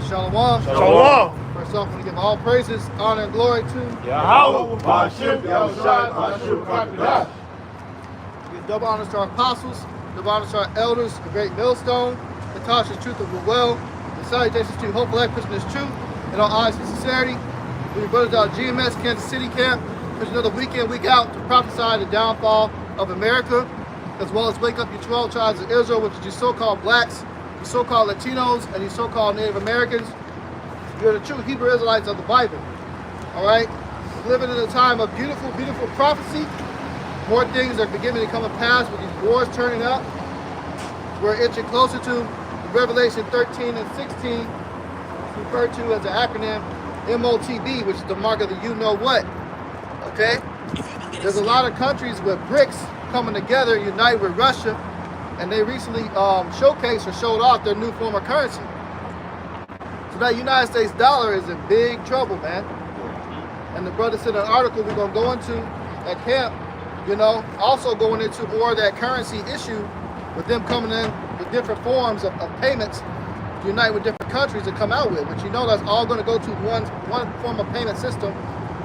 Shalom. Shalom. First off, I want to give all praises, honor, and glory to Yahweh, Bashim, Yahushai, Bashim, Kakadash. give double honors to our apostles, double honors to our elders, the great millstone, the Tasha's truth of the well, the salutations to hopeful Christian is truth, and all eyes and sincerity. We brothers out of GMS, Kansas City camp, there's another week in, week out to prophesy the downfall of America, as well as wake up your 12 tribes of Israel, which is your so-called blacks, your so-called Latinos, and your so-called Native Americans. You're the true Hebrew Israelites of the Bible. All right? We're living in a time of beautiful, beautiful prophecy. More things are beginning to come to pass with these wars turning up. We're inching closer to Revelation 13 and 16, referred to as the acronym MOTB, which is the mark of the you know what. Okay? There's a lot of countries with BRICS coming together, unite with Russia, and they recently showcased or showed off their new form of currency. So that United States dollar is in big trouble, man. And the brother said an article we're gonna go into at camp, you know, also going into more of that currency issue with them coming in with different forms of payments to unite with different countries to come out with. But you know that's all gonna go to one form of payment system,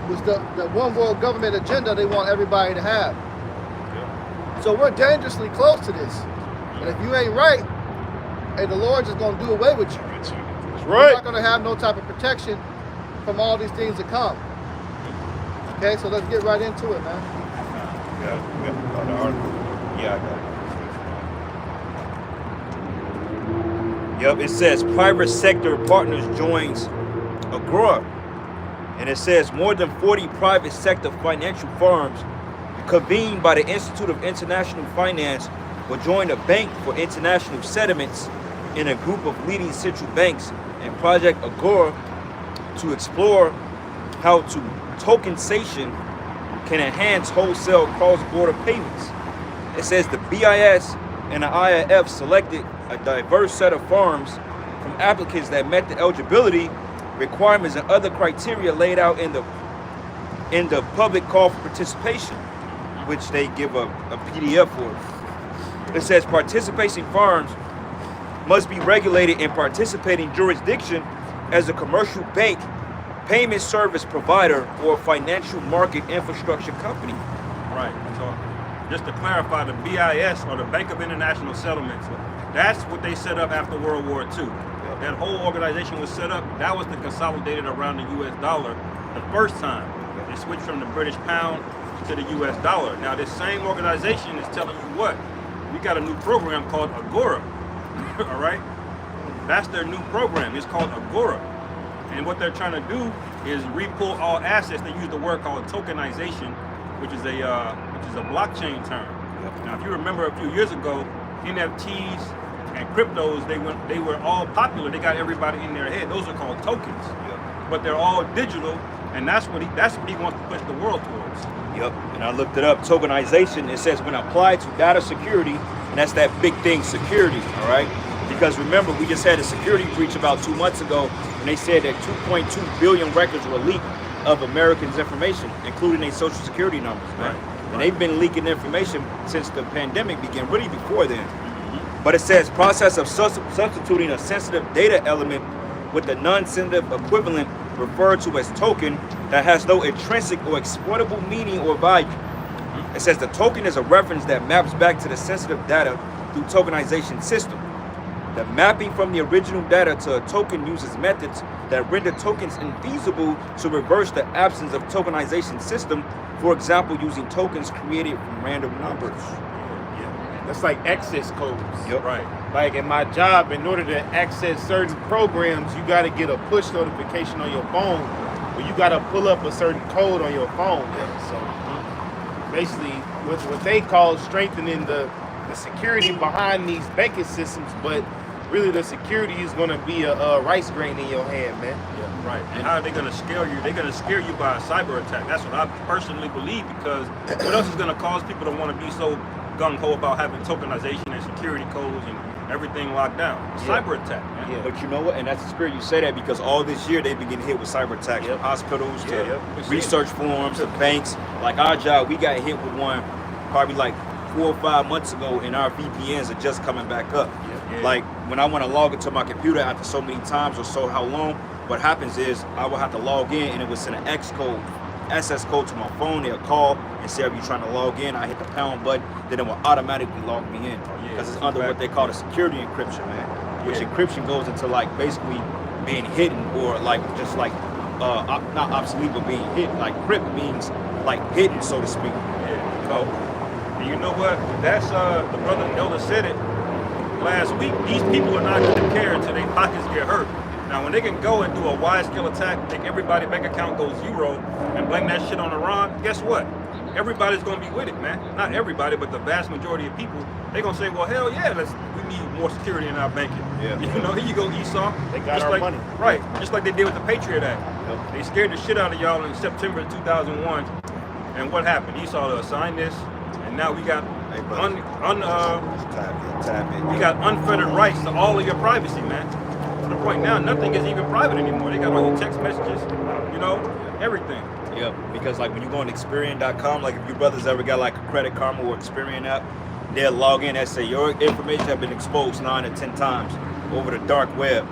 was the one world government agenda they want everybody to have. So we're dangerously close to this. And if you ain't right, hey, the Lord just gonna do away with you. That's You're right. not gonna have no type of protection from all these things that come. Okay, so let's get right into it, man. Yep, it says private sector partners joins Agora. And it says more than 40 private sector financial firms convened by the Institute of International Finance will join the Bank for International Settlements in a group of leading central banks and Project Agora to explore how tokenization can enhance wholesale cross-border payments. It says the BIS and the IIF selected a diverse set of firms from applicants that met the eligibility requirements and other criteria laid out in the public call for participation, which they give a PDF for. It says participating firms must be regulated in participating jurisdiction as a commercial bank, payment service provider, or financial market infrastructure company. Right. So just to clarify, the BIS, or the Bank of International Settlements, that's what they set up after World War II. That whole organization was set up, that was the consolidated around the US dollar the first time. They switched from the British pound to the US dollar. Now this same organization is telling you what? We got a new program called Agora. All right? That's their new program. It's called Agora. And what they're trying to do is re-pull all assets. They use the word called tokenization, which is a blockchain term. Now if you remember a few years ago, NFTs and cryptos, they were all popular. They got everybody in their head. Those are called tokens. But they're all digital, and that's what he wants to push the world towards. Yep, and I looked it up. Tokenization, it says when applied to data security, and that's that big thing, security, all right? Because remember, we just had a security breach about 2 months ago, and they said that 2.2 billion records were leaked of Americans' information, including their social security numbers, man. And they've been leaking information since the pandemic began, really before then. But it says process of substituting a sensitive data element with the non-sensitive equivalent referred to as token that has no intrinsic or exploitable meaning or value. It says the token is a reference that maps back to the sensitive data through tokenization system. The mapping from the original data to a token uses methods that render tokens infeasible to reverse the absence of tokenization system, for example, using tokens created from random numbers. That's like access codes. Yep. Right. Like in my job, in order to access certain programs, you got to get a push notification on your phone, or you got to pull up a certain code on your phone. So basically, what they call strengthening the security behind these banking systems, but really the security is going to be a rice grain in your hand, man. Yeah, right. And how are they going to scare you? They're going to scare you by a cyber attack. That's what I personally believe, because what else is going to cause people to want to be so gung-ho about having tokenization and security codes and everything locked down? Cyber attack, man. Yeah. But you know what? And that's the spirit you say that, because all this year they've been getting hit with cyber attacks from hospitals to research forums to banks. Like our job, we got hit with one probably like 4 or 5 months ago, and our VPNs are just coming back up. Yeah. Like when I want to log into my computer after so many times or so how long, what happens is I will have to log in and it would send an SS code to my phone. They'll call and say, are you trying to log in? I hit the pound button, then it will automatically log me in. Because it's under what they call the security encryption, man. Which encryption goes into like basically being hidden or like just like not obsolete but being hidden. Like crypt means like hidden, so to speak. Yeah. You know? And you know what? That's the brother Elder said it last week. These people are not going to care until their pockets get hurt. Now, when they can go and do a wide-scale attack, make everybody's bank account go zero, and blame that shit on Iran, guess what? Everybody's going to be with it, man. Not everybody, but the vast majority of people, they're going to say, well, hell yeah, we need more security in our banking. Yeah. You know, here you go, Esau. They got Just our like, money. Right, just like they did with the Patriot Act. Yep. They scared the shit out of y'all in September 2001, and what happened? Esau signed this, and now we got we got unfettered rights to all of your privacy, man. To the point now, nothing is even private anymore. They got all your text messages, you know, everything. Yeah, because like when you go on Experian.com, like if your brothers ever got like a Credit Karma or Experian app, they'll log in and say your information have been exposed 9 to 10 times over the dark web.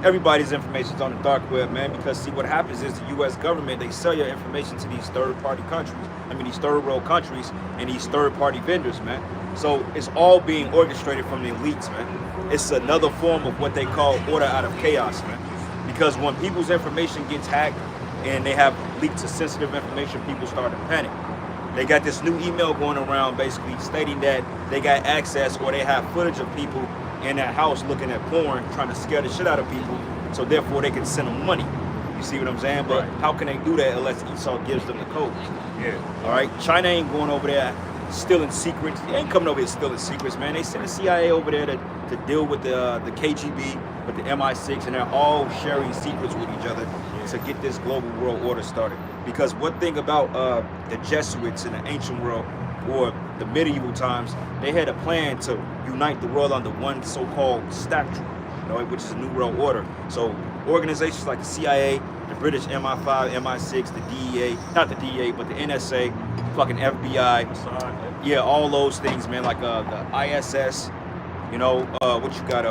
Everybody's information is on the dark web, man, because see what happens is the U.S. government, they sell your information to these third-party countries. These third-world countries and these third-party vendors, man. So it's all being orchestrated from the elites, man. It's another form of what they call order out of chaos, man. Because when people's information gets hacked and they have leaks of sensitive information, people start to panic. They got this new email going around basically stating that they got access or they have footage of people in that house looking at porn, trying to scare the shit out of people, so therefore they can send them money. You see what I'm saying? But how can they do that unless Esau gives them the codes? Yeah. All right? China ain't going over there stealing secrets. They ain't coming over here stealing secrets, man. They send the CIA over there to deal with the KGB, with the MI6, and they're all sharing secrets with each other to get this global world order started. Because one thing about the Jesuits in the ancient world or the medieval times, they had a plan to unite the world under one so-called statute, which is a new world order. So organizations like the CIA, the British MI5, MI6, the DEA, not the DEA, but the NSA, fucking FBI, yeah, all those things, man, like the ISS, what you got,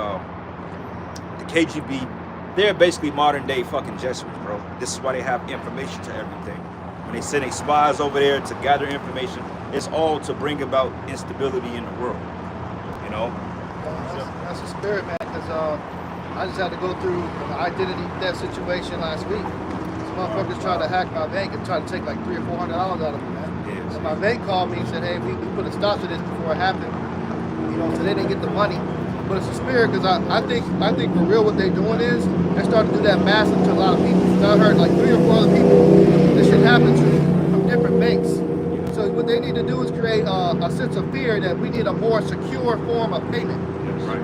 the KGB, they're basically modern day fucking Jesuits, bro. This is why they have information to everything. When they send their spies over there to gather information, it's all to bring about instability in the world, That's the spirit, man, because I just had to go through an identity theft situation last week. Some motherfuckers tried to hack my bank and tried to take like $300 or $400 out of me, man. Yes. And my bank called me and said, hey, we put a stop to this before it happened. So they didn't get the money. But it's a spirit, because I think for real what they're doing is they're starting to do that massive to a lot of people. So I heard like 3 or 4 other people this shit happen to from different banks. So what they need to do is create a sense of fear that we need a more secure form of payment. Right.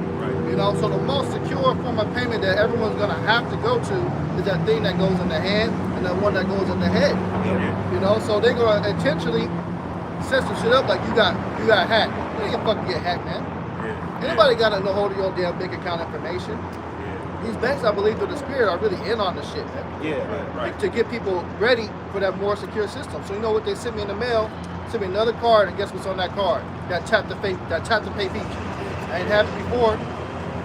So the most secure form of payment that everyone's gonna have to go to is that thing that goes in the hand and the one that goes in the head. Yeah. So they're gonna intentionally set some shit up like you got hacked. You ain't gonna fucking get hacked, man. Anybody got a hold of your damn bank account information? These banks, I believe, through the spirit, are really in on this shit, man. Yeah, right. To get people ready for that more secure system. So you know what they sent me in the mail? Sent me another card, and guess what's on that card? That tap to pay feature. I ain't had it before.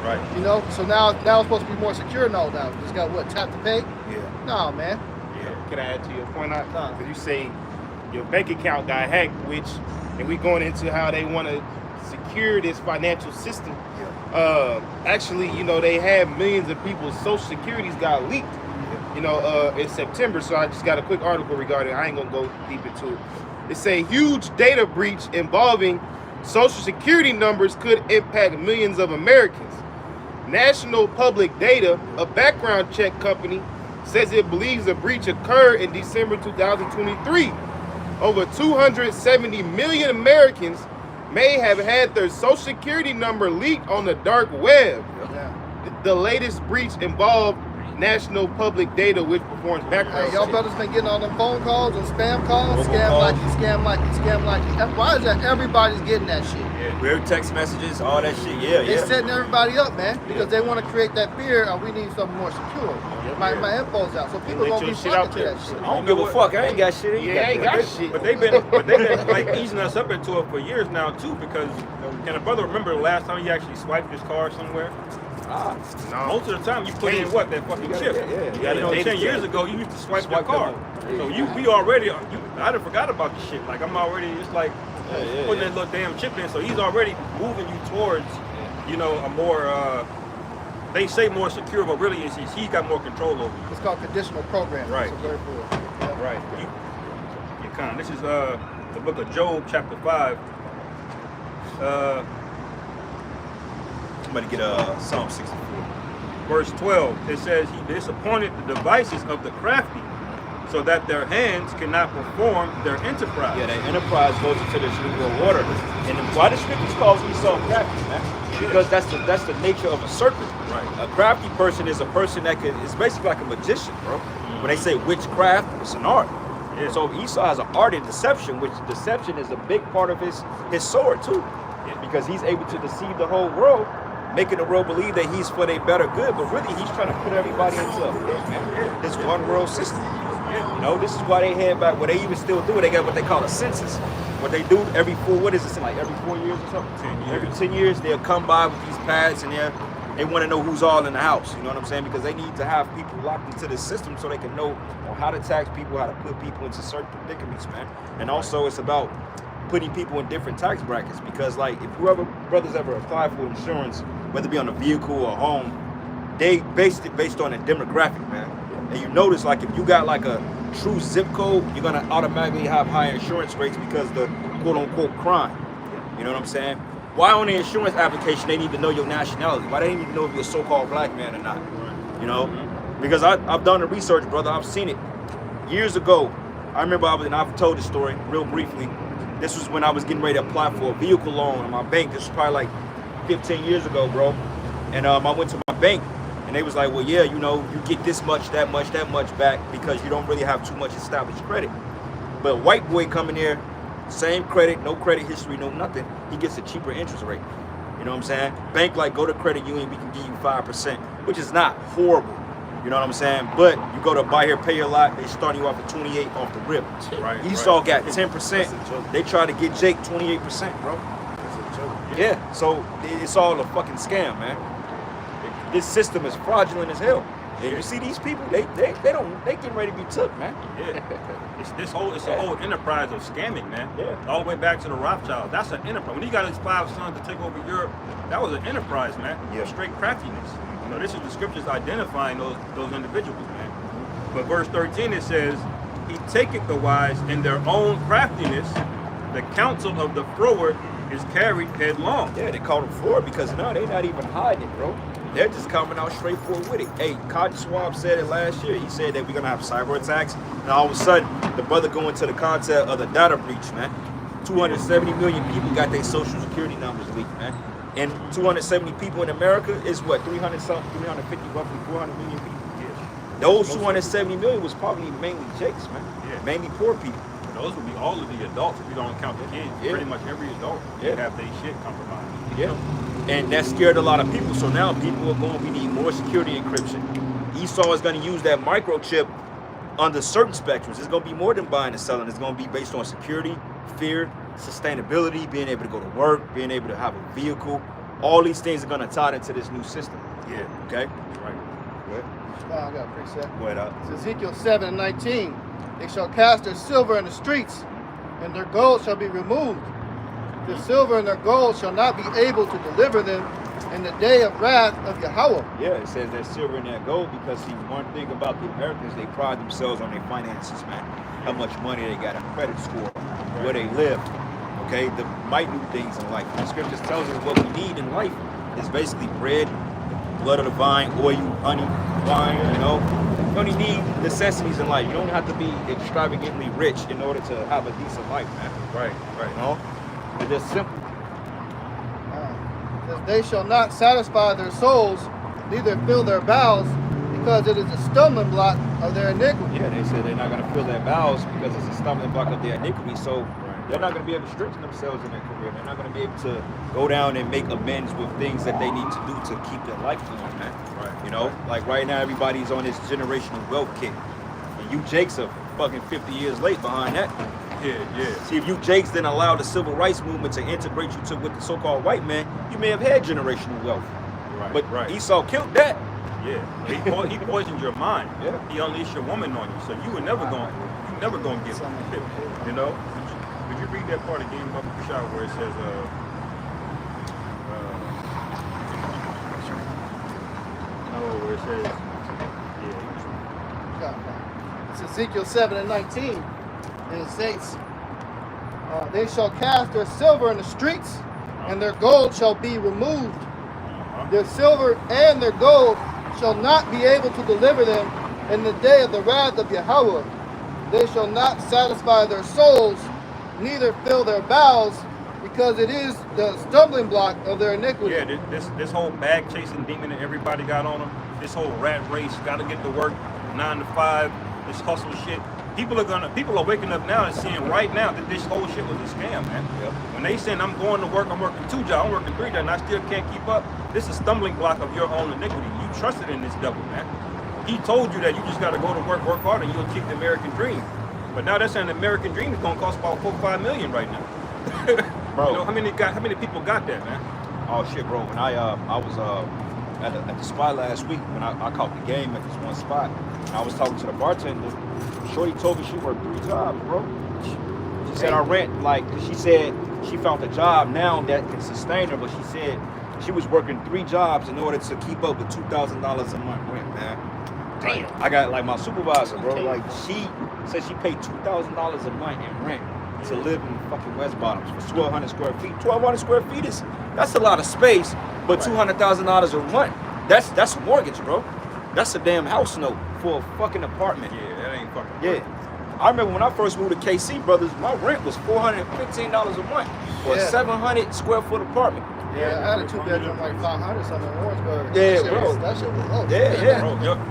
Right. So now it's supposed to be more secure. No, now it's got what, tap to pay? Yeah. No, man. Yeah. Can I add to your point? Nah. Because you say your bank account got hacked, and we going into how they want to secure this financial system. Actually, they had millions of people's social securities got leaked, in September. So I just got a quick article regarding it. I ain't gonna go deep into it. It's a huge data breach involving social security numbers could impact millions of Americans. National Public Data, a background check company, says it believes the breach occurred in December 2023. Over 270 million Americans may have had their social security number leaked on the dark web. The latest breach involved National Public Data, which performs background Hey, y'all checks. brothers been getting all them phone calls and spam calls? Mobile Scam calls. like you. Why is that everybody's getting that shit? Weird text messages, all that shit. Yeah, They're yeah. setting everybody up, man, because they want to create that fear of we need something more secure. My info's out, so people let gonna your be shit flocking out to there. that shit. I don't give a fuck. I ain't got shit. Yeah, I ain't got shit. But they've been like easing us up into it for years now too. Because can a brother remember the last time he actually swiped his card somewhere? No. Most of the time you put in what that fucking chip. yeah. You gotta You know, date 10 it. years ago you used to swipe your Swipe card. them. So we already. I done forgot about the shit. Like I'm already. It's like putting that little damn chip in. So he's already moving you towards, you know, a more. They say more secure, but really he's got more control over you. It's called conditional programming. Right. It's a word for it. Yeah. Right. You kind. This is the book of Job, chapter 5. Somebody get Psalm 64. Verse 12. It says, He disappointed the devices of the crafty, so that their hands cannot perform their enterprise. Yeah, that enterprise goes into this new world order. And why the scriptures calls Esau crafty, man? Because that's the nature of a serpent. Right. A crafty person is a person that is basically like a magician, bro. When they say witchcraft, it's an art. Yeah. So Esau has an art in deception, which deception is a big part of his sword too. Because he's able to deceive the whole world, making the world believe that he's for their better good, but really he's trying to put everybody into a pit, man. This one world system. You know, this is why they head back. What they even still do, they got what they call a census. What they do every what is it, like every 4 years or something? 10 years. Every 10 years, they'll come by with these pads and they want to know who's all in the house. You know what I'm saying? Because they need to have people locked into the system so they can know how to tax people, how to put people into certain predicaments, man. And also, it's about putting people in different tax brackets. Because, like, if whoever brothers ever apply for insurance, whether it be on a vehicle or a home, they based it based on a demographic, man. And you notice, like, if you got like a true zip code, you're gonna automatically have higher insurance rates because the quote-unquote crime. You know what I'm saying? Why on the insurance application they need to know your nationality? Why they need to know if you're a so-called black man or not? You know? Because I've done the research, brother. I've seen it. Years ago, I remember I've told this story real briefly. This was when I was getting ready to apply for a vehicle loan on my bank. This was probably like 15 years ago, bro. And I went to my bank. And they was like, well, yeah, you know, you get this much, that much back because you don't really have too much established credit. But white boy coming here, same credit, no credit history, no nothing. He gets a cheaper interest rate. You know what I'm saying? Bank like, go to credit union, we can give you 5%, which is not horrible. You know what I'm saying? But you go to buy here, pay a lot, they start you off at 28 off the rip. Right, Esau right. got 10%. They try to get Jake 28%, bro. Yeah, so it's all a fucking scam, man. This system is fraudulent as hell. And you see these people, they getting ready to be took, man. Yeah. It's a whole enterprise of scamming, man. Yeah. All the way back to the Rothschilds. That's an enterprise. When you got these 5 sons to take over Europe, that was an enterprise, man. Yeah. Straight craftiness. You know, this is the scriptures identifying those individuals, man. But verse 13 it says, He taketh the wise in their own craftiness, the counsel of the froward is carried headlong. Yeah, they call them fraud because now they're not even hiding it, bro. They're just coming out straightforward with it. Hey, Cotton Swab said it last year. He said that we're gonna have cyber attacks, and all of a sudden, the brother going to the concept of the data breach, man. 270 million people got their social security numbers leaked, man. And 270 people in America is what, 350, roughly 400 million people. Yes. Those 270 million was probably mainly Jakes, man. Yeah. Mainly poor people. Those would be all of the adults if you don't count the kids. Yeah. Pretty much every adult Yeah. have their shit compromised. Yeah. And that scared a lot of people. So now people are going, we need more security encryption. Esau is going to use that microchip under certain spectrums. It's going to be more than buying and selling. It's going to be based on security, fear, sustainability, being able to go to work, being able to have a vehicle. All these things are going to tie into this new system. Yeah. Okay? Right. Go ahead. I got a preset. Go ahead. It's Ezekiel 7:19. They shall cast their silver in the streets, and their gold shall be removed. The silver and their gold shall not be able to deliver them in the day of wrath of Yahweh. Yeah, it says that silver and that gold because, see, one thing about the Americans, they pride themselves on their finances, man. How much money they got, a credit score, where they live, okay? The minute things in life. The scriptures tells us what we need in life is basically bread, blood of the vine, oil, honey, wine, you know? You only need necessities in life. You don't have to be extravagantly rich in order to have a decent life, man. Right. Right. You know? It's just simple. It says, they shall not satisfy their souls, neither fill their bowels, because it is a stumbling block of their iniquity. Yeah, they said they're not going to fill their bowels because it's a stumbling block of their iniquity. So they're not going to be able to strengthen themselves in their career. They're not going to be able to go down and make amends with things that they need to do to keep their life going, man. Right. You know, like right now everybody's on this generational wealth kick, and you Jakes are fucking 50 years late behind that. Yeah. See, if you Jakes didn't allow the civil rights movement to integrate you to with the so-called white man, you may have had generational wealth. Right. But right. Esau killed that. Yeah. He poisoned your mind. Yeah. He unleashed your woman on you, so you never gonna get it. You know. Could you read that part again, Bubba Rashad, where it says, where it says, It's Ezekiel 7 and 19. And it states, they shall cast their silver in the streets, and their gold shall be removed. Their silver and their gold shall not be able to deliver them in the day of the wrath of Yahweh. They shall not satisfy their souls, neither fill their bowels, because it is the stumbling block of their iniquity. Yeah, this whole bag chasing demon that everybody got on them, this whole rat race, gotta get to work 9 to 5, this hustle shit. People are waking up now and seeing right now that this whole shit was a scam, man. Yep. When they saying I'm going to work, I'm working 2 jobs, I'm working 3 jobs, and I still can't keep up, this is a stumbling block of your own iniquity. You trusted in this devil, man. He told you that you just gotta go to work hard, and you'll keep the American dream. But now they're saying the American dream is gonna cost about $4-5 million right now. Bro. You know, how many people got that, man? Oh shit, bro. When I was at the spot last week, when I caught the game at this one spot, and I was talking to the bartender. Shorty told me she worked 3 jobs, bro. She said our rent, like, she said she found a job now that can sustain her, but she said she was working 3 jobs in order to keep up with $2,000 a month rent, man. Damn. I got like my supervisor, bro. Like she said she paid $2,000 a month in rent to live in fucking West Bottoms for 1,200 square feet. 1,200 square feet that's a lot of space, but $200,000 a month, that's a mortgage, bro. That's a damn house note for a fucking apartment. Yeah, that ain't fucking Yeah. I remember when I first moved to KC, brothers, my rent was $415 a month for a 700 square foot apartment. Yeah, I had a 2-bedroom like 500 something in Orangeburg. Yeah, That shit bro. That shit was low. Yeah.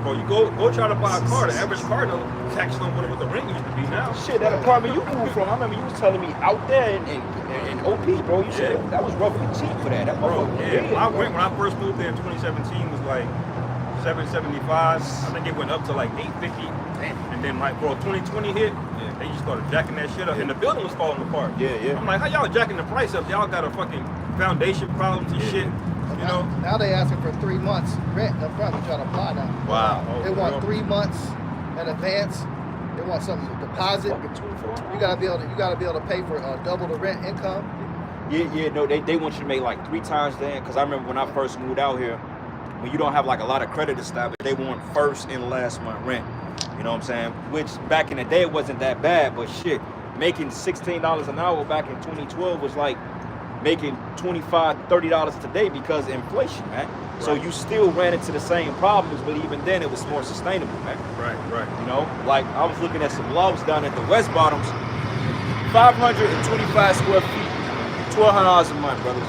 Bro, you go try to buy a car. The average car though, tax on what the rent used to be now. Shit, that apartment you moved from, I remember you was telling me out there in OP, bro. You said that was roughly cheap for that. Bro, motherfucker yeah. My rent when I first moved there in 2017 was like $775. I think it went up to like $850. And then like, bro, 2020 hit, they just started jacking that shit up, and the building was falling apart. Yeah. I'm like, how y'all jacking the price up? Y'all got a fucking foundation problems and shit. You know? Now they asking for 3 months rent up front to try to apply now. Wow. They want 3 months in advance. They want something to deposit. You gotta be able to pay for double the rent income. Yeah, no, they want you to make like 3 times then. Cause I remember when I first moved out here, when you don't have like a lot of credit established, they want first and last month rent. You know what I'm saying? Which back in the day it wasn't that bad, but shit, making $16 an hour back in 2012 was like making $25, $30 today because of inflation, man. Right. So you still ran into the same problems, but even then it was more sustainable, man. Right. You know, like I was looking at some lofts down at the West Bottoms, 525 square feet, $1,200 a month, brothers.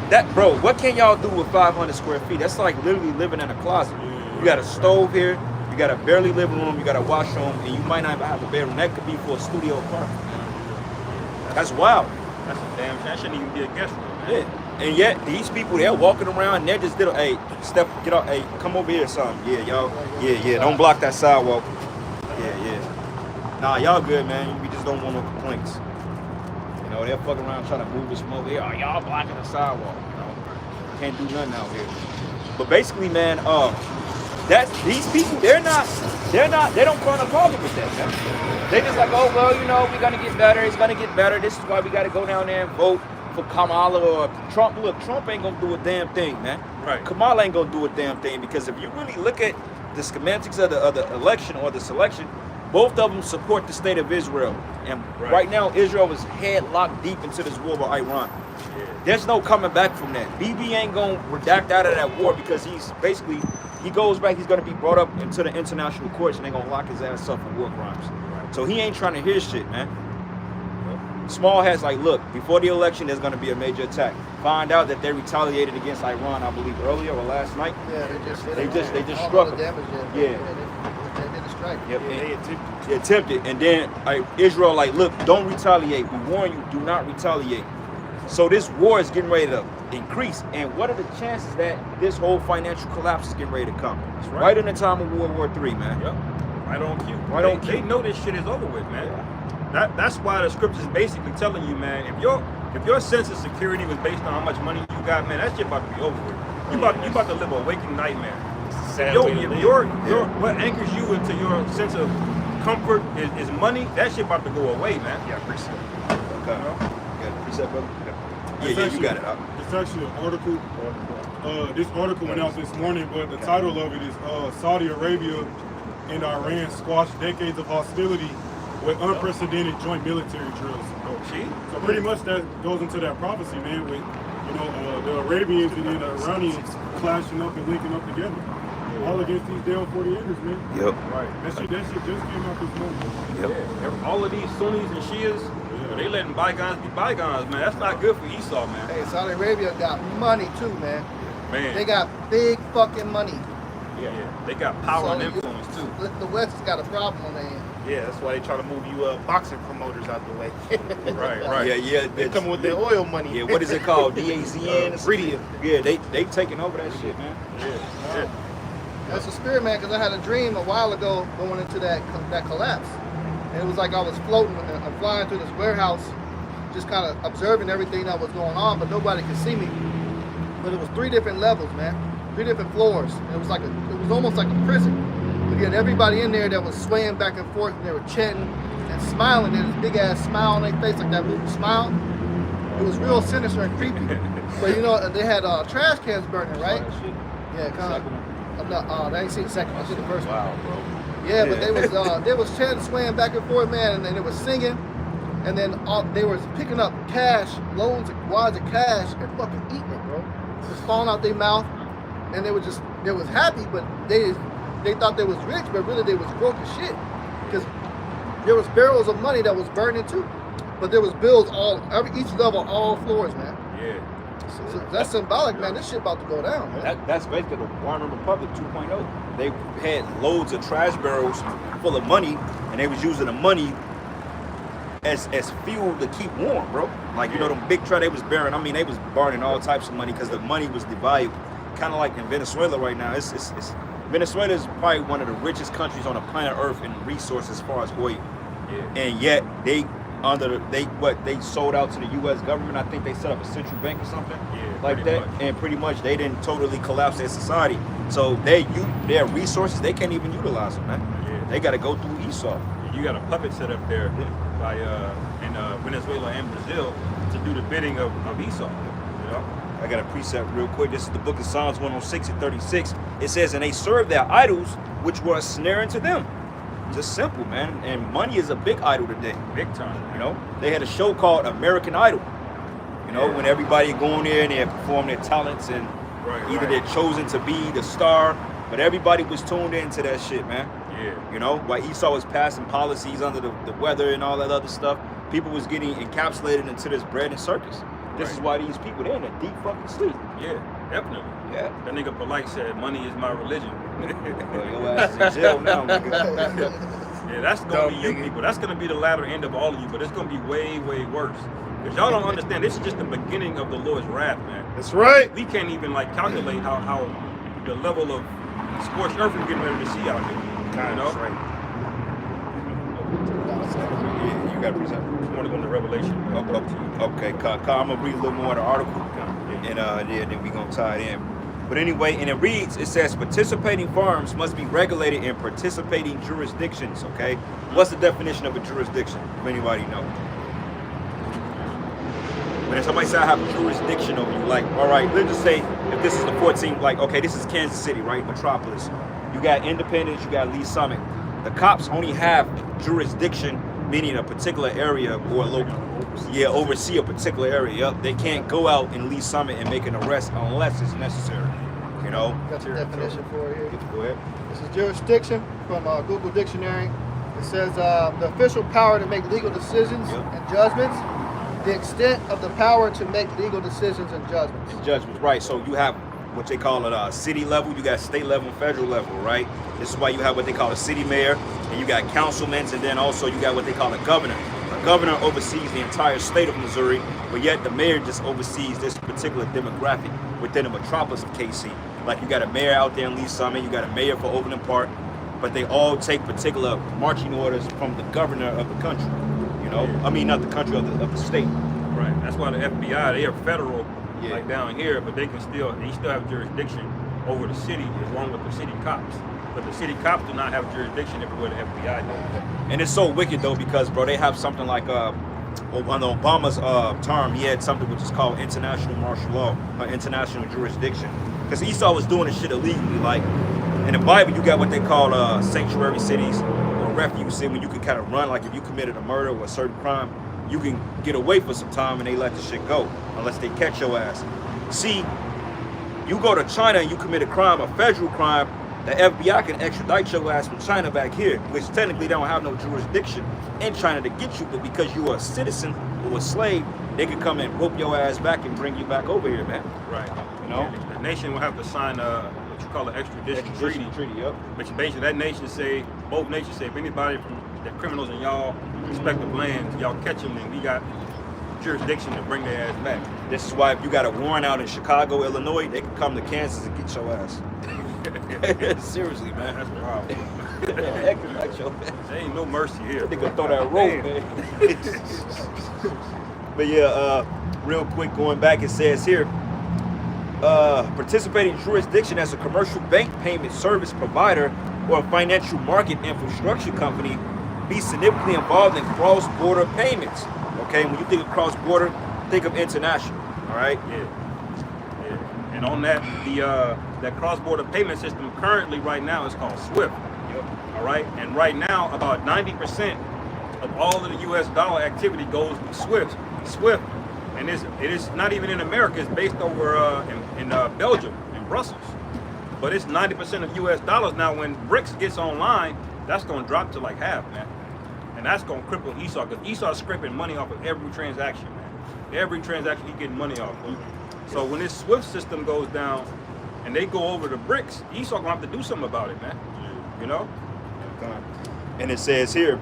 That, bro, what can y'all do with 500 square feet? That's like literally living in a closet. You got a stove here, you got a barely living room, you got a washroom, and you might not even have a bedroom. That could be for a studio apartment. That's wild. That's a damn shame. That shouldn't even be a guest room, man. Yeah. And yet these people, they're walking around and they're just hey, get out, hey, come over here or something. Yeah, y'all. Yeah, don't block that sidewalk. Yeah. Nah, y'all good, man. We just don't want no complaints. You know, they're fucking around trying to move the smoke. Y'all blocking the sidewalk. You know, can't do nothing out here. But basically, man, that's these people. They don't find a problem with that, man. They just like, oh well, you know, we're gonna get better. It's gonna get better. This is why we gotta go down there and vote for Kamala or Trump. Look, Trump ain't gonna do a damn thing, man. Right. Kamala ain't gonna do a damn thing because if you really look at the schematics of the election or the selection, both of them support the state of Israel. And right now, Israel is headlocked deep into this war with Iran. Yeah. There's no coming back from that. BB ain't gonna redact out of that war because he's basically, he goes back, he's gonna be brought up into the international courts and they're gonna lock his ass up for war crimes. Right. So he ain't trying to hear shit, man. Small Hats like, look, before the election, there's going to be a major attack. Find out that they retaliated against Iran, I believe, earlier or last night. Yeah, they just struck the them. damage. Yeah. They did a strike. Yep. Yeah, they They attempted, and then Israel like, look, don't retaliate. We warn you, do not retaliate. So this war is getting ready to increase. And what are the chances that this whole financial collapse is getting ready to come? That's Right in the time of World War III, man. Yep. Right on cue. Right on They cue. know this shit is over with, man. That's why the scriptures basically telling you, man, if your sense of security was based on how much money you got, man, that shit about to be over with. You about to live a waking nightmare. Sad Yo, way to if live. your what anchors you into your sense of comfort is money, that shit about to go away, man. Yeah, appreciate it. Okay. You got a preset, brother? It's Yeah, you got it. It's actually an article. This article went out this morning, but the title of it is Saudi Arabia and Iran squash decades of hostility with unprecedented joint military drills. See? So pretty much that goes into that prophecy, man, with the Arabians and then the Iranians clashing up and linking up together. All against these damn 40-acres, man. Yep. Right. That shit just came out this morning. Yep. Yeah. All of these Sunnis and Shias, they letting bygones be bygones, man. That's not good for Esau, man. Hey, Saudi Arabia got money too, man. Man. They got big fucking money. Yeah. They got power So and you- influence too. The West has got a problem on their end. Yeah, that's why they try to move you boxing promoters out the way. Right. Yeah. They coming with their oil money. Yeah, what is it called? DAZN? Freedom. Yeah, they taking over that shit, man. Yeah. That's a spirit, man, because I had a dream a while ago going into that collapse. And it was like I was floating and I'm flying through this warehouse, just kind of observing everything that was going on, but nobody could see me. But it was 3 different levels, man, 3 different floors. And it was almost like a prison. But you had everybody in there that was swaying back and forth, and they were chanting and smiling. They had this big ass smile on their face, like that movie Smile. It was real sinister and creepy. But you know, they had trash cans burning, right? Yeah, kind of. I ain't seen the second one. I seen the first one. Wow, bro. Yeah, but they was chanting, swaying back and forth, man, and then they was singing, and then they was picking up cash, loans, wads of cash, and fucking eating it, bro. Just falling out their mouth, and they was happy, but they thought they was rich, but really they was broke as shit, because there was barrels of money that was burning too, but there was bills each level, all floors, man. Yeah. So that's symbolic, man. This shit about to go down, man. That's basically the Warner Republic 2.0. They had loads of trash barrels full of money, and they was using the money as fuel to keep warm, bro. Like, you know, them big trash they was bearing. I mean, they was burning all types of money because the money was devalued. Kind of like in Venezuela right now. Venezuela is probably one of the richest countries on the planet Earth in resources as far as oil. Yeah. And yet they sold out to the U.S. government. I think they set up a central bank or something like pretty that. much. And pretty much they didn't totally collapse their society. So their resources, they can't even utilize them, man. Yeah. They got to go through Esau. You got a puppet set up there by in Venezuela and Brazil to do the bidding of Esau. You know? I got a precept real quick. This is the book of Psalms 106 and 36. It says, and they served their idols, which were a snare unto them. Just simple, man. And money is a big idol today. Big time. You know, they had a show called American Idol. You know, when everybody go in there and they perform their talents, and either they're chosen to be the star, but everybody was tuned into that shit, man. Yeah. You know, while Esau was passing policies under the weather and all that other stuff, people was getting encapsulated into this bread and circus. This is why these people, they're in a deep fucking sleep. Yeah, definitely. Yeah. That nigga Polite said, money is my religion. Your ass is in jail now, nigga. Yeah, that's gonna be you people. That's gonna be the latter end of all of you, but it's gonna be way, way worse. Because y'all don't understand, this is just the beginning of the Lord's wrath, man. That's right. We can't even like calculate how the level of scorched earth we're getting ready to see out here. You know? That's right. Yeah, you got to present. I want to go into Revelation. Okay, I'm gonna read a little more of the article, and then we gonna tie it in. But anyway, and it reads, it says participating firms must be regulated in participating jurisdictions. Okay, what's the definition of a jurisdiction? If anybody know? When somebody say I have jurisdiction over you, like, all right, let's just say if this is the 14th, like, okay, this is Kansas City, right, Metropolis. You got Independence, you got Lee Summit. The cops only have jurisdiction, meaning a particular area or oversee a particular area. Yep, they can't go out in Lee Summit and make an arrest unless it's necessary. You know. Got the definition for it here. Go ahead. This is jurisdiction from Google Dictionary. It says the official power to make legal decisions and judgments the extent of the power to make legal decisions and judgments. Judgments, right? So you have what they call it city level, you got state level and federal level, right? This is why you have what they call a city mayor, and you got councilmen, and then also you got what they call a governor. A governor oversees the entire state of Missouri, but yet the mayor just oversees this particular demographic within the metropolis of KC. Like you got a mayor out there in Lee Summit, you got a mayor for Overland Park, but they all take particular marching orders from the governor of the country. You know, I mean not the country, of the state. Right. That's why the FBI, they are federal, Yeah. like down here, but they still have jurisdiction over the city along with the city cops. But the city cops do not have jurisdiction everywhere the FBI does. And it's so wicked though because bro, they have something like on Obama's term, he had something which is called international martial law, or international jurisdiction. Because Esau was doing this shit illegally. Like in the Bible, you got what they call sanctuary cities or refuge city, when you can kind of run. Like if you committed a murder or a certain crime, you can get away for some time and they let the shit go unless they catch your ass. See, you go to China and you commit a crime, a federal crime, the FBI can extradite your ass from China back here, which technically they don't have no jurisdiction in China to get you, but because you are a citizen or a slave, they can come and rope your ass back and bring you back over here, man. Right. You know? The nation will have to sign what you call an extradition treaty. Yep. Which basically that nation say, both nations say, if anybody from the criminals in y'all respective lands, y'all catch them, then we got jurisdiction to bring their ass back. This is why if you got a warrant out in Chicago, Illinois, they can come to Kansas and get your ass. Seriously, man. That's wild. There ain't no mercy here. They gonna throw that rope, man. But yeah, real quick, going back, it says here, participating jurisdiction as a commercial bank payment service provider or a financial market infrastructure company be significantly involved in cross-border payments. Okay, when you think of cross-border, think of international. All right. Yeah. And on that, that cross-border payment system currently right now is called SWIFT. Yep. All right, and right now about 90% of all of the U.S. dollar activity goes through SWIFT, and it is not even in America. It's based over in Belgium, in Brussels. But it's 90% of U.S. dollars now. When BRICS gets online, that's going to drop to like half, man. And that's going to cripple Esau, because Esau's scraping money off of every transaction, man. Every transaction he's getting money off of. So when this SWIFT system goes down and they go over to BRICS, Esau going to have to do something about it, man. You know? And it says here,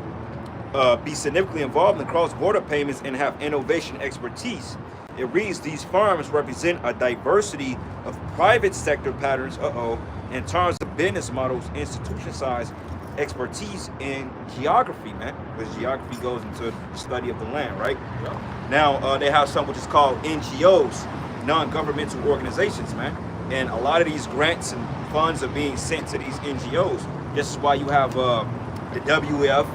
be significantly involved in cross-border payments and have innovation expertise. It reads, these firms represent a diversity of private sector patterns, in terms of business models, institution size, expertise in geography, man. Because geography goes into the study of the land, right? Yeah. Now, they have something which is called NGOs, non-governmental organizations, man. And a lot of these grants and funds are being sent to these NGOs. This is why you have the WEF,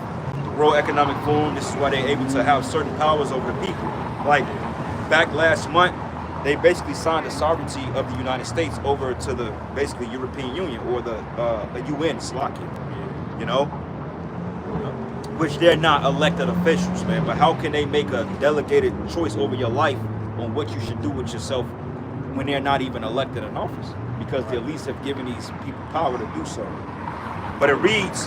the World Economic Forum. This is why they're able to have certain powers over the people. Like back last month, they basically signed the sovereignty of the United States over to the basically European Union or the UN, Slovakia. You know, which they're not elected officials, man. But how can they make a delegated choice over your life on what you should do with yourself when they're not even elected in office? Because the elites have given these people power to do so. But it reads,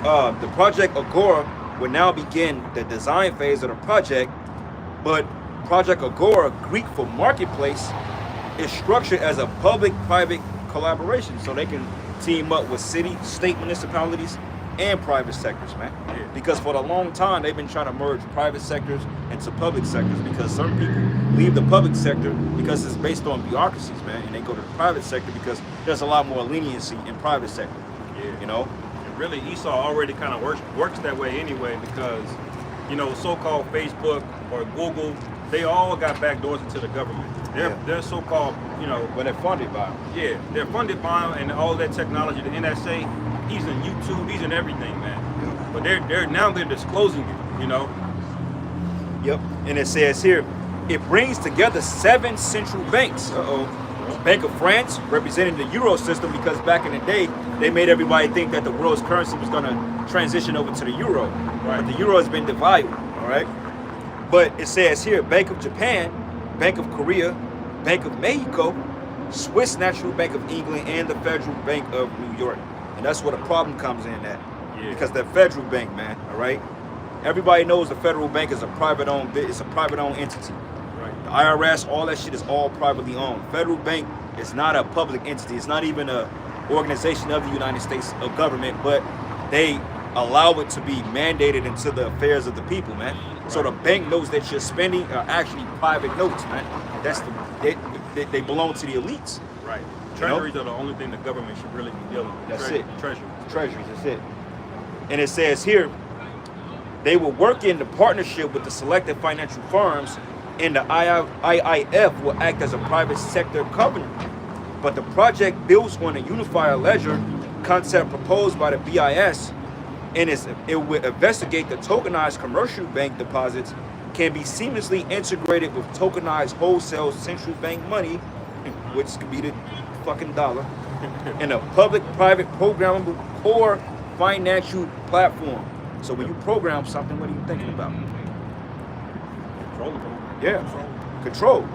the Project Agora will now begin the design phase of the project, but Project Agora, Greek for marketplace, is structured as a public-private collaboration, so they can team up with city, state municipalities, and private sectors, man. Yeah. Because for a long time, they've been trying to merge private sectors into public sectors, because some people leave the public sector because it's based on bureaucracies, man, and they go to the private sector because there's a lot more leniency in private sector. Yeah. You know? And really, Esau already kind of works that way anyway, because, you know, so-called Facebook or Google, they all got backdoors into the government. They're so-called, you know, But they're funded by them. yeah, they're funded by them, and all that technology. The NSA, he's in YouTube, he's in everything, man. But they're disclosing it, you know. Yep. And it says here, it brings together 7 central banks. Bank of France, representing the Euro system, because back in the day, they made everybody think that the world's currency was going to transition over to the Euro. Right. But the Euro has been divided, all right? But it says here, Bank of Japan, Bank of Korea, Bank of Mexico, Swiss National Bank of England, and the Federal Bank of New York. And that's where the problem comes in at. Yeah. Because the federal bank, man, all right? everybody knows the federal bank is a private-owned. It's a private-owned entity. Right. The IRS, all that shit is all privately owned. Federal bank is not a public entity. It's not even a organization of the United States of government, but they allow it to be mandated into the affairs of the people, man. So the bank notes that you're spending are actually private notes, man. That's they belong to the elites. Right. You know? Treasuries are the only thing the government should really be dealing with. That's it. Treasuries. Treasuries, that's it. And it says here, they will work in the partnership with the selected financial firms, and the IIF will act as a private sector covenant. But the project builds on a unified ledger concept proposed by the BIS, and it will investigate the tokenized commercial bank deposits can be seamlessly integrated with tokenized wholesale central bank money, which could be the fucking dollar, and a public-private programmable core financial platform. So when you program something, what are you thinking about? Controllable. Yeah, control.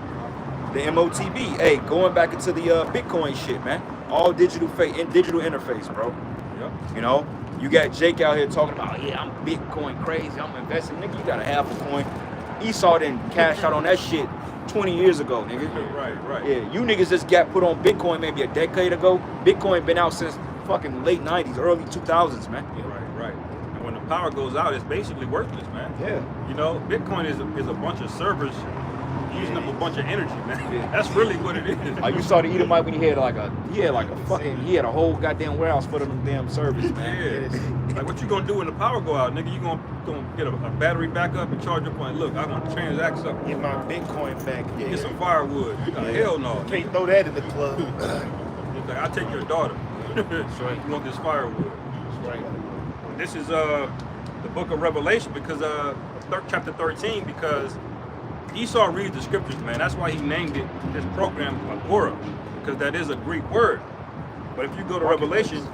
The MOTB. Hey, going back into the Bitcoin shit, man. All digital digital interface, bro. Yep. You know, you got Jake out here talking about, yeah, I'm Bitcoin crazy, I'm investing. Nigga, you got a half a coin. Esau didn't cash out on that shit 20 years ago, nigga. Right. Yeah, you niggas just got put on Bitcoin maybe a decade ago. Bitcoin been out since fucking late 90s, early 2000s, man. Right. And when the power goes out, it's basically worthless, man. Yeah. You know, Bitcoin is a bunch of servers using up a bunch of energy, man. Yeah. That's really what it is. You saw the Edomite when he had he had a whole goddamn warehouse for them damn servers, man. Yeah. Like, what you gonna do when the power go out, nigga? You gonna get a battery backup and charge your point. Look, I want to transact something. Get my Bitcoin back. Yeah. Get some firewood. Hell no. Can't throw that in the club. It's like, I'll take your daughter. right. You want this firewood. That's right. This is the book of Revelation, because chapter 13, because Esau reads the scriptures, man. That's why he named it, this program, Agora, because that is a Greek word. But if you go to Revelation,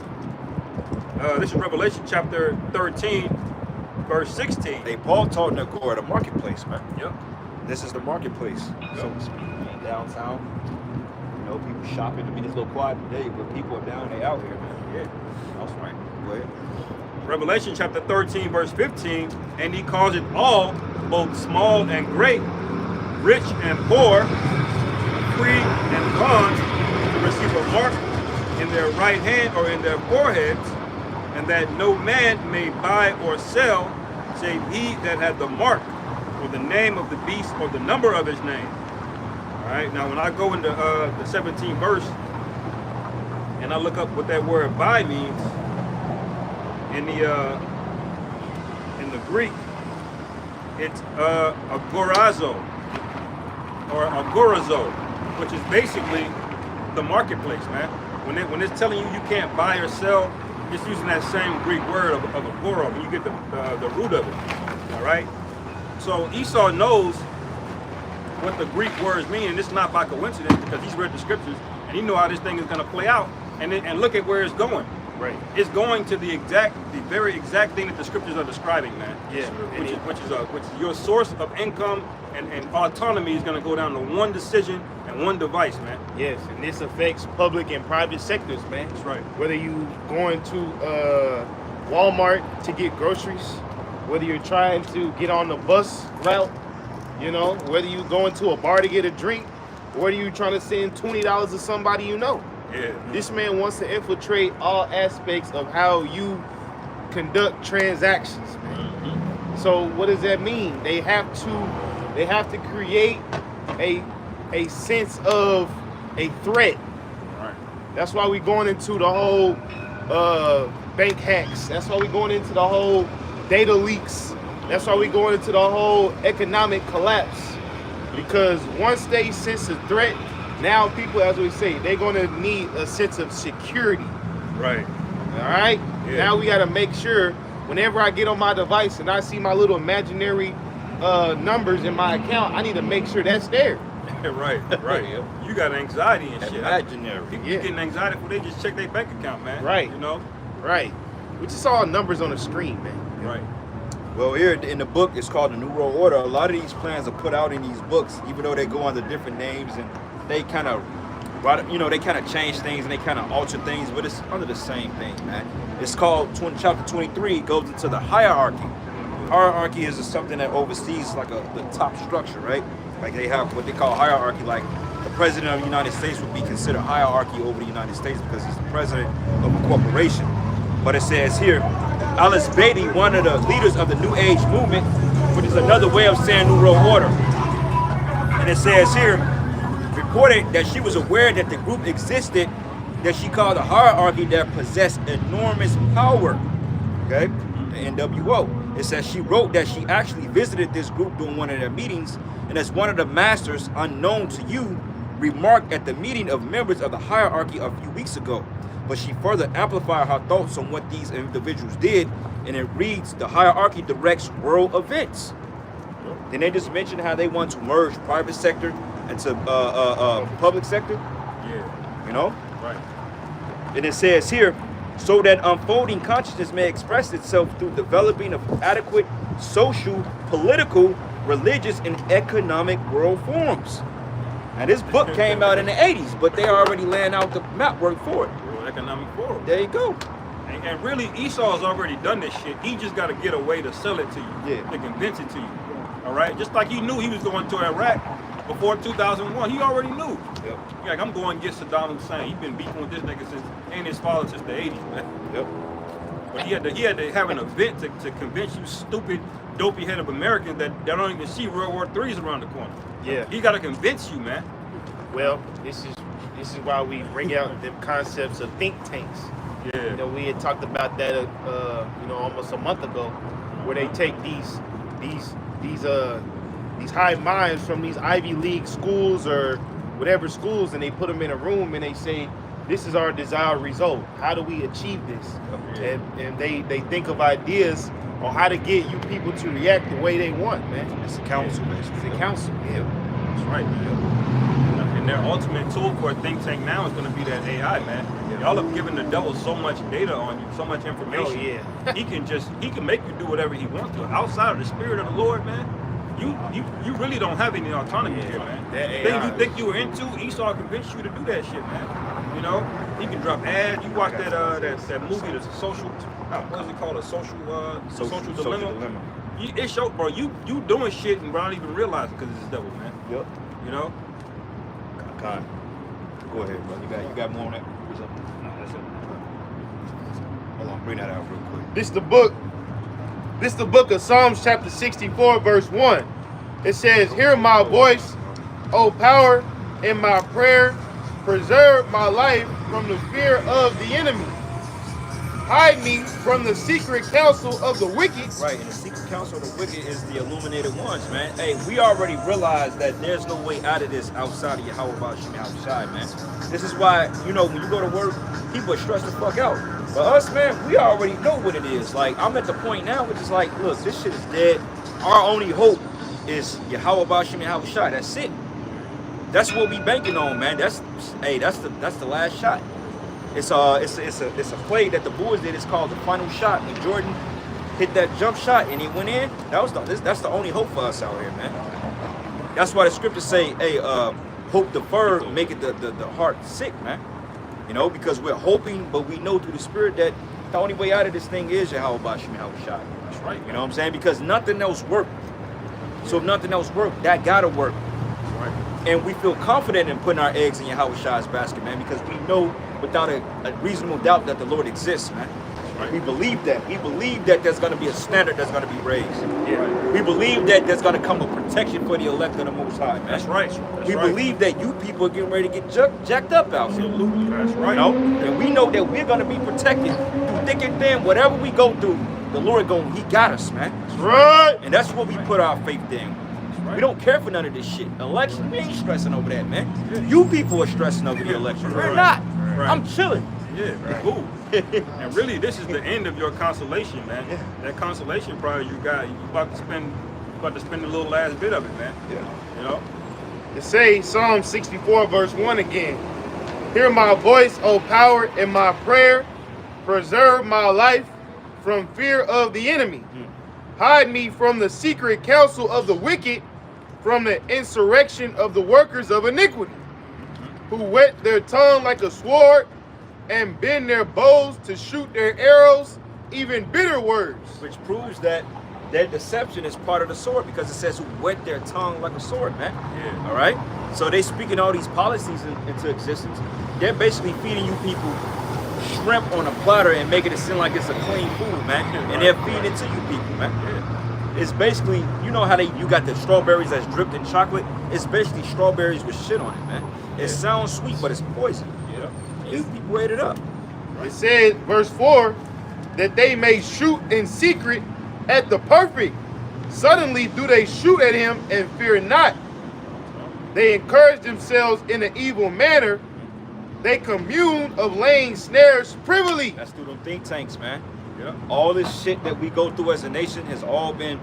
this is Revelation chapter 13, verse 16. Hey, Paul taught in Agora, the marketplace, man. Yep. This is the marketplace, so to speak, downtown. You know, people shopping. I mean, it's a little quiet today, but people are down, they out here, man. Yeah. That's right. Go ahead. Revelation chapter 13, verse 15, and he calls it all, both small and great, rich and poor, free and bond, to receive a mark in their right hand or in their foreheads, and that no man may buy or sell, save he that had the mark, or the name of the beast, or the number of his name. All right, now when I go into the 17th verse, and I look up what that word buy means, in the Greek, it's agorazo or agorazo, which is basically the marketplace, man. When it's telling you can't buy or sell, it's using that same Greek word of agora, when you get the root of it. All right. So Esau knows what the Greek words mean, and it's not by coincidence, because he's read the scriptures and he know how this thing is going to play out. And look at where it's going. Right. It's going to the very exact thing that the scriptures are describing, man. Yeah. Which is your source of income and autonomy is going to go down to one decision and one device, man. Yes, and this affects public and private sectors, man. That's right. Whether you going to Walmart to get groceries, whether you're trying to get on the bus route, you know, whether you going to a bar to get a drink, whether you trying to send $20 to somebody you know. Yeah. This man wants to infiltrate all aspects of how you conduct transactions, man. So what does that mean? They have to create a sense of a threat. Right. That's why we going into the whole bank hacks. That's why we going into the whole data leaks. That's why we going into the whole economic collapse. Because once they sense a threat, now people, as we say, they're going to need a sense of security. Right. All right? Yeah. Now we got to make sure whenever I get on my device and I see my little imaginary numbers in my account, I need to make sure that's there. Right. You got anxiety and shit. Imaginary. People Yeah. getting anxiety when they just check their bank account, man. Right. You know? Right. We just saw numbers on the screen, man. Right. Well, here in the book, it's called the New World Order. A lot of these plans are put out in these books, even though they go under different names, and they kind of, they kind of change things and they kind of alter things, but it's under the same thing, man. It's called chapter 23. Goes into the hierarchy hierarchy is something that oversees like the top structure, right? Like they have what they call hierarchy. Like the president of the United States would be considered hierarchy over the United States because he's the president of a corporation. But it says here, Alice Beatty, one of the leaders of the New Age movement, which is another way of saying New World Order. And it says here, reported that she was aware that the group existed that she called a hierarchy that possessed enormous power. Okay, the NWO. It says she wrote that she actually visited this group during one of their meetings, and as one of the masters, unknown to you, remarked at the meeting of members of the hierarchy a few weeks ago. But she further amplified her thoughts on what these individuals did, and it reads, the hierarchy directs world events. Then they just mentioned how they want to merge private sector into public sector. Yeah. You know? Right. And it says here, so that unfolding consciousness may express itself through developing of adequate social, political, religious, and economic world forms. Now this book came out in the 80s, but they're already laying out the map work for it. World Economic Forum. There you go. And really, Esau's already done this shit. He just got to get a way to sell it to you, Yeah. to convince it to you. All right? Just like he knew he was going to Iraq before 2001. He already knew. Yep. Like, I'm going to get Saddam Hussein. He's been beefing with this nigga since, and his father since the 80s, man. Yep. But he had to have an event to convince you stupid, dopey head of Americans that don't even see World War III is around the corner. Yeah. He got to convince you, man. Well, this is why we bring out the concepts of think tanks. Yeah. You know, we had talked about that, almost a month ago, where they take these high minds from these Ivy League schools or whatever schools, and they put them in a room and they say, "This is our desired result. How do we achieve this?" Yeah. And they think of ideas on how to get you people to react the way they want, man. It's a council, It's basically. a council. Yeah. That's right, man. And their ultimate tool for a think tank now is going to be that AI, man. Y'all have given the devil so much data on you, so much information. Oh, yeah. he can make you do whatever he wants to. Outside of the spirit of the Lord, man, you really don't have any autonomy here, man. That The thing AI you think you were into, Esau convinced you to do that shit, man. You know, he can drop ads. You watch that movie, the social, what is it called, a social dilemma. It show, bro. You doing shit and without even realizing because it's the devil, man. Yep. You know. God. Go ahead, bro. You got more on that? No, that's it. Hold on, bring that out real quick. This is the book of Psalms chapter 64 verse 1. It says, "Hear my voice, O power, in my prayer. Preserve my life from the fear of the enemy. Hide me from the secret counsel of the wicked." Right, and the secret counsel of the wicked is the illuminated ones, man. Hey, we already realized that there's no way out of this outside of Yahweh Shem outside, man. This is why, when you go to work, people are stressed the fuck out. But us, man, we already know what it is. Like, I'm at the point now, which is like, look, this shit is dead. Our only hope is Yahweh Shem Shai. That's it. That's what we banking on, man. That's the last shot. It's a play that the Bulls did. It's called the final shot. When Jordan hit that jump shot and he went in, that's the only hope for us out here, man. That's why the scriptures say, hey, hope deferred, make it the heart sick, man. Because we're hoping, but we know through the spirit that the only way out of this thing is Yahweh Shem Shai. That's right. You know what I'm saying? Because nothing else worked. So if nothing else worked, that gotta work. That's right. And we feel confident in putting our eggs in Yahweh Shai's basket, man, because we know without a reasonable doubt that the Lord exists, man. Right. We believe that. We believe that there's going to be a standard that's going to be raised. Yeah. We believe that there's going to come a protection for the elect of the Most High, man. That's right. We believe that you people are getting ready to get jacked up out here. Absolutely. That's right. And we know that we're going to be protected through thick and thin. Whatever we go through, the Lord He got us, man. That's right. And that's what we put our faith in. Right. We don't care for none of this shit. Election, we ain't stressing over that, man. You people are stressing over the election. We're not. Right. I'm chilling. Yeah, cool. And really, this is the end of your consolation, man. Yeah. That consolation prize you about to spend a little last bit of it, man. Yeah. It says Psalm 64 verse 1 again. "Hear my voice, O power, in my prayer. Preserve my life from fear of the enemy. Hide me from the secret counsel of the wicked, from the insurrection of the workers of iniquity, who whet their tongue like a sword and bend their bows to shoot their arrows, even bitter words." Which proves that their deception is part of the sword because it says who wet their tongue like a sword, man. Yeah. All right? So they speaking all these policies into existence. They're basically feeding you people shrimp on a platter and making it seem like it's a clean food, man. And they're feeding it to you people, man. It's basically, you know how you got the strawberries that's dripped in chocolate? It's basically strawberries with shit on it, man. It sounds sweet, but it's poison. Yeah. You people ate it up. It said, verse 4, that they may shoot in secret at the perfect. Suddenly do they shoot at him and fear not. They encourage themselves in an evil manner. They commune of laying snares privily. That's through them think tanks, man. Yeah. All this shit that we go through as a nation has all been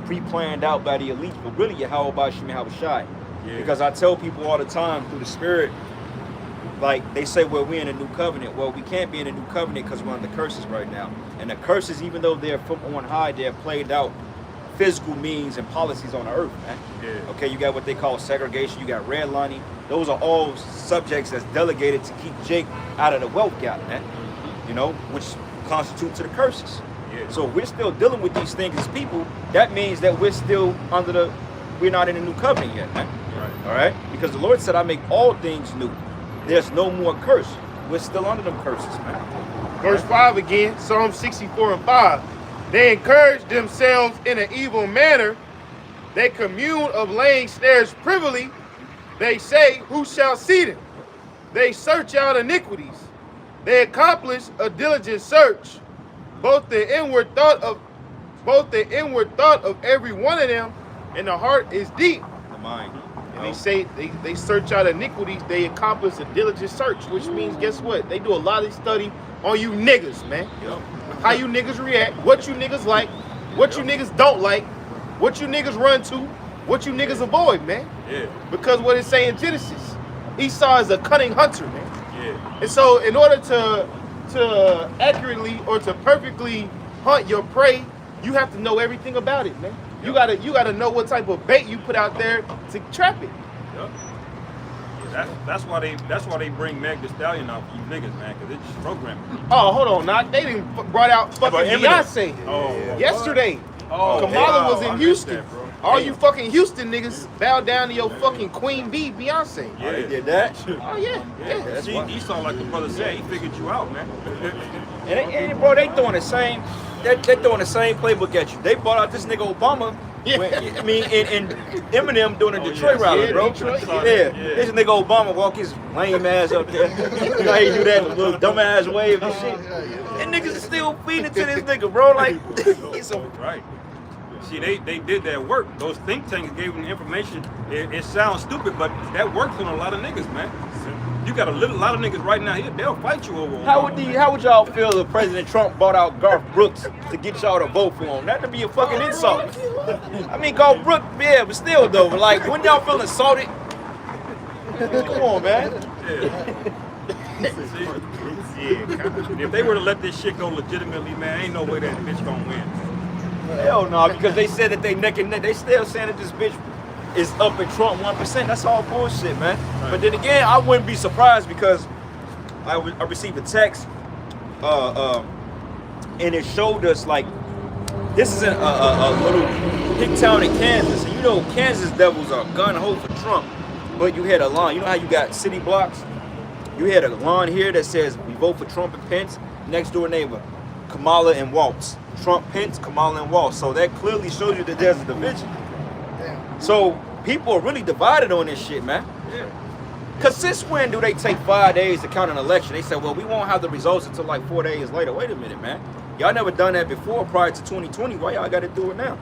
pre-planned out by the elite, but really Yahweh Shemi Habashai. Yeah. Because I tell people all the time through the spirit, like they say, well, we're in a new covenant. Well, we can't be in a new covenant because we're under curses right now. And the curses, even though they're from on high, they're played out physical means and policies on the earth, man. Yeah. Okay, you got what they call segregation, you got redlining. Those are all subjects that's delegated to keep Jake out of the wealth gap, man. You know, which constitute to the curses. Yeah. So if we're still dealing with these things as people, that means that we're still we're not in a new covenant yet, man. Right. All right? Because the Lord said, I make all things new. There's no more curse. We're still under them curses, man. Verse 5 again, Psalm 64 and 5. They encourage themselves in an evil manner. They commune of laying snares privily. They say, who shall see them? They search out iniquities. They accomplish a diligent search. Both the inward thought of every one of them, and the heart is deep. The mind. And they say they search out iniquities. They accomplish a diligent search, which means guess what? They do a lot of study on you niggas, man. Yep. How you niggas react, what you niggas like, what you niggas don't like, what you niggas run to, what you niggas avoid, man. Yeah. Because what it say in Genesis, Esau is a cunning hunter, man. Yeah. And so in order to accurately or to perfectly hunt your prey, you have to know everything about it, man. You gotta know what type of bait you put out there to trap it. Yep. That's why they bring Meg Thee Stallion out for you niggas, man, because it's just programming. Oh, hold on, now they didn't brought out fucking Eminem? Beyonce Oh, yesterday. Oh, Kamala was I in missed Houston. that, bro. All you fucking Houston niggas bow down to your fucking Queen Bee, Beyonce. Yeah. They did that. Oh yeah, yeah. That's See, why. Esau, like the brother said, he figured you out, man. And bro, they throwing the same. They're throwing the same playbook at you. They bought out this nigga Obama. Yeah. I mean, and Eminem doing a Detroit yeah. rally, Yeah, bro. Detroit, Yeah. yeah. This nigga Obama walk his lame ass up there. You know how he do that little dumb ass wave and shit. And niggas is still feeding to this nigga, bro. Like, he's a Right. See, they did that work. Those think tanks gave them the information. It sounds stupid, but that works on a lot of niggas, man. You got a lot of niggas right now here, they'll fight you over. How would y'all feel if President Trump bought out Garth Brooks to get y'all to vote for him? That'd be a fucking insult. I mean, Garth Brooks, yeah, but still though, like, wouldn't y'all feel insulted? Come on, man. See, if they were to let this shit go legitimately, man, ain't no way that bitch gonna win. Hell no, because they said that they neck and neck. They still saying that this bitch is up at Trump 1%. That's all bullshit, man. Right. But then again, I wouldn't be surprised because I received a text, and it showed us like this is a little hick town in Kansas, and you know Kansas devils are gun ho for Trump. But you had a line. You know how you got city blocks? You had a line here that says we vote for Trump and Pence. Next door neighbor, Kamala and Waltz. Trump, Pence, Kamala, and Waltz. So that clearly shows you that there's a division. Damn. So people are really divided on this shit, man. Yeah. Cause since when do they take 5 days to count an election? They said, well, we won't have the results until like 4 days later. Wait a minute, man. Y'all never done that before prior to 2020. Why y'all got to do it now?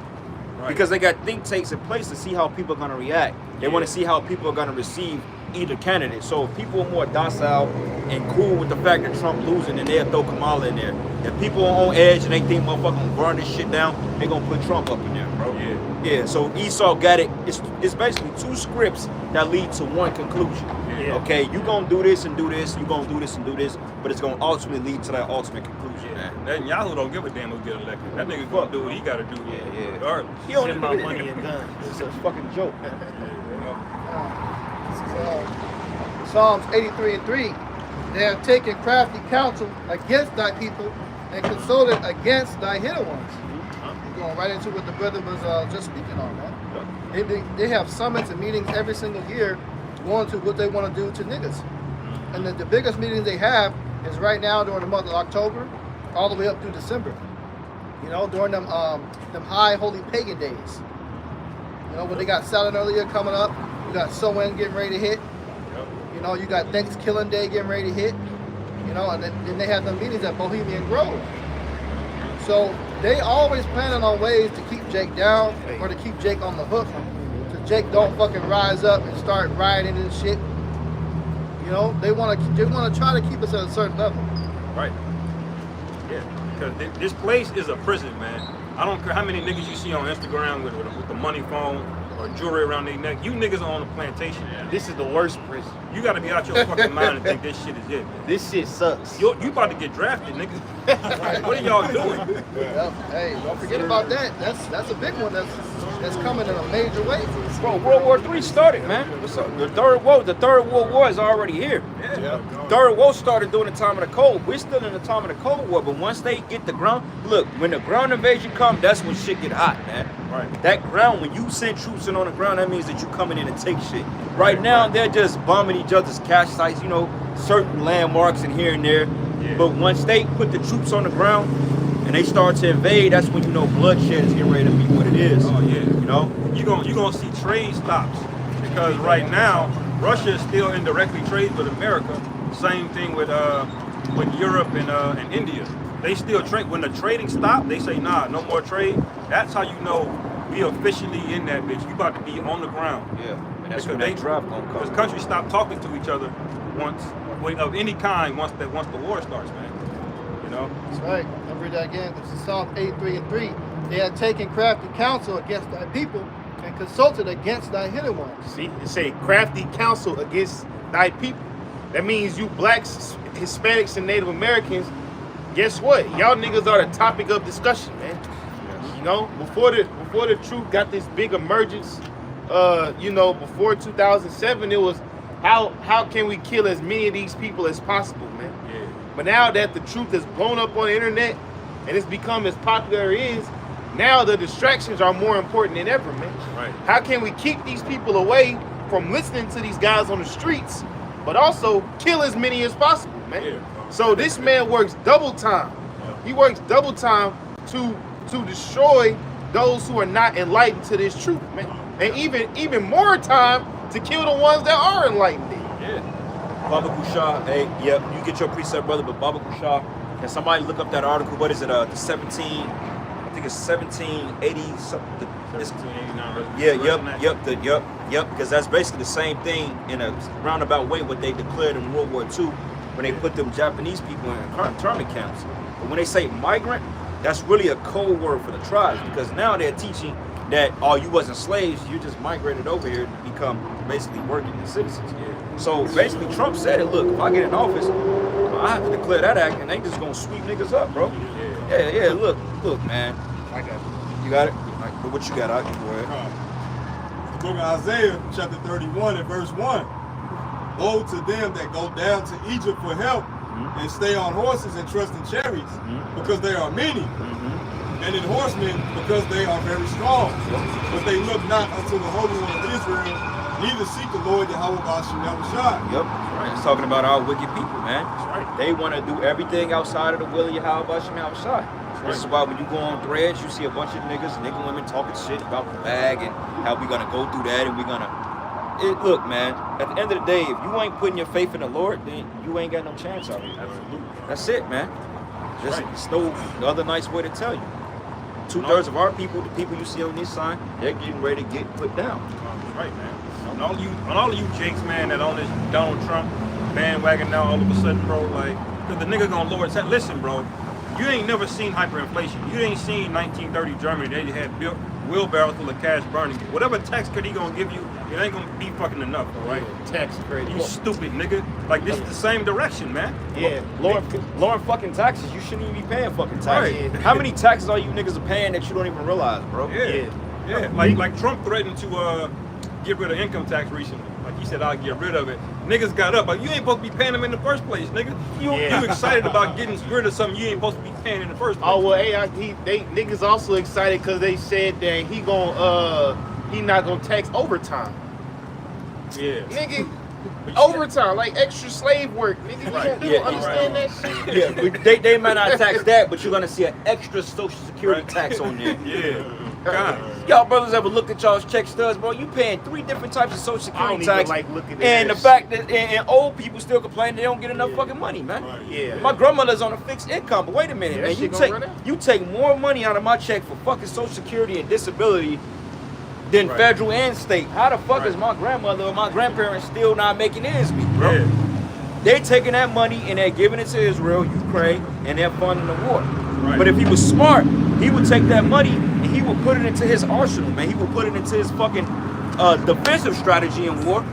Right. Because they got think tanks in place to see how people are gonna react. They want to see how people are gonna receive either candidate. So if people are more docile and cool with the fact that Trump losing, then they'll throw Kamala in there. If people are on edge and they think motherfucker gonna burn this shit down, they gonna put Trump up in there, bro. Yeah. Yeah, so Esau got it. It's basically two scripts that lead to one conclusion. Yeah. Okay, you gonna do this and do this, you gonna do this and do this, but it's gonna ultimately lead to that ultimate conclusion, man. Netanyahu don't give a damn who get elected. That nigga gonna do what he gotta do. Yeah. Regardless. He don't Send my even money and guns. It's a fucking joke. Psalms 83 and 3. They have taken crafty counsel against thy people and consulted against thy hidden ones. going right into what the brother was just speaking on, man. They have summits and meetings every single year going to what they want to do to niggas. And the biggest meetings they have is right now during the month of October, all the way up through December. You know, during them high holy pagan days. You know, when they got Saturnalia coming up, you got Sowen getting ready to hit. You know, you got Thanksgiving Day getting ready to hit. You know, and then they have the meetings at Bohemian Grove. So they always planning on ways to keep Jake down or to keep Jake on the hook. So Jake don't fucking rise up and start rioting and shit. You know, they want to try to keep us at a certain level. Right. Yeah, because this place is a prison, man. I don't care how many niggas you see on Instagram with the money phone or jewelry around their neck. You niggas are on a plantation. This is the worst prison. You gotta be out your fucking mind and think this shit is it, man. This shit sucks. You about to get drafted, nigga. What are y'all doing? Yep. Hey, don't forget about that. That's a big one that's coming in a major way. Bro, World War III started, man. What's up? The Third World War is already here. Yeah. Third World started during the time of the Cold. We're still in the time of the Cold War, but once they get the ground, look, when the ground invasion comes, that's when shit get hot, man. Right. That ground, when you send troops in on the ground, that means that you coming in and take shit. Right now, they're just bombing each other's cash sites, you know, certain landmarks and here and there. Yeah. But once they put the troops on the ground and they start to invade, that's when you know bloodshed is getting ready to be what it is. Oh yeah. You know? You gonna see trade stops because right now Russia is still indirectly trade with America. Same thing with Europe and India. They still trade. When the trading stop, they say nah, no more trade. That's how you know we officially in that bitch. You about to be on the ground. Yeah. And that's Because when that draft gonna come. Because countries stop talking to each other once of any kind once the war starts, man. You know. That's right. I'll read that again. This is Psalm 8:3-3. They had taken crafty counsel against thy people and consulted against thy hidden ones. See, it say crafty counsel against thy people. That means you blacks, Hispanics, and Native Americans. Guess what? Y'all niggas are the topic of discussion, man. You know, before the truth got this big emergence, you know, before 2007, it was how can we kill as many of these people as possible, man? Yeah. But now that the truth has blown up on the internet and it's become as popular as it is, now the distractions are more important than ever, man. Right. How can we keep these people away from listening to these guys on the streets, but also kill as many as possible, man? Yeah. So this man works double time. He works double time to destroy those who are not enlightened to this truth, man. And even more time to kill the ones that are enlightened. Yeah. Baba Kushah, hey, yep, you get your precept, brother, but Baba Kushah, can somebody look up that article? What is it? The 1780 something. 1789. Yep, because that's basically the same thing in a roundabout way what they declared in World War II when they put them Japanese people in internment camps. But when they say migrant, that's really a code word for the tribes because now they're teaching that you wasn't slaves, you just migrated over here to become basically working citizens. Yeah. So basically Trump said it, look, if I get in office, I have to declare that act and they just gonna sweep niggas up, bro. Yeah, look, man. I got it. You got it? But what you got? I can go ahead. The book of Isaiah, chapter 31 and verse 1. Woe to them that go down to Egypt for help and stay on horses and trust in chariots because they are many, and in horsemen because they are very strong. But they look not unto the Holy One of Israel, neither seek the Lord Yahweh Bashem Yahushua. Yep. Right. It's talking about our wicked people, man. Right. They want to do everything outside of the will of Yahweh Bashem Yahushua. This is why when you go on Threads, you see a bunch of niggas, nigga women talking shit about the bag and how we gonna go through that and we gonna. Look, man. At the end of the day, if you ain't putting your faith in the Lord, then you ain't got no chance out here. Absolutely. That's it, man. Just it's no other nice way to tell you. 2/3 of our people, the people you see on this sign, they're getting ready to get put down. That's right, man. And all of you jakes, man, that on this Donald Trump bandwagon now all of a sudden, bro, like, cause the nigga gonna lower his head. Listen, bro, you ain't never seen hyperinflation. You ain't seen 1930 Germany. They had wheelbarrows full of cash burning. Whatever tax cut he gonna give you, it ain't gonna be fucking enough, all right? Tax credit. You stupid nigga. Like, this is the same direction, man. Yeah. Lowering fucking taxes, you shouldn't even be paying fucking taxes. Right. How many taxes are you niggas are paying that you don't even realize, bro? Yeah. Like Trump threatened to get rid of income tax recently. Like he said, I'll get rid of it. Niggas got up, like, you ain't supposed to be paying them in the first place, nigga. You excited about getting rid of something you ain't supposed to be paying in the first place. Oh well, they niggas also excited because they said that he not gonna tax overtime. Yeah. Nigga, overtime, like extra slave work. Nigga, Right. you don't understand that shit? Yeah, but they might not tax that, but you're gonna see an extra social security tax on there. Yeah. God. Y'all brothers ever looked at y'all's check stubs, bro? You paying 3 different types of social I don't security even tax. like looking at And that the fact that and old people still complain they don't get enough fucking money, man. Right. Yeah. My grandmother's on a fixed income, but wait a minute, Yeah, that man. shit gonna run out. You take more money out of my check for fucking social security and disability than Right. federal and state. How the fuck Right. is my grandmother or my grandparents still not making ends meet, bro? Yeah. They taking that money and they're giving it to Israel, Ukraine, and they're funding the war. Right. But if he was smart, he would take that money and he would put it into his arsenal, man. He would put it into his fucking defensive strategy in war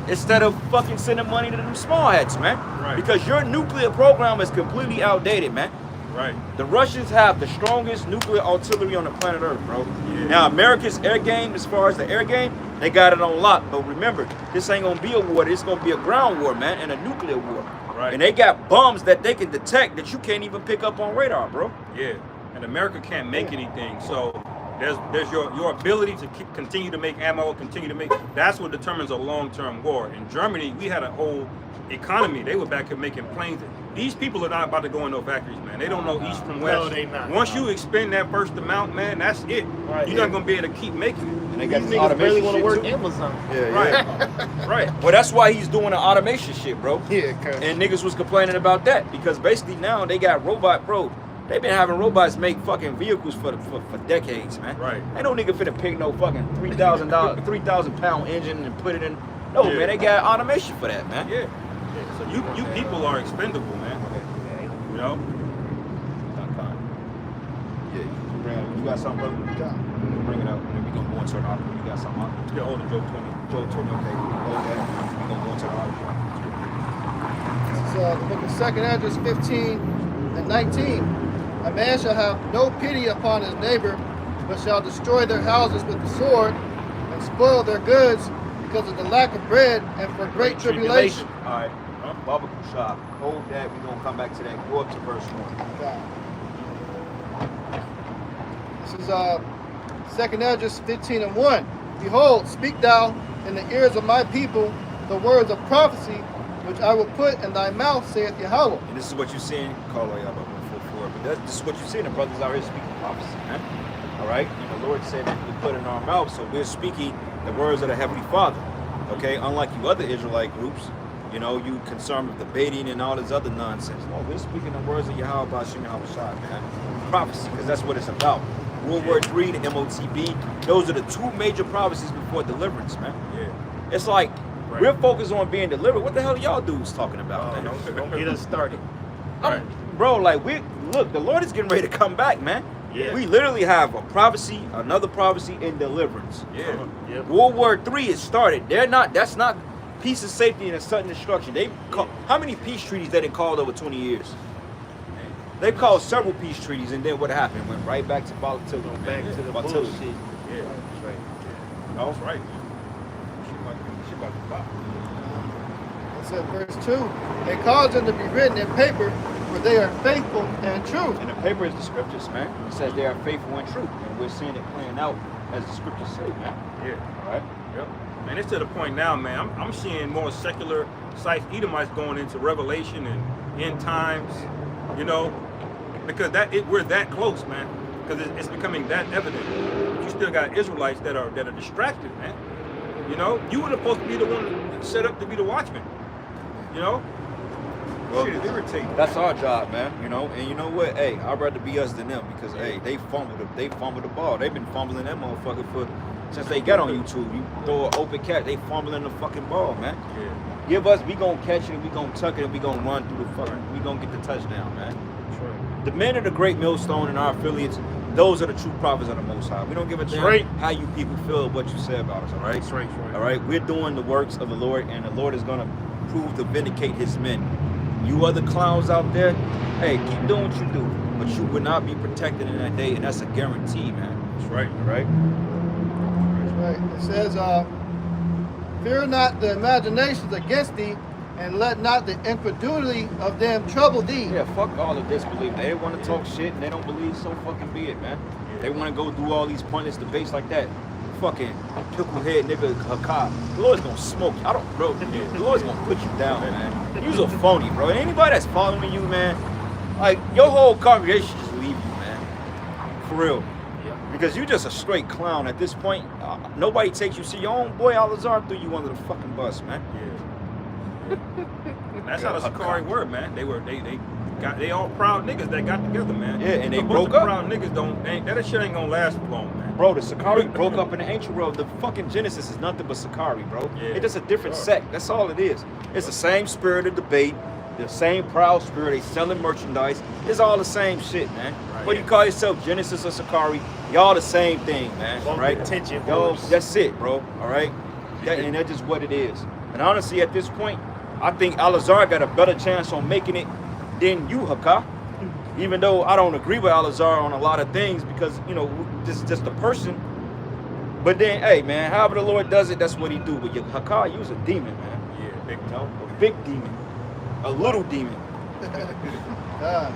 instead of fucking sending money to them small heads, man. Right. Because your nuclear program is completely outdated, man. Right. The Russians have the strongest nuclear artillery on the planet Earth, bro. Yeah. Now, America's air game, as far as the air game, they got it on lock. But remember, this ain't gonna be a war. This gonna be a ground war, man, and a nuclear war. Right. And they got bombs that they can detect that you can't even pick up on radar, bro. Yeah, and America can't make anything. So there's your ability to continue to make ammo, continue to make. That's what determines a long-term war. In Germany, we had a whole economy. They were back here making planes. These people are not about to go in no factories, man. They don't know east from west. No, they not. Once you expend that first amount, man, that's it. Right. You're not gonna be able to keep making it. And they These got this niggas barely automation want to shit work too. Amazon. Yeah, Right, right. Well, that's why he's doing the automation shit, bro. Yeah, cause And niggas was complaining about that because basically now they got robot, bro. They been having robots make fucking vehicles for decades, man. Right. Ain't no nigga finna pick no fucking $3,000 engine and put it in. No, Yeah. man, they got automation for that, man. Yeah. So you people are expendable, man. You know. Yeah, you got something, brother? Bring it up, and then we gonna go into an article. You got something up? Yeah, hold the Joe 20. Joe told me, okay, hold that. We gonna go into the article. This is the book of 2nd Esdras 15 and 19. A man shall have no pity upon his neighbor, but shall destroy their houses with the sword, and spoil their goods because of the lack of bread and for great tribulation. All right, Baba Kushab, hold that. We gonna come back to that. Go up to verse 1. This is 2nd Esdras 15 and 1. Behold, speak thou in the ears of my people the words of prophecy, which I will put in thy mouth, saith Yahweh. And this is what you're seeing. Call out about 144. But this is what you're seeing. The brothers out here speaking prophecy, man. All right. And the Lord said that we put in our mouth, so we're speaking the words of the Heavenly Father. Okay. Unlike you other Israelite groups, you know, you concerned with debating and all this other nonsense. No, we're speaking the words of Yahweh Bashim Yahweh Shai, man. Prophecy, because that's what it's about. World War III, the MOTB, those are the 2 major prophecies before deliverance, man. Yeah. It's like Right. we're focused on being delivered. What the hell are y'all dudes talking about, man? don't get us started. Bro, like look, the Lord is getting ready to come back, man. Yeah. We literally have a prophecy, another prophecy, and deliverance. Yeah. Yep. World War III is started. That's not peace and safety and a sudden destruction. How many peace treaties they called over 20 years? They called several peace treaties, and then what happened? Went right back to volatility. Back to the volatility. bullshit. Yeah. That's right. That's right. She about to pop. It said verse 2. And cause them to be written in paper, for they are faithful and true. And the paper is the scriptures, man. It says they are faithful and true. And we're seeing it playing out as the scriptures say, man. Yeah. All right? Yep. Man, it's to the point now, man. I'm seeing more secular sites, Edomites going into Revelation and end times, you know, because we're that close, man. Because it's becoming that evident. But you still got Israelites that are distracted, man. You know, you were supposed to be the one set up to be the watchman. You know, Well, shit is irritating. that's our job, man. You know, and you know what? Hey, I'd rather be us than them because hey, they fumbled the ball. They've been fumbling that motherfucker since they got on YouTube. You throw an open catch, they fumbling the fucking ball, man. Yeah. Give us, we gonna catch it, we gonna tuck it, and we gonna run through the fucking, we gonna get the touchdown, man. That's right. The men of the Great Millstone and our affiliates, those are the true prophets of the Most High. We don't give a damn right. how you people feel what you say about us, all right? That's right. All right, we're doing the works of the Lord, and the Lord is gonna prove to vindicate His men. You other clowns out there, hey, keep doing what you do, but you will not be protected in that day, and that's a guarantee, man. That's right. All right? That's right. It says, Fear not the imaginations against thee, and let not the incredulity of them trouble thee. Yeah, fuck all the disbelief. They want to talk shit and they don't believe, so fucking be it, man. They want to go do all these pointless debates like that. Fucking picklehead nigga Hakah. The Lord's gonna smoke you. I don't, bro. The Lord's gonna put you down, man. You's a phony, bro. And anybody that's following you, man, like your whole congregation just leave you, man. For real. Because you just a straight clown at this point. Nobody takes you. See, your own boy Al-Azhar threw you under the fucking bus, man. Yeah. That's how the Sakari were, man. They all proud niggas that got together, man. Yeah, and they A bunch broke of up. Proud niggas that shit ain't gonna last long, man. Bro, the Sakari broke up in the ancient world. The fucking Genesis is nothing but Sakari, bro. Yeah. It's just a different sect. That's all it is. It's the same spirit of debate, the same proud spirit. They selling merchandise. It's all the same shit, man. Right. Whether you call yourself Genesis or Sakari, y'all the same thing, man. Long Right? attention Yo, horse. that's it, bro. All right? And that's just what it is. And honestly, at this point, I think Al-Azhar got a better chance on making it than you, Hakah. Even though I don't agree with Al-Azhar on a lot of things because, you know, this is just a person. But then, hey, man, however the Lord does it, that's what he do. But your Hakah, you was a demon, man. Yeah, big You know, time. a big demon. A little demon. God.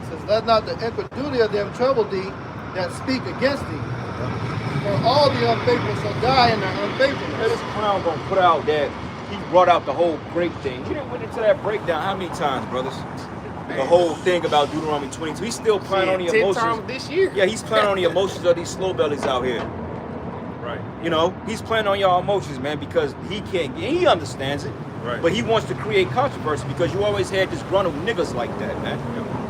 It says, let not the incredulity of them trouble thee that speak against thee. For all the unfaithful shall die in their Man, unfaithfulness. this clown gonna put out that he brought out the whole break thing. We didn't went into that breakdown how many times, brothers? The whole thing about Deuteronomy 22. He's still playing on the 10 emotions. times this year. Yeah, he's playing on the emotions of these slow bellies out here. Right. You know, he's playing on y'all emotions, man, because he can't get, he understands it. Right. But he wants to create controversy because you always had disgruntled niggas like that, man.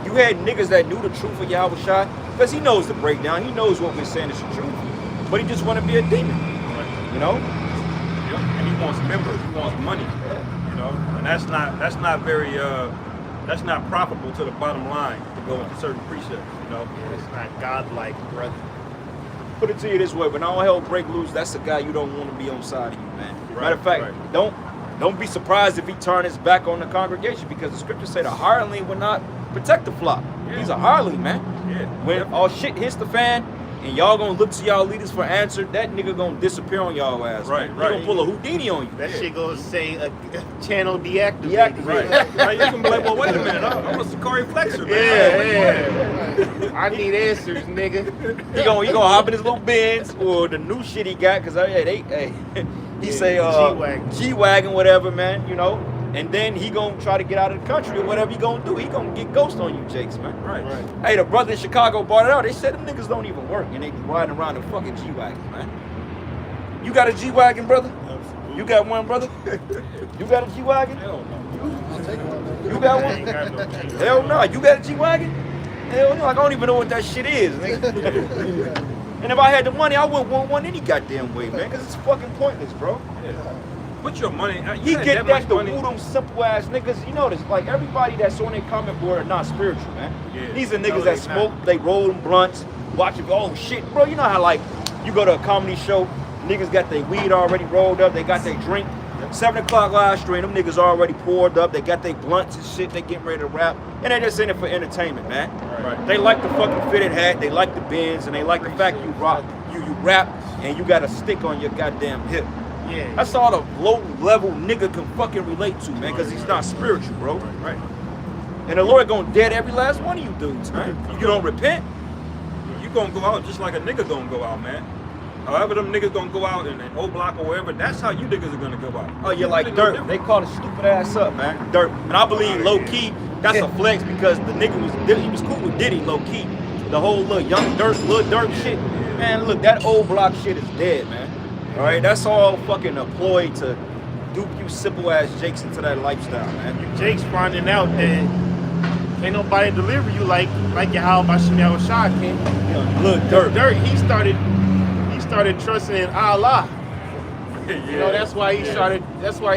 You had niggas that knew the truth of Yahweh Shai because he knows the breakdown. He knows what we're saying is the truth. But he just want to be a demon, Right. you know? Yep. And he wants members. He wants money. You know, and that's not very that's not profitable to the bottom line to go into certain precepts. You know. It's not godlike, brother. Put it to you this way, when all hell break loose, that's the guy you don't want to be on side of you, man. Right, Matter of fact, right. don't be surprised if he turn his back on the congregation because the scriptures say the hireling will not protect the flock. Yeah. He's a hireling, man. Yeah. When all shit hits the fan and y'all gonna look to y'all leaders for answer, that nigga gonna disappear on y'all ass. Right, man. He right. gonna pull a Houdini on you. That shit goes to say a channel deactivated. Deactivated. Right. Now you can be like, well, wait a minute. I'm a Sakari flexor, man. Yeah. I need answers, nigga. He gonna hop in his little Benz or the new shit he got, cause he say G-Wagon. G-Wagon, whatever, man, you know. And then he gonna try to get out of the country or whatever he gonna do. He gonna get ghost on you, Jakes, man. Right. Hey, the brother in Chicago bought it out. They said them niggas don't even work and they riding around in fucking G-Wagon, man. You got a G-Wagon, brother? You got one, brother? You got a G-Wagon? Hell no. You got I ain't one? got no G-Wagon. Hell no. You got a G-Wagon? Hell no. I don't even know what that shit is, nigga. And if I had the money, I wouldn't want one any goddamn way, man, because it's fucking pointless, bro. Yeah. Put your money. He You had get much that the money. them simple ass niggas. You notice, like everybody that's on their comment board are not spiritual, man. Yeah. These are No, niggas they that smoke, they roll them blunts, watch it. Oh shit, bro. You know how like you go to a comedy show, niggas got their weed already rolled up, they got their drink. 7 o'clock live stream, them niggas already poured up, they got their blunts and shit, they getting ready to rap, and they just in it for entertainment, man. Right. They like the fucking fitted hat, they like the Benz, and they like the fact you rock, you rap, and you got a stick on your goddamn hip. Yeah. That's all the low level nigga can fucking relate to, man, because he's not spiritual, bro. Right. And the Lord gonna dead every last one of you dudes, man. You don't repent. You gonna go out just like a nigga gonna go out, man. However them niggas gonna go out in O Block or wherever, that's how you niggas are gonna go out. Oh, you're like Dirt. They call it stupid ass up, man. Dirt. And I believe low key, that's a flex because the nigga was cool with Diddy, low key. The whole little young Dirt, little Dirt shit. Man, look, that old block shit is dead, man. All right, that's all fucking a ploy to dupe you simple ass Jakes into that lifestyle, man. Jake's finding out that ain't nobody deliver you like Yahweh Bashem Yahweh Shai can. Look, Dirt. Dirt, he started trusting in Allah. You know, that's why he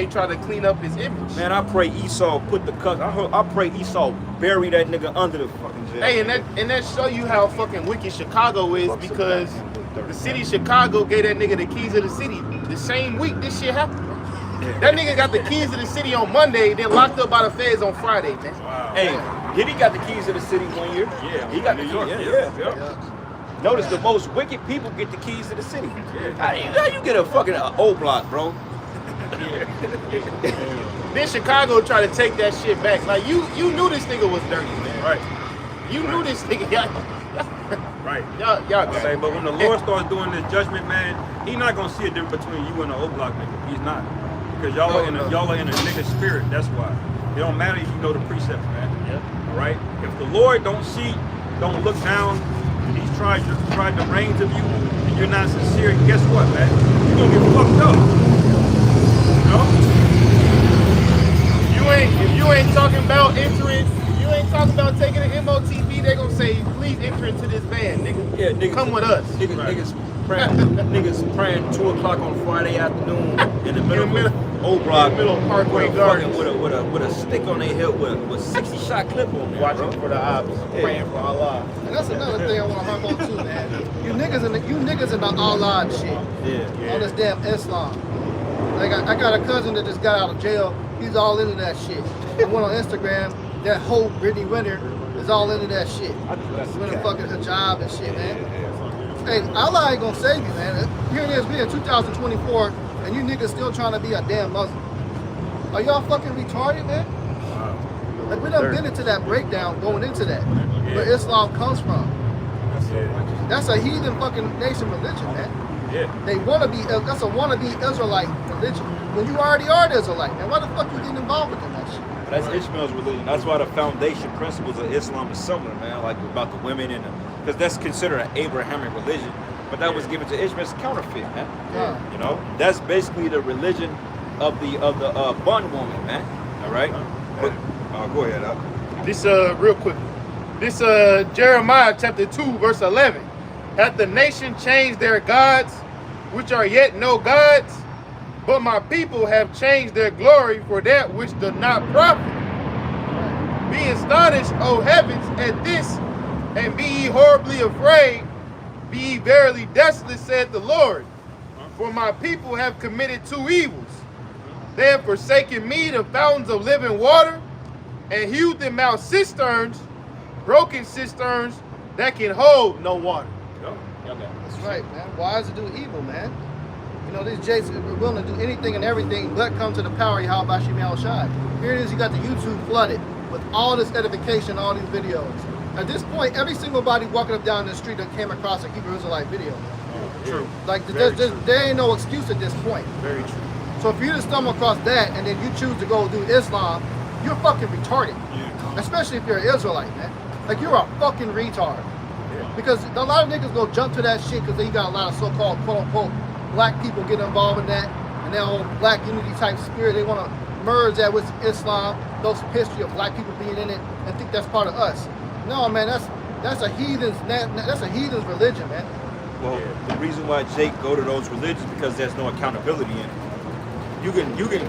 tried to clean up his image. Man, I pray Esau put the cut. I pray Esau bury that nigga under the fucking jail. Hey, and that show you how fucking wicked Chicago is because the city of Chicago gave that nigga the keys of the city the same week this shit happened. That nigga got the keys of the city on Monday, then locked up by the feds on Friday, man. Wow. Hey, Diddy got the keys of the city 1 year. Yeah, he got the New keys. York. Yeah. Notice the most wicked people get the keys to the city. Yeah. How you get a fucking old block, bro? Then Chicago tried to take that shit back. Like you knew this nigga was dirty, man. Right. You knew this nigga. Right. Y'all Say, but when the Lord starts doing this judgment, man, He not gonna see a difference between you and the O Block nigga. He's not, because y'all are in a nigga spirit. That's why. It don't matter if you know the precepts, man. Yeah. All right. If the Lord don't look down, and He's tried the reins of you, and you're not sincere, guess what, man? You're gonna get fucked up. You know? If you ain't talking about entering, if you ain't talking about taking an MOTV, they gonna say, please enter into this van, nigga. Yeah, niggas, Come with us. Niggas praying 2 o'clock on Friday afternoon in the middle of Old Block, in the middle of Parkway with a Gardens. fucking- with a stick on their hip with 60 shot clip on there, Watching bro. for the ops, praying for Allah. And that's another thing I want to harp on too, man. You niggas in the Allah and shit. Yeah. On this damn Islam. Like I got a cousin that just got out of jail. He's all into that shit. I went on Instagram. That whole Brittany Winter is all into that shit. With a fucking hijab and shit, man. Hey, Allah ain't gonna save you, man. Here it is, we in 2024, and you niggas still trying to be a damn Muslim. Are y'all fucking retarded, man? Like we done been into that breakdown going into that. Where Islam comes from. That's a heathen fucking nation religion, man. Yeah. They wanna be, that's a wannabe Israelite religion. When you already are an Israelite, man, why the fuck you getting involved with that shit? That's Ishmael's religion. That's why the foundation principles of Islam is similar, man. Like about the women and because that's considered an Abrahamic religion, but that was given to Ishmael's counterfeit, man. Yeah. You know, that's basically the religion of the bondwoman, man. All right. But, go ahead. This real quick. This Jeremiah chapter 2 verse 11. Hath the nation changed their gods, which are yet no gods? But my people have changed their glory for that which does not profit. Be astonished, O heavens, at this, and be ye horribly afraid. Be ye verily desolate, said the Lord. For my people have committed two evils. They have forsaken me, the fountains of living water, and hewed them out cisterns, broken cisterns that can hold no water. That's right, man. Wise to do evil, man. You know, these Jakes are willing to do anything and everything but come to the power of Yahweh Bashim Al Shai. Here it is, you got the YouTube flooded with all this edification, all these videos. At this point, every single body walking up down the street that came across a Hebrew Israelite video. True. Like, there ain't no excuse at this point. Very true. So if you just stumble across that and then you choose to go do Islam, you're fucking retarded. Especially if you're an Israelite, man. Like, you're a fucking retard. Because a lot of niggas go jump to that shit because they got a lot of so-called quote-unquote black people get involved in that, and their whole black unity type spirit. They want to merge that with Islam, those history of black people being in it, and think that's part of us. No, man, that's a heathen's religion, man. Well, the reason why Jake go to those religions because there's no accountability in it. You can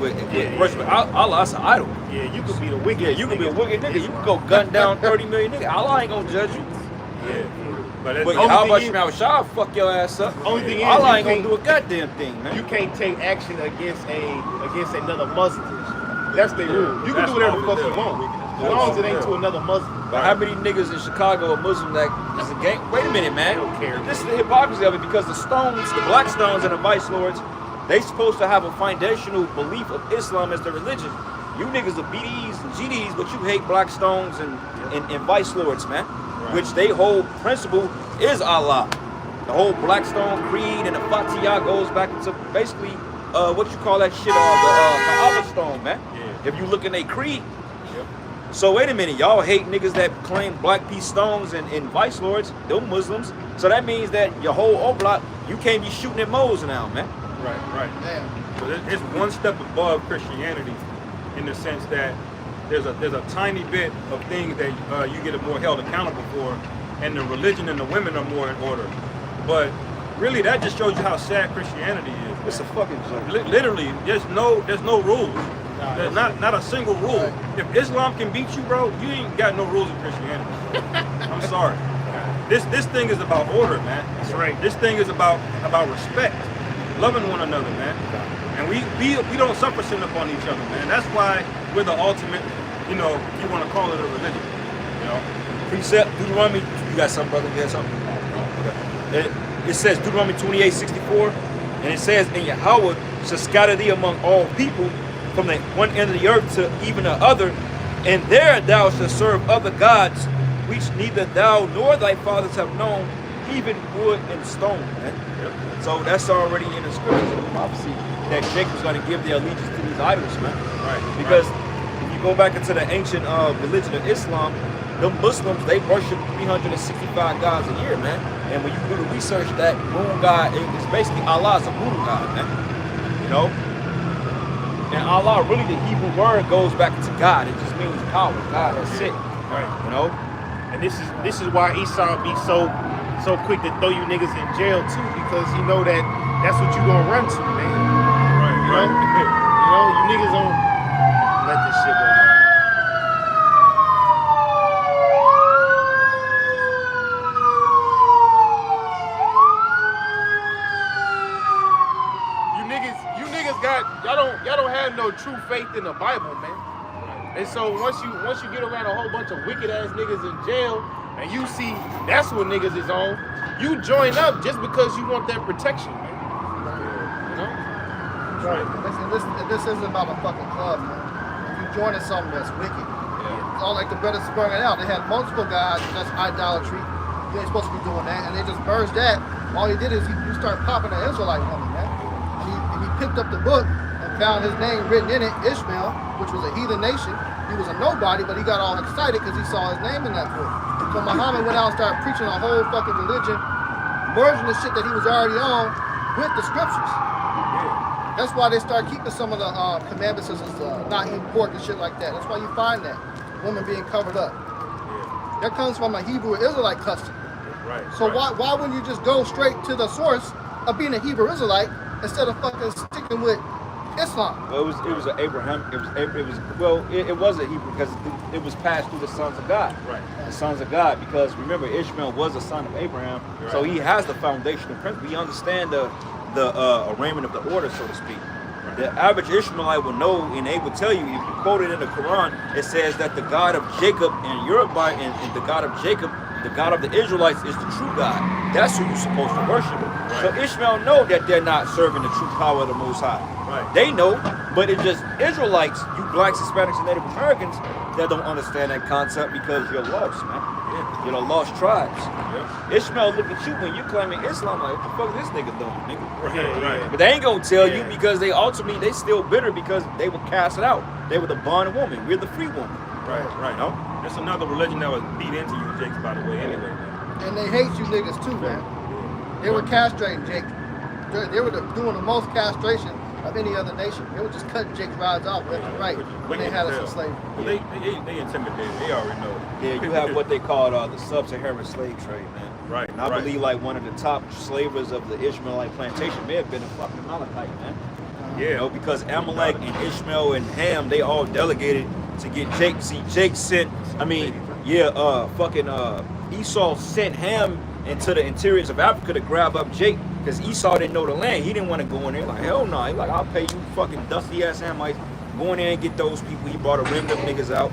worship Allah's an idol. Yeah, you could be the wicked. Yeah, you can be a wicked nigga. You can go gun down 30 million niggas. Allah ain't gonna judge you. Yeah. But But that's how thing about is- Shemar Shah fuck your ass up? Only thing is, Allah you ain't gonna can't- do a goddamn thing, man. You can't take action against another Muslim. That's the rule. You can That's do whatever the all fuck we you do. want, as long as it ain't to another Muslim. But how many niggas in Chicago are Muslim that is a gang? Wait a minute, man. They don't care. This is the hypocrisy of it because the Stones, the Black Stones and the Vice Lords, they supposed to have a foundational belief of Islam as their religion. You niggas are BDs and GDs, but you hate Black Stones and Vice Lords, man. Which they whole principle is Allah. The whole Blackstone Creed and the Fatiha goes back into basically what you call that shit, the Kaaba stone, man. Yeah. If you look in their creed. So wait a minute, y'all hate niggas that claim Black Peace Stones and Vice Lords, them Muslims. So that means that your whole O-Block, you can't be shooting at Mo's now, man. right. Damn. So it's one step above Christianity in the sense that there's a tiny bit of things that you get more held accountable for, and the religion and the women are more in order. But really, that just shows you how sad Christianity is. It's a fucking joke. Literally, there's no rules. There's not a single rule. If Islam can beat you, bro, you ain't got no rules in Christianity. I'm sorry. This thing is about order, man. That's right. This thing is about respect, loving one another, man. And we don't suffer sin upon each other, man. That's why we're the ultimate, you want to call it a religion, Precept, Deuteronomy, you got something, brother? You got something? Okay. It says Deuteronomy 28:64, and it says, and Yahweh shall scatter thee among all people, from the one end of the earth to even the other, and there thou shalt serve other gods, which neither thou nor thy fathers have known, even wood and stone. Man. So that's already in the scriptures of the prophecy that Jacob's going to give their allegiance to these idols, man. Right. Because if you go back into the ancient religion of Islam, the Muslims, they worship 365 gods a year, man. And when you do the research, that moon god is basically Allah's a moon god, man. You know? And Allah, really the Hebrew word goes back to God. It just means power. God, that's it. Right. You know? And this is why Esau be so quick to throw you niggas in jail too, because he know that that's what you gonna run to, man. Right. You know, you niggas don't let this shit go. You niggas got y'all don't have no true faith in the Bible, man. And so once you get around a whole bunch of wicked ass niggas in jail, and you see that's what niggas is on, you join up just because you want that protection, man. You know? Right. This isn't about a fucking club, man. If you joining something that's wicked, it's all like the brothers bringing out. They had multiple guys, that's idolatry. You ain't supposed to be doing that, and they just merged that. All he did is you start popping an Israelite woman, man. And he picked up the book and found his name written in it, Ishmael, which was a heathen nation. He was a nobody, but he got all excited because he saw his name in that book. So Muhammad went out and started preaching a whole fucking religion, merging the shit that he was already on with the scriptures. That's why they start keeping some of the commandments as not eating pork and shit like that. That's why you find that. Women being covered up. That comes from a Hebrew Israelite custom. Right. So why wouldn't you just go straight to the source of being a Hebrew Israelite instead of fucking sticking with Islam? Well, it was an Abraham. It was a Hebrew because it was passed through the sons of God. Right. The sons of God, because remember Ishmael was a son of Abraham, so he has the foundational principle. He understands the arraignment of the order, so to speak. The average Ishmaelite will know, and they will tell you, if you quote it in the Quran, it says that the God of Jacob and Yoruba and the God of Jacob, the God of the Israelites, is the true God. That's who you're supposed to worship. So Ishmael know that they're not serving the true power of the Most High. Right. They know, but it's just Israelites, you blacks, Hispanics, and Native Americans, that don't understand that concept because you're lost, man. You're the lost tribes. Ishmael look at you when you claiming Islam, like, what the fuck is this nigga doing, nigga? Right. But they ain't gonna tell you because they ultimately, they still bitter because they were casted out. They were the bond woman. We're the free woman. Right. You know? That's another religion that was beat into you, Jakes, by the way, anyway, man. And they hate you niggas too, man. They were castrating Jake. They were doing the most castration of any other nation. They were just cutting Jake's rods off left and right when they had us in slavery. They intimidated. They already know. Yeah, you have what they call the sub-Saharan slave trade, man. Right. And I believe like one of the top slavers of the Ishmaelite plantation may have been a fucking Amalekite, man. Yeah. You know, because Amalek and Ishmael and Ham, they all delegated to get Jake. See, Jake sent, Esau sent Ham into the interiors of Africa to grab up Jake because Esau didn't know the land. He didn't want to go in there. Like, hell no. He like, I'll pay you fucking dusty ass Hamites. Go in there and get those people. He brought a rim them niggas out.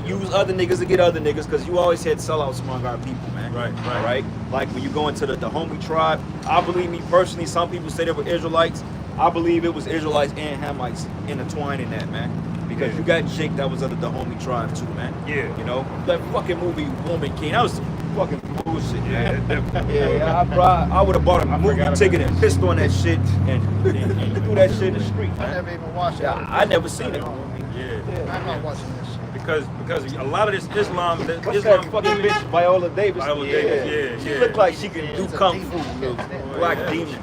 Use other niggas to get other niggas because you always had sellouts among our people, man. Right? Like when you go into the Dahomey tribe, I believe me personally, some people say they were Israelites. I believe it was Israelites and Hamites intertwined in that, man. Because you got Jake that was of the Dahomey tribe too, man. Yeah. You know? That fucking movie Woman King, that was some fucking bullshit, man. Yeah. I would have bought a movie ticket and pissed on that shit and threw that shit in the street, I man. never even watched it. Yeah, I never seen it. Yeah. I'm not watching this shit. Because a lot of this Islam, What's that fucking bitch, Viola Davis? Viola Davis, She yeah. looked like she could do It's a kung demon. fu, I can't stand it. black demon.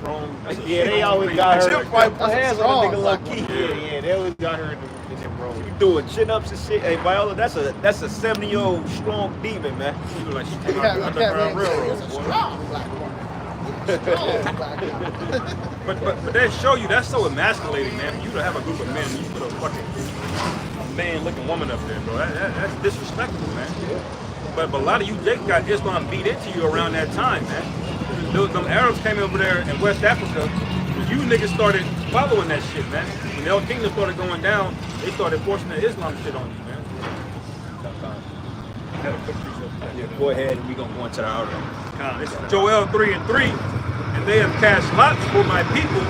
Yeah, they always got She'll her. probably put That's hands wrong, on a nigga low black key. Yeah, they always got her in the road. Doing chin ups and shit. Hey, Viola, that's a 70-year-old strong demon, man. She look like she You came out can't the Underground really say Railroad. it's a boy. strong black woman. Strong black woman. But they show you that's so emasculating, man. For you to have a group of men, you put a fucking man-looking woman up there, bro. That's disrespectful, man. But a lot of you Jake got Islam beat into you around that time, man. Them Arabs came over there in West Africa. You niggas started following that shit, man. When the El Kingdom started going down, they started forcing the Islam shit on you, man. Yeah, go ahead and we gonna go into the outer. This is Joel 3:3, and they have cast lots for my people,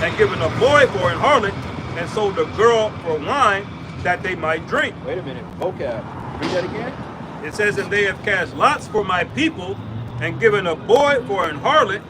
and given a boy for an harlot, and sold a girl for wine that they might drink. Wait a minute, vocab. Read that again. It says, and they have cast lots for my people, and given a boy for an harlot,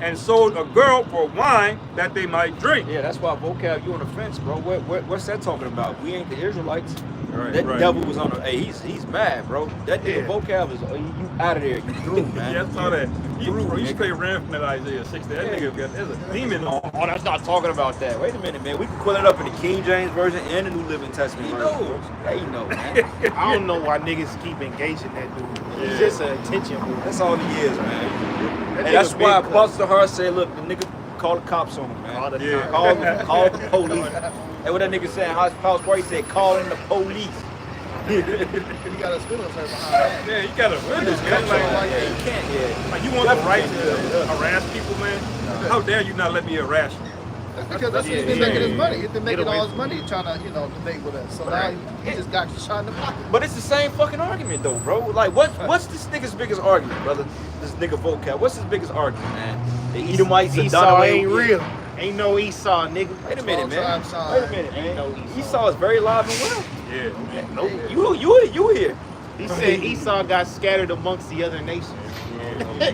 and sold a girl for wine that they might drink. Yeah, that's why vocab, you on the fence, bro. What's that talking about? We ain't the Israelites. Right, That right. devil was on the. Hey, he's mad, bro. That nigga vocab is you out of there. You through, man. Yeah, I saw that. You nigga. straight ran from that Isaiah 60. That nigga got, there's a demon on. Oh, that's not talking about that. Wait a minute, man. We can pull it up in the King James version and the New Living Testament He version. knows. Yeah, you know, man. I don't know why niggas keep engaging that dude. Yeah. He's just an attention whore. That's all he is, man. That And that's nigga why big Buster Hart said, look, the nigga call the cops on him, man. All the Yeah. time. Call the police. And what that nigga said, House Party said, call in the police. You got a feelings hurt behind that. Yeah, you gotta win this game. Yeah, you can't, yeah. Like you want the right to harass people, man? How dare you not let me harass you? That's because that's what he's been making his money. He's been making all his money trying to, debate with us. So now he just got shot in the pocket. But it's the same fucking argument though, bro. Like what's this nigga's biggest argument, brother? This nigga vocab. What's his biggest argument, man? The Edomites and Esau ain't real. Ain't no Esau, nigga. Wait a minute, man. Long-time sign. Wait a minute, Ain't no man. Esau. Esau is very alive and well. Yeah. Nope. You here. He said Esau got scattered amongst the other nations.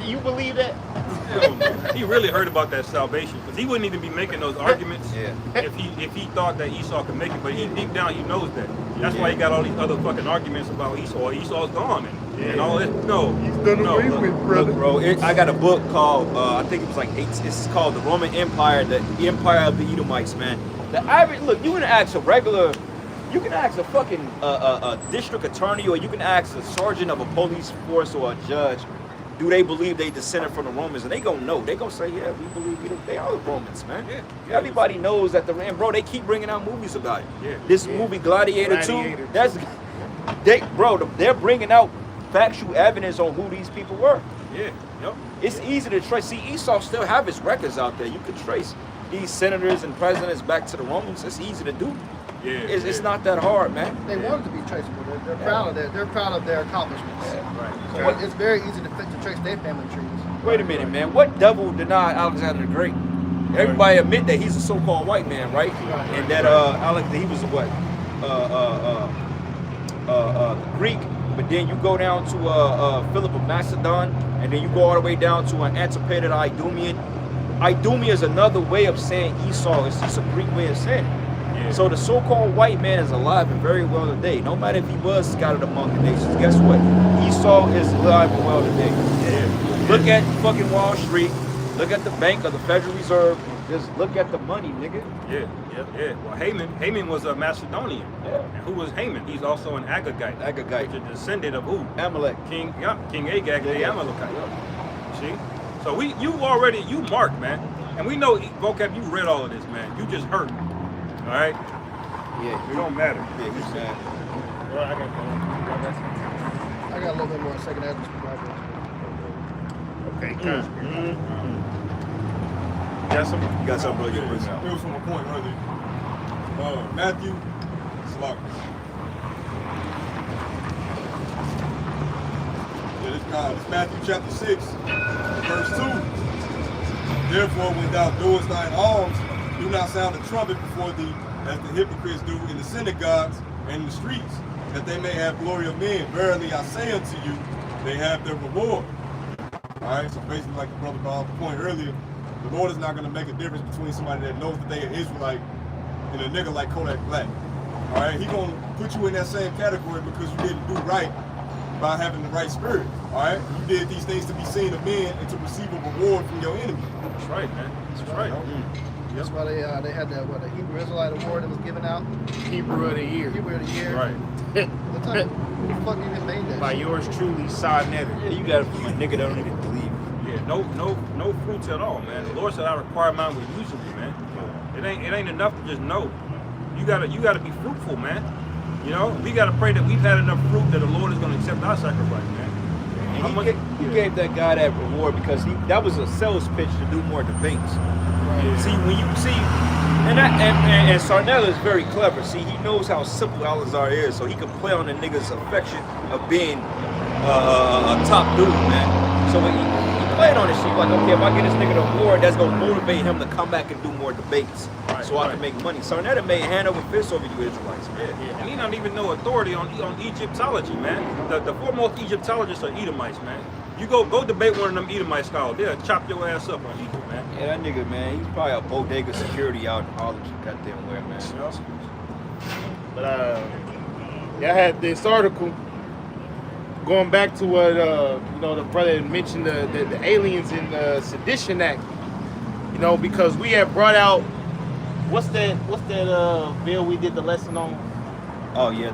You believe that? Hell no. He really heard about that salvation because he wouldn't even be making those arguments Yeah. if he thought that Esau could make it. But he deep down he knows that. That's why he got all these other fucking arguments about Esau. Esau's gone and all this. No, Look, bro, I got a book called I think it was like it's called The Roman Empire, the Empire of the Edomites, man. The average look, you can ask a fucking a district attorney, or you can ask a sergeant of a police force or a judge, do they believe they descended from the Romans? And they gonna know. They gonna say, yeah, we believe they are the Romans, man. Yeah. Everybody knows that and bro, they keep bringing out movies about it. Yeah. This movie Gladiator 2, Gladiator 2. that's they're bringing out factual evidence on who these people were. Yeah. Yep. It's easy to trace. See, Esau still have his records out there. You can trace these senators and presidents back to the Romans. It's easy to do. Yeah. It's not that hard, man. They want it to be traceable. They're proud of that. They're proud of their accomplishments. Right. So it's very easy to trace their family trees. Wait a minute, man. What devil denied Alexander the Great? Everybody admit that he's a so-called white man, right? And that he was what? Greek. But then you go down to Philip of Macedon, and then you go all the way down to an Antipater Idumean. Idumea is another way of saying Esau. It's just a Greek way of saying it. Yeah. So the so-called white man is alive and very well today. No matter if he was scattered among the nations. Guess what? Esau is alive and well today. Yeah. Look at fucking Wall Street. Look at the bank of the Federal Reserve. Just look at the money, nigga. Yeah. Yeah. Well, Haman was a Macedonian. Yeah. And who was Haman? He's also an Agagite. Agagite. Which is a descendant of who? Amalek. King Agag, the Yeah. Amalekite. See? So you marked, man. And we know, vocab, you read all of this, man. You just heard. All right? Yeah. It don't matter. Yeah, you said. Well, I got I got a little bit more second address. Okay, got some. You got something, bro? You It bring out. was from a point earlier. Matthew, Slock. Yeah, this Matthew chapter 6, verse 2. Therefore, when thou doest thine alms, do not sound the trumpet before thee, as the hypocrites do in the synagogues and in the streets, that they may have glory of men. Verily I say unto you, they have their reward. Alright, so basically, like the brother brought up the point earlier, the Lord is not going to make a difference between somebody that knows that they are Israelite and a nigga like Kodak Black. Alright, he going to put you in that same category because you didn't do right by having the right spirit. Alright, you did these things to be seen of men and to receive a reward from your enemy. That's right, man. That's right. That's why they had that the Hebrew Israelite award that was given out. Hebrew of the year. Hebrew of the year. Right. What type of who the fuck even made that? By shit? yours truly, Sa Netter. Yeah, you got it from a nigga that don't even believe. Yeah, no fruits at all, man. The Lord said I require mine with usually, man. It ain't enough to just know. You gotta be fruitful, man. You know, we gotta pray that we've had enough fruit that the Lord is gonna accept our sacrifice, man. How much? He gave that guy that reward because that was a sales pitch to do more debates. See, when you see, and Sarnella is very clever. See, he knows how simple Alazar is, so he can play on the nigga's affection of being a top dude, man. So when he playing on this shit. Like, okay, if I get this nigga to award, that's gonna motivate him to come back and do more debates, Right, so I right. can make money. So that made hand over fist over you Israelites, man. And he don't even know authority on Egyptology, man. The foremost Egyptologists are Edomites, man. You go debate one of them Edomite scholars, they'll chop your ass up on Egypt, man. Yeah, that nigga, man, he's probably a bodega security out in Harlem, goddamn where, man. But I had this article going back to what the brother had mentioned the aliens in the Sedition Act. Because we had brought out what's that bill we did the lesson on? Oh yeah,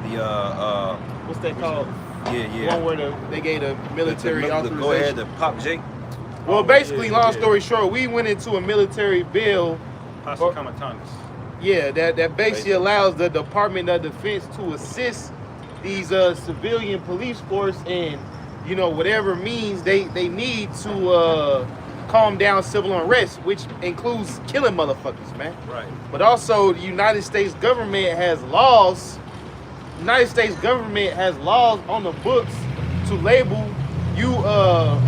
What's that called? yeah. One where they gave the military authorization. Go ahead, the Pop J. Well, basically, long story short, we went into a military bill. Pasa Comitatus. Yeah, that basically allows the Department of Defense to assist these civilian police force in, whatever means they need to calm down civil unrest, which includes killing motherfuckers, man. Right. But also, the United States government has laws. United States government has laws on the books to label you,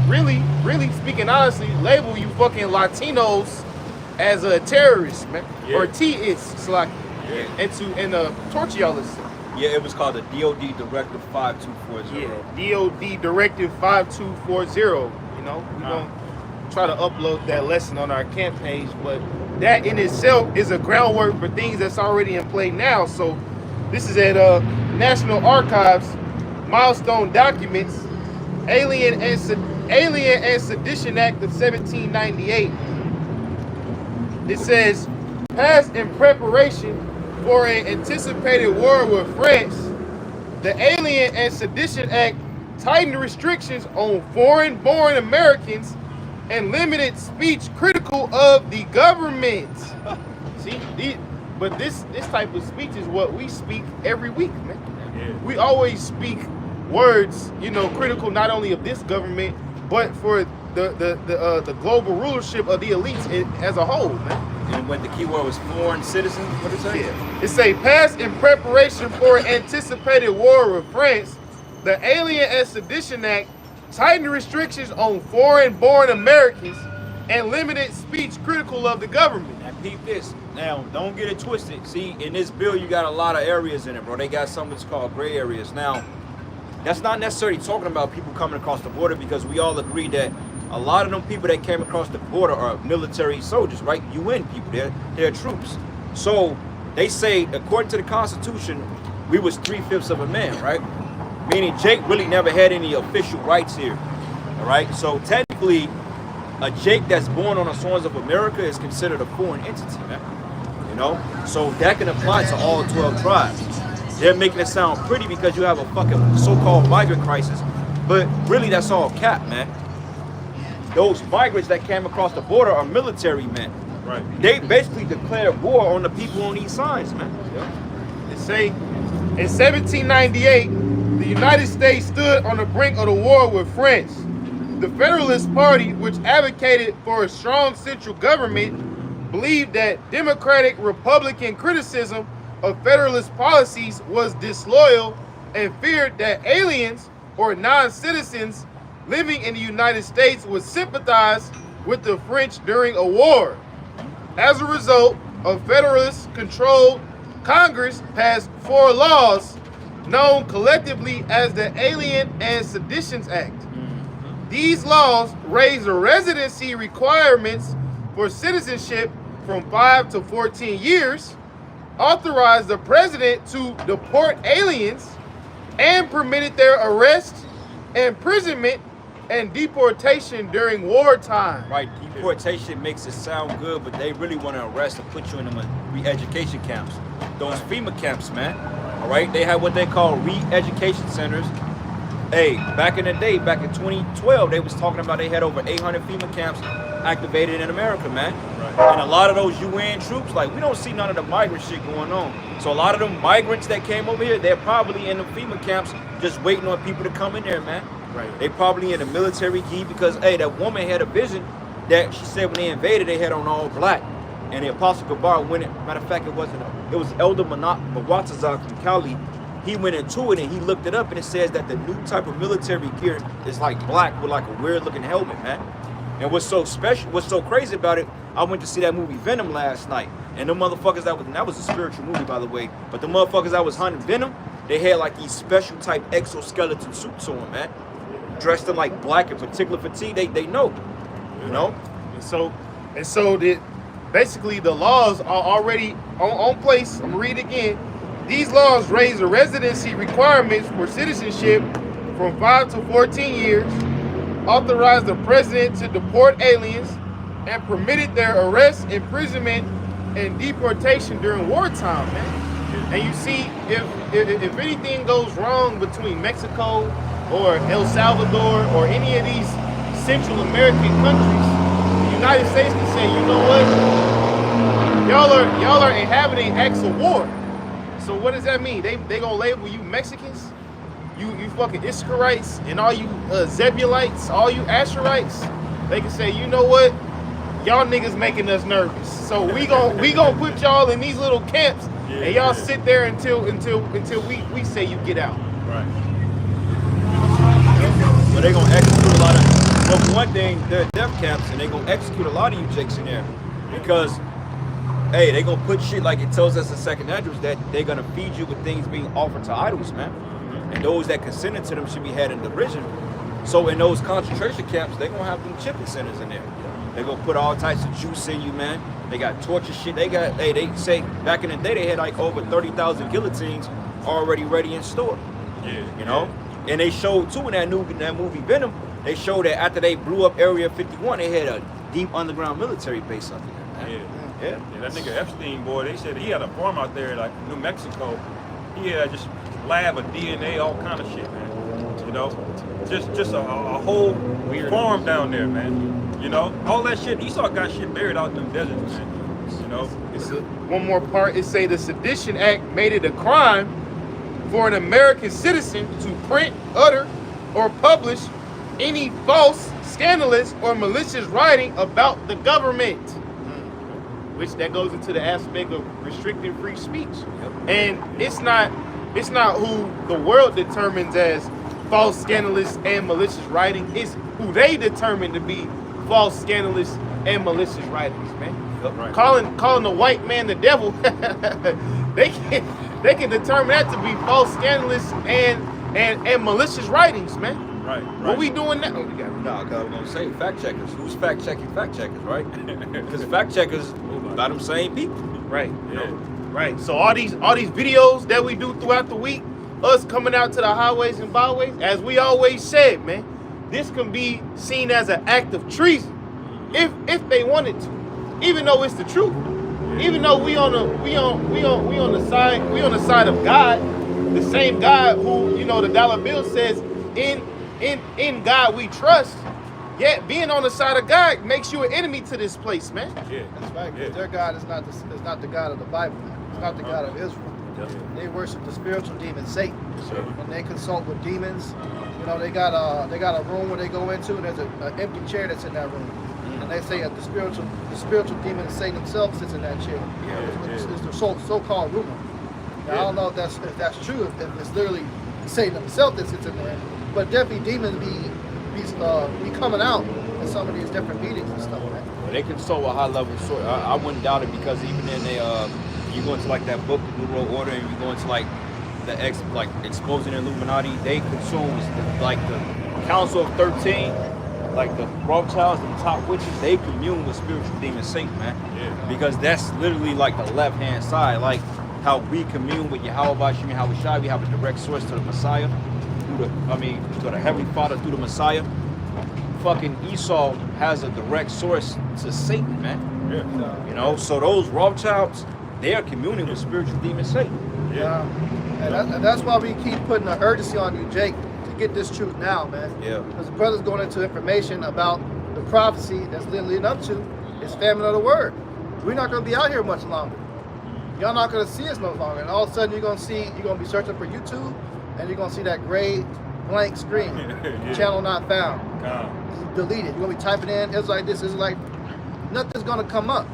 really speaking honestly, label you fucking Latinos as a terrorist, man, Yeah. or T-ists, like, Yeah. and torture y'all. Yeah, it was called the DOD Directive 5240. Yeah, DOD Directive 5240. We're gonna try to upload that lesson on our camp page, but that in itself is a groundwork for things that's already in play now. So this is at National Archives, milestone documents, Alien and Sedition Act of 1798. It says, passed in preparation for an anticipated war with France, the Alien and Sedition Act tightened restrictions on foreign-born Americans and limited speech critical of the government. See, but this type of speech is what we speak every week, man. Yeah. We always speak words, critical not only of this government, but for the global rulership of the elites as a whole, man. And when the key word was foreign citizens, what did it say? Yeah. It say, passed in preparation for an anticipated war with France, the Alien and Sedition Act tightened restrictions on foreign-born Americans and limited speech critical of the government. Now peep this. Now, don't get it twisted. See, in this bill, you got a lot of areas in it, bro. They got something that's called gray areas. Now, that's not necessarily talking about people coming across the border, because we all agree that a lot of them people that came across the border are military soldiers, right? UN people, they're troops. So they say, according to the Constitution, we was 3/5 of a man, right? Meaning Jake really never had any official rights here, all right? So technically, a Jake that's born on the soils of America is considered a foreign entity, man. So that can apply to all 12 tribes. They're making it sound pretty because you have a fucking so-called migrant crisis, but really that's all cap, man. Those migrants that came across the border are military men. Right. They basically declared war on the people on these sides, man. It say, in 1798, the United States stood on the brink of the war with France. The Federalist Party, which advocated for a strong central government, believed that Democratic Republican criticism of Federalist policies was disloyal and feared that aliens or non-citizens living in the United States would sympathize with the French during a war. As a result, a Federalist-controlled Congress passed 4 laws known collectively as the Alien and Sedition Act. These laws raised the residency requirements for citizenship from 5 to 14 years, authorized the president to deport aliens, and permitted their arrest, imprisonment, and deportation during wartime. Right, deportation makes it sound good, but they really want to arrest and put you in them re-education camps. Those FEMA camps, man. All right, they have what they call re-education centers. Hey, back in the day, back in 2012, they was talking about they had over 800 FEMA camps activated in America, man. Right. And a lot of those UN troops, like, we don't see none of the migrant shit going on. So a lot of them migrants that came over here, they're probably in the FEMA camps just waiting on people to come in there, man. Right. They probably in the military key because, hey, that woman had a vision that she said when they invaded, they had on all black. And the Apostle Gabar went in. Matter of fact, it was Elder Mawatazak from Cali. He went into it and he looked it up, and it says that the new type of military gear is like black with like a weird looking helmet, man. And what's so special, what's so crazy about it, I went to see that movie Venom last night. And the motherfuckers that was a spiritual movie, by the way, but the motherfuckers that was hunting Venom, they had like these special type exoskeleton suits on, man. Dressed in like black and particular fatigue, they know. You know? And so basically the laws are already on place. I'm gonna read it again. These laws raise the residency requirements for citizenship from 5 to 14 years, authorized the president to deport aliens, and permitted their arrest, imprisonment, and deportation during wartime, man. And you see, if anything goes wrong between Mexico or El Salvador or any of these Central American countries, the United States can say, you know what? Y'all are inhabiting acts of war. So what does that mean? They gonna label you Mexicans? You fucking Iskarites and all you Zebulites, all you Asherites? They can say, you know what? Y'all niggas making us nervous. So we gonna put y'all in these little camps and y'all sit there until we say you get out. Right. So they gonna execute a lot of, well, for one thing, they're death camps and they gonna execute a lot of you jakes in there. Because, hey, they gonna put shit like it tells us in second address that they're gonna feed you with things being offered to idols, man. And those that consented to them should be had in derision. So in those concentration camps, they're gonna have them chipping centers in there. They're gonna put all types of juice in you, man. They got torture shit. They say back in the day they had like over 30,000 guillotines already ready in store. Yeah. You know? And they showed too in that movie Venom, they showed that after they blew up Area 51, they had a deep underground military base up there, man. Yeah, that nigga Epstein, boy, they said he had a farm out there like New Mexico. He had just lab of DNA, all kind of shit, man. You know, just a whole farm down there, man. You know, all that shit. Esau got shit buried out in them deserts, man. You know, One more part, it say the Sedition Act made it a crime for an American citizen to print, utter, or publish any false, scandalous, or malicious writing about the government. Which that goes into the aspect of restricting free speech. And it's not who the world determines as false, scandalous, and malicious writing. It's who they determine to be false, scandalous, and malicious writings, man. Right. Calling the white man the devil, they can determine that to be false, scandalous, and malicious writings, man. right. What we doing now? Nah, cause I'm gonna say fact checkers. Who's fact checking fact checkers, right? Because fact checkers by them same people. Right. Yeah. Right. So all these videos that we do throughout the week, us coming out to the highways and byways, as we always said, man, this can be seen as an act of treason if they wanted to, even though it's the truth. Even though we on the side of God, the same God who, you know, the dollar bill says in God we trust. Yet being on the side of God makes you an enemy to this place, man. Yeah. That's right, because Yeah. their God is not the God of the Bible. It's not the God of Israel. They worship the spiritual demon Satan, and they consult with demons. You know, they got a room where they go into, and there's an empty chair that's in that room, and they say that the spiritual demon Satan himself sits in that chair. It's the so-called rumor. Now, I don't know if that's true, if it's literally Satan himself that sits in there, but definitely demons be coming out in some of these different meetings and stuff, man. Well, they consult a high level source. I wouldn't doubt it, because even then you go into like that book, the New World Order, and you go into like exposing the Illuminati. They consume like the Council of 13, like the Rothschilds and the top witches. They commune with spiritual demon Satan, man. Yeah. Because that's literally like the left hand side, like how we commune with Yahweh Shem Yahweh Shai. We have a direct source to the Messiah, to the Heavenly Father through the Messiah. Fucking Esau has a direct source to Satan, man. Yeah. You know, so those Rothschilds, they are communing with spiritual demon Satan. Yeah. And that's why we keep putting the urgency on you, Jake, to get this truth now, man. Yeah. Because the brother's going into information about the prophecy that's leading up to is famine of the word. We're not going to be out here much longer. Y'all not going to see us no longer. And all of a sudden you're going to be searching for YouTube, and you're going to see that gray blank screen. Yeah. Channel not found. Calm. Deleted. You're going to be typing in, it's like this, it's like, nothing's going to come up.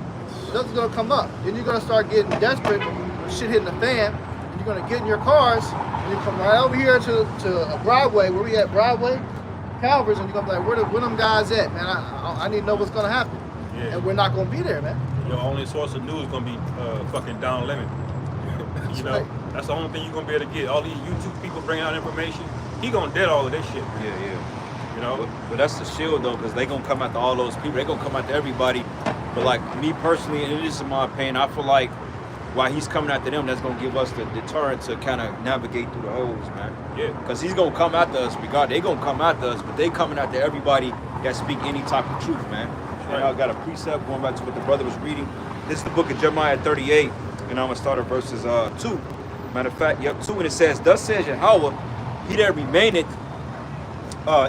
Nothing's going to come up. Then you're going to start getting desperate when shit hitting the fan. And you're going to get in your cars, and you come right over here to Broadway, where we at Broadway, Calvary's, and you're gonna be like, where them guys at, man? I need to know what's gonna happen, Yeah. and we're not gonna be there, man. Your only source of news is gonna be fucking Don Lemon. You know, right. that's the only thing you're gonna be able to get. All these YouTube people bringing out information, he gonna dead all of this shit. Yeah. You know, But that's the shield though, because they gonna come after all those people. They gonna come after everybody. But like me personally, and this is my opinion, I feel like while he's coming after them, that's gonna give us the deterrent to kind of navigate through the holes, man. yeah. Because he's gonna come after us, regardless. They gonna come after us, but they coming after everybody that speak any type of truth, man. And I got a precept going back to what the brother was reading. This is the book of Jeremiah 38, and I'm gonna start at verses 2. Matter of fact, 2, and it says, "Thus says Yahweh, he that remaineth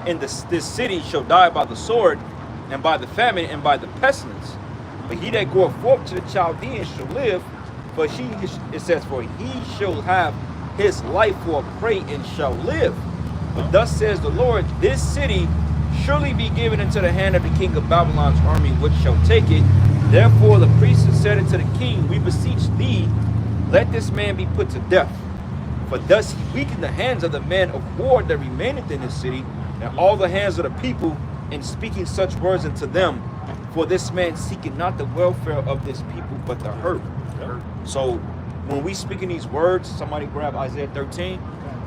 in this city shall die by the sword, and by the famine, and by the pestilence. But he that goeth forth to the Chaldeans shall live, for it says, for he shall have his life for a prey and shall live. But thus says the Lord, this city surely be given into the hand of the king of Babylon's army, which shall take it. Therefore the priest said unto the king, we beseech thee, let this man be put to death. For thus he weakened the hands of the men of war that remaineth in this city, and all the hands of the people, in speaking such words unto them. For this man seeketh not the welfare of this people, but the hurt." So when we speaking these words, somebody grab Isaiah 13.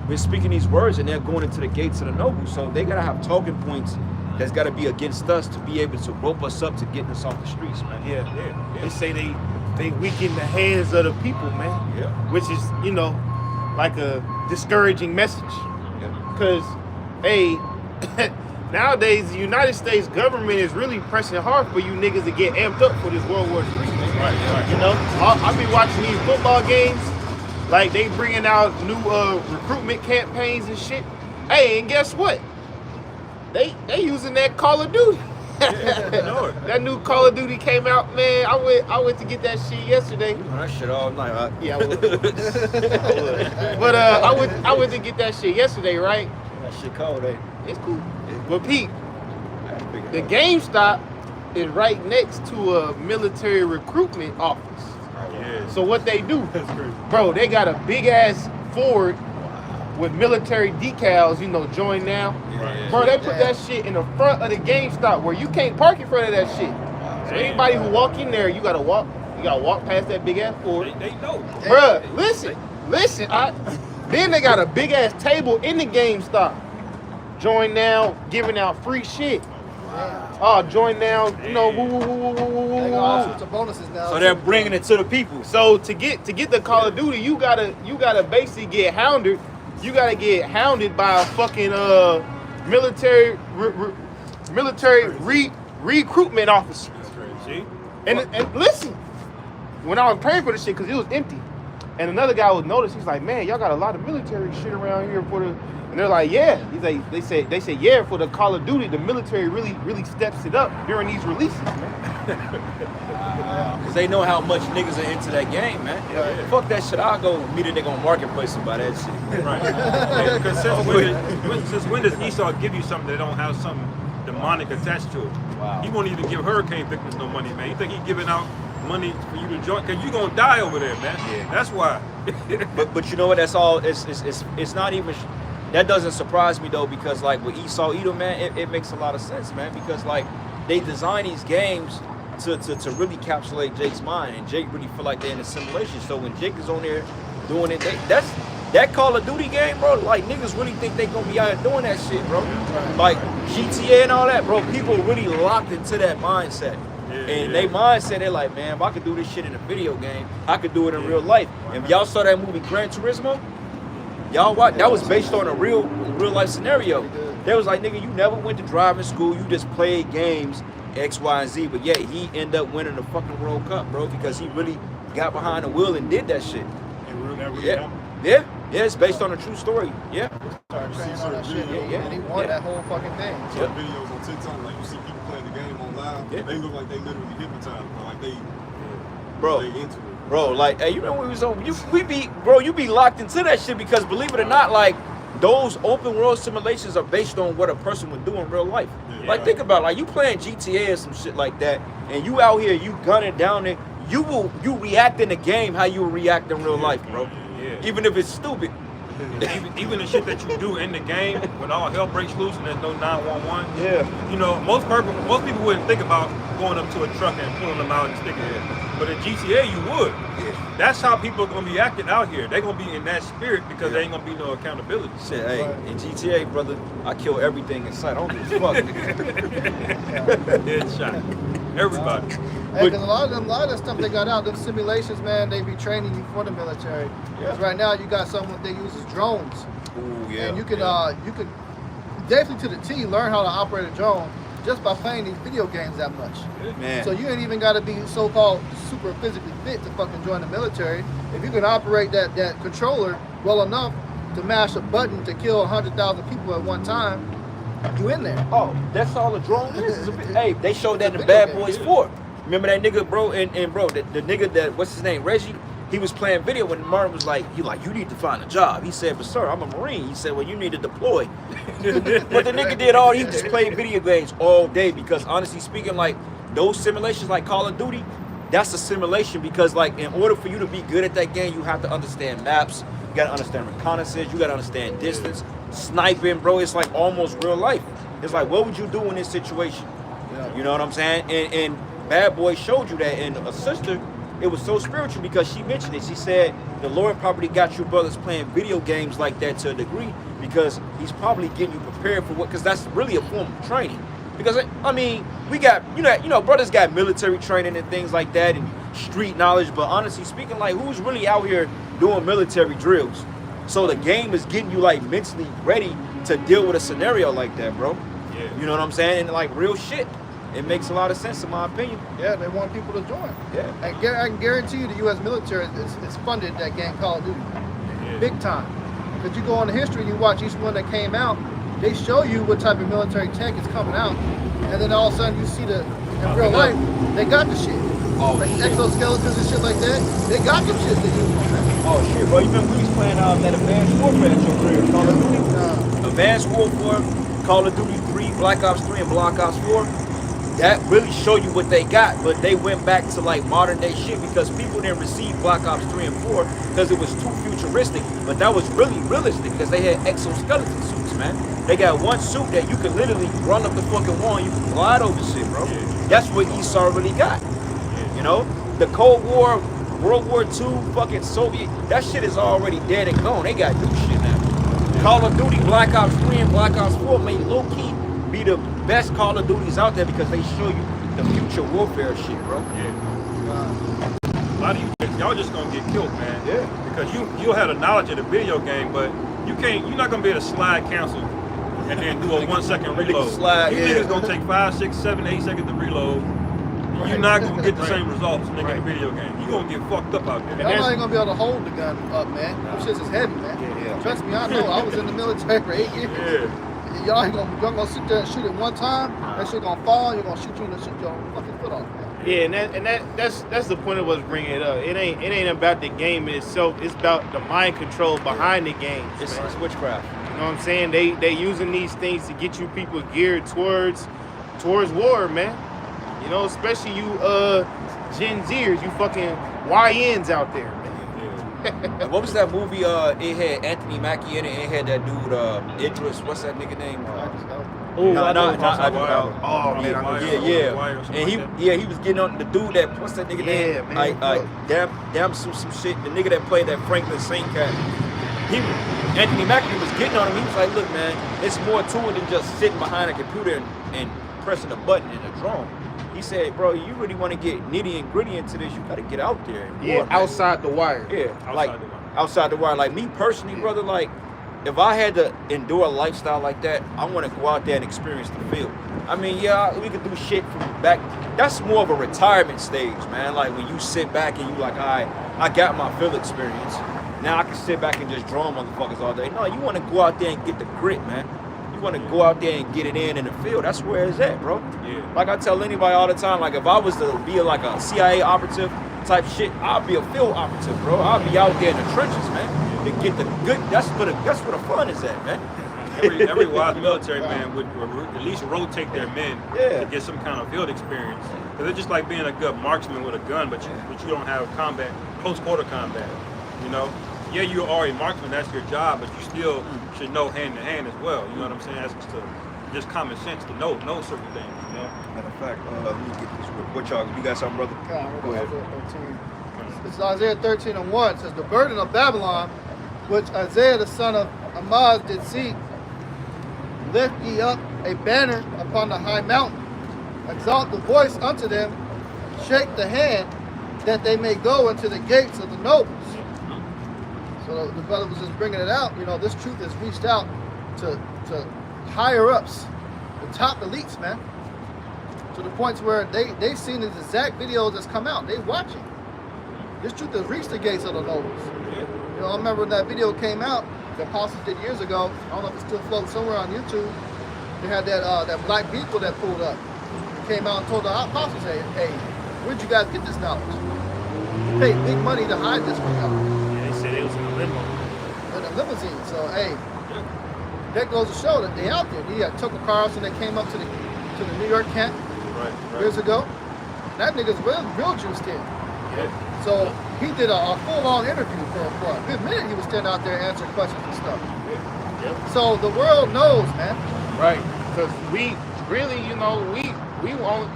We're speaking these words, and they're going into the gates of the noble. So they gotta have talking points that's gotta be against us to be able to rope us up to getting us off the streets, man. Yeah. They say they weaken the hands of the people, man. Yeah. Which is, you know, like a discouraging message. Yeah. Because, hey, nowadays the United States government is really pressing hard for you niggas to get amped up for this World War III. Right. You know, I be watching these football games, like they bringing out new recruitment campaigns and shit. Hey, and guess what? They using that Call of Duty. That new Call of Duty came out, man. I went to get that shit yesterday. You know that shit all night, huh? Yeah, I would. But I went to get that shit yesterday, right? That shit cold, eh? It's cool. But Pete, the GameStop is right next to a military recruitment office. Yeah. So what they do, That's crazy. bro, they got a big ass Ford with military decals, you know, join now. Right. Bro, they put that shit in the front of the GameStop where you can't park in front of that shit. So anybody who walk in there, you gotta walk past that big ass Ford. They know. Bruh, listen. Then they got a big ass table in the GameStop. Join now, giving out free shit. Oh, join now, you know, woo, woo, woo, woo, woo, woo, They woo, got all woo. sorts of bonuses now. So they're bringing it to the people. So to get the Call of Duty, you gotta basically get hounded. You gotta get hounded by a fucking military recruitment officer. That's crazy. See? And listen, when I was praying for this shit, because it was empty, and another guy was noticed, he's like, man, y'all got a lot of military shit around here for the, and they're like, yeah. He's like, they say, yeah, for the Call of Duty, the military really steps it up during these releases, man. Because they know how much niggas are into that game, man. Yeah. Fuck that shit. I'll go meet a nigga on Marketplace and buy that shit. Right. Yeah, because since when does Esau give you something that don't have something demonic attached to it? Wow. He won't even give hurricane victims no money, man. You think he giving out money for you to join? Because you going to die over there, man. Yeah. That's why. But you know what? That's all. It's not even. That doesn't surprise me though, because like with Esau Edom, man, it makes a lot of sense, man. Because like they design these games to really encapsulate Jake's mind, and Jake really feel like they're in a simulation. So when Jake is on there doing it, that's that Call of Duty game, bro. Like niggas really think they gonna be out here doing that shit, bro. Like GTA and all that, bro. People really locked into that mindset. And they mindset, they're like, man, if I could do this shit in a video game, I could do it in real life. And if y'all saw that movie Gran Turismo, y'all watch, that was based on a real life scenario. They was like, nigga, you never went to driving school, you just played games, X, Y, and Z. But yeah, he ended up winning the fucking World Cup, bro, because he really got behind the wheel and did that shit. That really Yeah, happened. yeah, it's based on a true story. Yeah. Started training on that shit, Yeah. and he won Yeah. that whole fucking thing. Some videos on TikTok, like you see people playing the game on live, Yeah. they look like they literally hypnotized, bro. Like they Bro. into it. Bro, like, hey, you remember when we was on, you be locked into that shit because believe it or not, like, those open world simulations are based on what a person would do in real life. Yeah. Like, think about it, like, you playing GTA or some shit like that, and you out here, you gunning down it, you react in the game how you would react in real life, bro. Yeah. Even if it's stupid. Even the shit that you do in the game when all hell breaks loose and there's no 911. Yeah. You know, most people wouldn't think about going up to a truck and pulling them out and sticking it. But in GTA, you would. Yeah. That's how people are gonna be acting out here. They're gonna be in that spirit because there ain't gonna be no accountability. Shit, hey, in GTA, brother, I kill everything in sight. I don't give a fuck. Headshot. Everybody. Hey, because a lot of that stuff they got out, them simulations, man, they be training you for the military. Because right now you got someone they use as drones, Ooh, yeah. and you can definitely to the T learn how to operate a drone just by playing these video games that much. Man. So you ain't even got to be so-called super physically fit to fucking join the military. If you can operate that controller well enough to mash a button to kill 100,000 people at one time, you in there. Oh, that's all a drone is? Hey, they showed that in the It's a video Bad game, Boys yeah. 4. Remember that nigga, bro? And bro, the nigga that, what's his name, Reggie? He was playing video when Martin was like, you need to find a job. He said, but sir, I'm a Marine. He said, well, you need to deploy. But the nigga did he just played video games all day because honestly speaking, like those simulations like Call of Duty, that's a simulation because like in order for you to be good at that game, you have to understand maps, you gotta understand reconnaissance, you gotta understand distance, sniping, bro. It's like almost real life. It's like, what would you do in this situation? Yeah. You know what I'm saying? And Bad Boy showed you that, and a sister, it was so spiritual because she mentioned it. She said the Lord probably got you brothers playing video games like that to a degree because he's probably getting you prepared for because that's really a form of training. Because I mean, we got you know brothers got military training and things like that and street knowledge, but honestly speaking, like who's really out here doing military drills? So the game is getting you like mentally ready to deal with a scenario like that, bro. Yeah. You know what I'm saying? And like real shit. It makes a lot of sense in my opinion. Yeah, they want people to join. Yeah. And I can guarantee you the U.S. military is funded that game Call of Duty. Big time. Because you go on the history and you watch each one that came out, they show you what type of military tech is coming out. And then all of a sudden you see in real life, they got the shit. Oh, like shit. exoskeletons and shit like that, they got them shit they use on that. Oh shit, bro. You remember we was playing that Advanced Warfare at your crib, Call of Duty? Advanced Warfare, Call of Duty 3, Black Ops 3, and Black Ops 4. That really show you what they got, but they went back to like modern day shit because people didn't receive Black Ops 3 and 4 because it was too futuristic. But that was really realistic because they had exoskeleton suits, man. They got one suit that you could literally run up the fucking wall and you can glide over shit, bro. That's what Esau really got. You know, the Cold War, World War II, fucking Soviet, that shit is already dead and gone. They got new shit now. Call of Duty, Black Ops 3 and Black Ops 4 may low-key be the best Call of Duties out there because they show you the future warfare shit, bro. Yeah. A lot of you, y'all just gonna get killed, man. Yeah. Because you'll have the knowledge of the video game, but you're not gonna be able to slide cancel and then do a 1 second reload. slide, These yeah. niggas gonna take 5, 6, 7, 8 seconds to reload. You're not gonna get the same results nigga, in the video game. You're gonna get fucked up out there. Y'all not even gonna be able to hold the gun up, man. Them shits is heavy, man. Yeah. Trust me, I know. I was in the military for 8 years. Yeah. Y'all ain't gonna sit there and shoot it one time. That shit gonna fall. You're gonna shoot you and shoot your fucking foot off, man. Yeah, and that's the point of us bringing it up. It ain't about the game itself. It's about the mind control behind the game. It's witchcraft. You know what I'm saying? They using these things to get you people geared towards war, man. You know, especially you Gen Zers, you fucking YNs out there, man. And what was that movie? It had Anthony Mackie in it. It had that dude Idris. What's that nigga name? Oh, No, I know. Oh man, Wire or something and like that. he was getting on the dude that what's that nigga Yeah, name? man. Damn some shit. The nigga that played that Franklin Saint Cat. Anthony Mackie was getting on him. He was like, look, man, it's more to it than just sitting behind a computer and pressing a button in a drone. He said, bro, you really want to get nitty and gritty into this, you got to get out there. And Yeah, work, man. outside the wire. Yeah, Outside the wire. outside the wire. Like me personally, brother, like if I had to endure a lifestyle like that, I want to go out there and experience the field. I mean, yeah, we could do shit from back. That's more of a retirement stage, man. Like when you sit back and you like, all right, I got my field experience. Now I can sit back and just draw motherfuckers all day. No, you want to go out there and get the grit, man. You want to go out there and get it in the field. That's where it's at, bro. Yeah. Like I tell anybody all the time, like if I was to be like a CIA operative type shit, I'll be a field operative, bro. I'll be out there in the trenches, man, to get the good. That's where the fun is at, man. Every wise military man would at least rotate their men Yeah. to get some kind of field experience. Because it's just like being a good marksman with a gun, but you don't have close quarter combat, you know? yeah, you are a marksman, that's your job, but you still should know hand to hand as well. You know what I'm saying? That's just common sense to know certain things. You know? Matter of fact, let me get this report, y'all. You got something, brother? Go ahead. This is Isaiah 13:1. It says, the burden of Babylon, which Isaiah the son of Amoz did see, lift ye up a banner upon the high mountain, exalt the voice unto them, shake the hand, that they may go into the gates of the nobles. So the brother was just bringing it out. You know, this truth has reached out to higher ups, the top elites, man, to the points where they seen these exact videos that's come out. They watching. This truth has reached the gates of the nobles. You know, I remember when that video came out, the apostles did years ago. I don't know if it's still floating somewhere on YouTube. They had that black vehicle that pulled up. It came out and told the apostles, hey, where'd you guys get this knowledge? You paid big money to hide this from y'all. Yeah, they said it was in a limo. In a limousine. So hey, that goes to show that they out there. He had Tucker Carlson that came up to the New York camp years ago. That nigga's real juiced in. Yeah. So he did a full-on interview for a good minute. He was standing out there answering questions and stuff. Yep. So the world knows, man. Right. Because we really, you know, we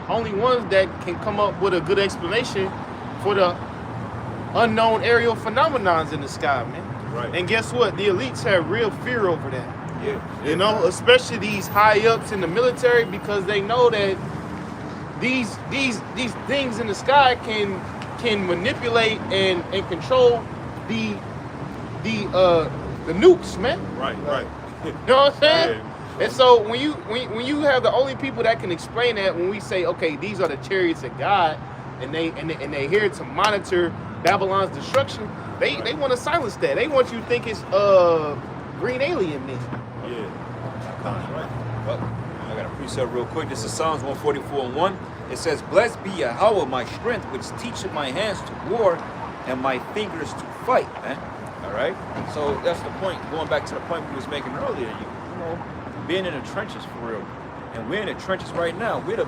only ones that can come up with a good explanation for the unknown aerial phenomenons in the sky, man. Right. And guess what? The elites have real fear over that. Yeah. You know, especially these high ups in the military, because they know that these things in the sky can manipulate and control the nukes, man. Right. You know what I'm saying? Yeah. And so when you have the only people that can explain that, when we say, okay, these are the chariots of God, and they here to monitor Babylon's destruction, they want to silence that. They want you to think it's green alien men. Yeah. Well, I got a precept real quick. This is Psalms 144:1. It says, "Blessed be Yahweh, my strength, which teacheth my hands to war and my fingers to fight." Man, all right. So that's the point. Going back to the point we was making earlier, you know, being in the trenches for real, and we're in the trenches right now. We're the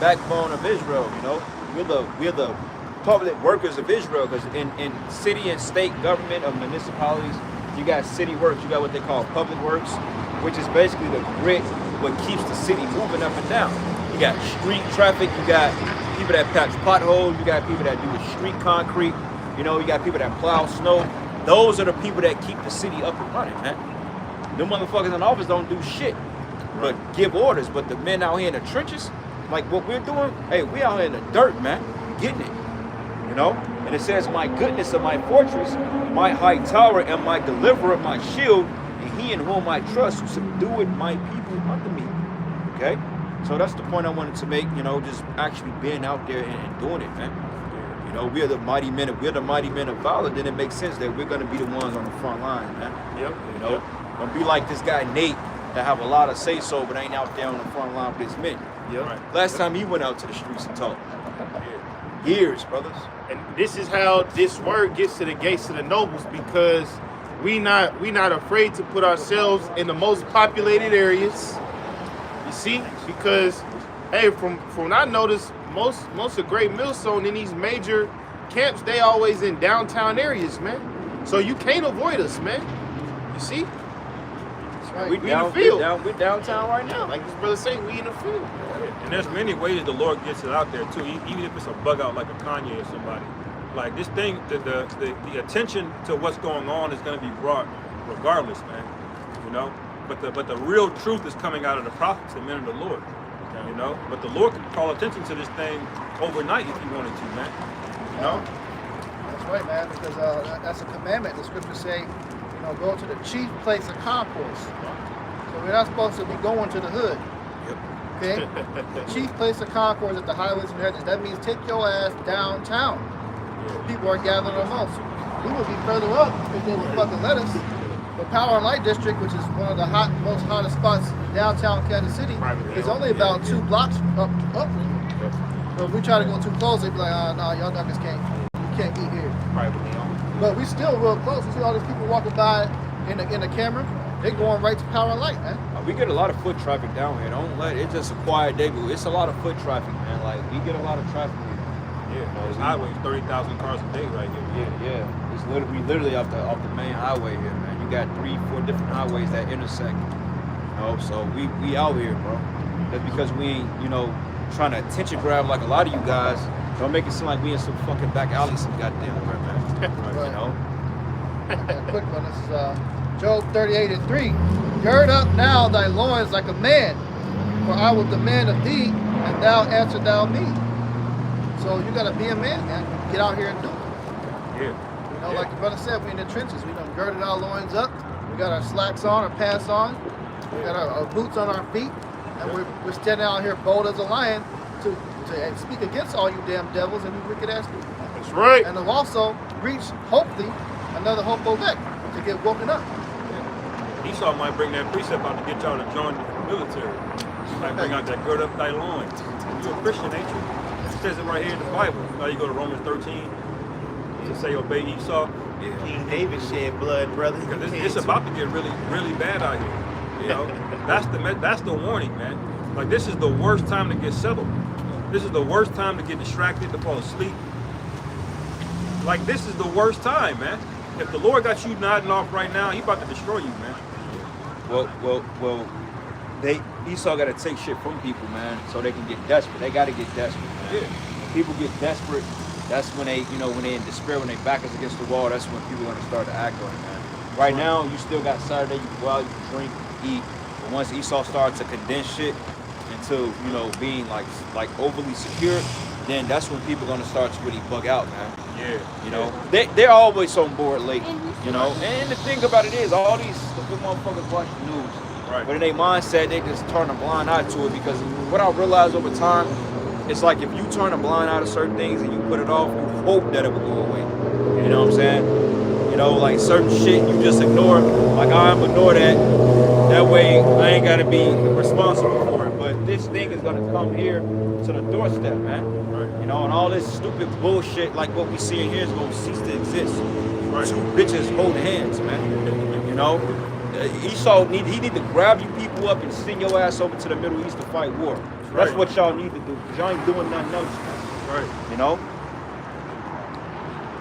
backbone of Israel. You know, we're the public workers of Israel, because in city and state government of municipalities, you got city works, you got what they call public works, which is basically the grit, what keeps the city moving up and down. You got street traffic, you got people that patch potholes, you got people that do the street concrete, you know, you got people that plow snow. Those are the people that keep the city up and running, man. Them motherfuckers in office don't do shit but give orders. But the men out here in the trenches, like what we're doing, hey, we out here in the dirt, man, getting it. You know? And it says, "My goodness of my fortress, my high tower, and my deliverer, my shield, and he in whom I trust, who subdueth my people unto me." Okay? So that's the point I wanted to make, you know, just actually being out there and doing it, man. You know, we're the mighty men of valor, then it makes sense that we're gonna be the ones on the front line, man. Yep. You know? Don't be like this guy Nate that have a lot of say so but ain't out there on the front line with his men. Yep. Right. Last time he went out to the streets and talked. Years, brothers. And this is how this word gets to the gates of the nobles, because we not afraid to put ourselves in the most populated areas. You see, because hey, from what I noticed, most of Great Millstone in these major camps, they always in downtown areas, man. So you can't avoid us, man. You see, That's right. we in the field. We're downtown right now. Like this brother saying, we in the field. And there's many ways the Lord gets it out there too, even if it's a bug out like a Kanye or somebody. Like this thing, the attention to what's going on is going to be brought regardless, man. You know, but the real truth is coming out of the prophets, the men of the Lord. You know, but the Lord can call attention to this thing overnight if He wanted to, man. You know. That's right, man, because that's a commandment. The scriptures say, you know, go to the chief place of concourse. So we're not supposed to be going to the hood. Okay? The chief place of concourse at the highways and hedges. That means take your ass downtown. People are gathering amongst. We would be further up if they would fucking let us. The Power and Light District, which is one of the most hottest spots in downtown Kansas City, is only about 2 blocks up from here. So if we try to go too close, they'd be like, nah, y'all niggas you can't be here. But we still real close. You see all these people walking by in the camera, they going right to Power and Light, man. We get a lot of foot traffic down here. Don't let it's just a quiet day, but it's a lot of foot traffic, man. Like we get a lot of traffic here. Yeah, this highway is 30,000 cars a day right here. Yeah. It's literally, we literally off the main highway here, man. You got 3-4 different highways that intersect. You know, so we out here, bro. That's because we ain't, you know, trying to attention grab like a lot of you guys. Don't make it seem like we in some fucking back alley, some goddamn where, man. Right. You know? A quick one. This is Job 38:3. Gird up now thy loins like a man, for I will demand of thee, and thou answer thou me. So you gotta be a man, man. Get out here and do it. Yeah. You know, like the brother said, we in the trenches. We done girded our loins up. We got our slacks on, our pants on. We got our boots on our feet, and we're standing out here bold as a lion to and speak against all you damn devils and you wicked ass people. That's right. And to also reach, hopefully, another hope elect to get woken up. Esau might bring that precept out to get y'all to join the military. He might bring out that gird up thy loins. You're a Christian, ain't you? It says it right here in the Bible. Now you go to Romans 13 to say obey Esau. Yeah. King David shed blood, brother. Because it's about to get really, really bad out here. You know, that's the warning, man. Like this is the worst time to get settled. This is the worst time to get distracted, to fall asleep. Like this is the worst time, man. If the Lord got you nodding off right now, He about to destroy you, man. Well, Esau got to take shit from people, man, so they can get desperate. They got to get desperate, man. Yeah. When people get desperate, that's when they, you know, when they in despair, when they back us against the wall, that's when people are gonna start to act on it, man. Right now, you still got Saturday, you can go out, you can drink, eat, but once Esau starts to condense shit into, you know, being like overly secure, then that's when people are gonna start to really bug out, man. Yeah. You know, they're always on board late, you know. And the thing about it is, all these stupid motherfuckers watch the news. Right. But in their mindset, they just turn a blind eye to it because what I realized over time, it's like if you turn a blind eye to certain things and you put it off, you hope that it will go away. You know what I'm saying? You know, like certain shit you just ignore. Like I'm ignore that. That way I ain't gotta be responsible for it. But this thing is gonna come here to the doorstep, man. Right. You know, and all this stupid bullshit like what we see in here is gonna cease to exist. Right. Two bitches holding hands, man. You know? Esau need to grab you people up and send your ass over to the Middle East to fight war. That's Right. what y'all need to do. Cause y'all ain't doing nothing else, man. Right. You know?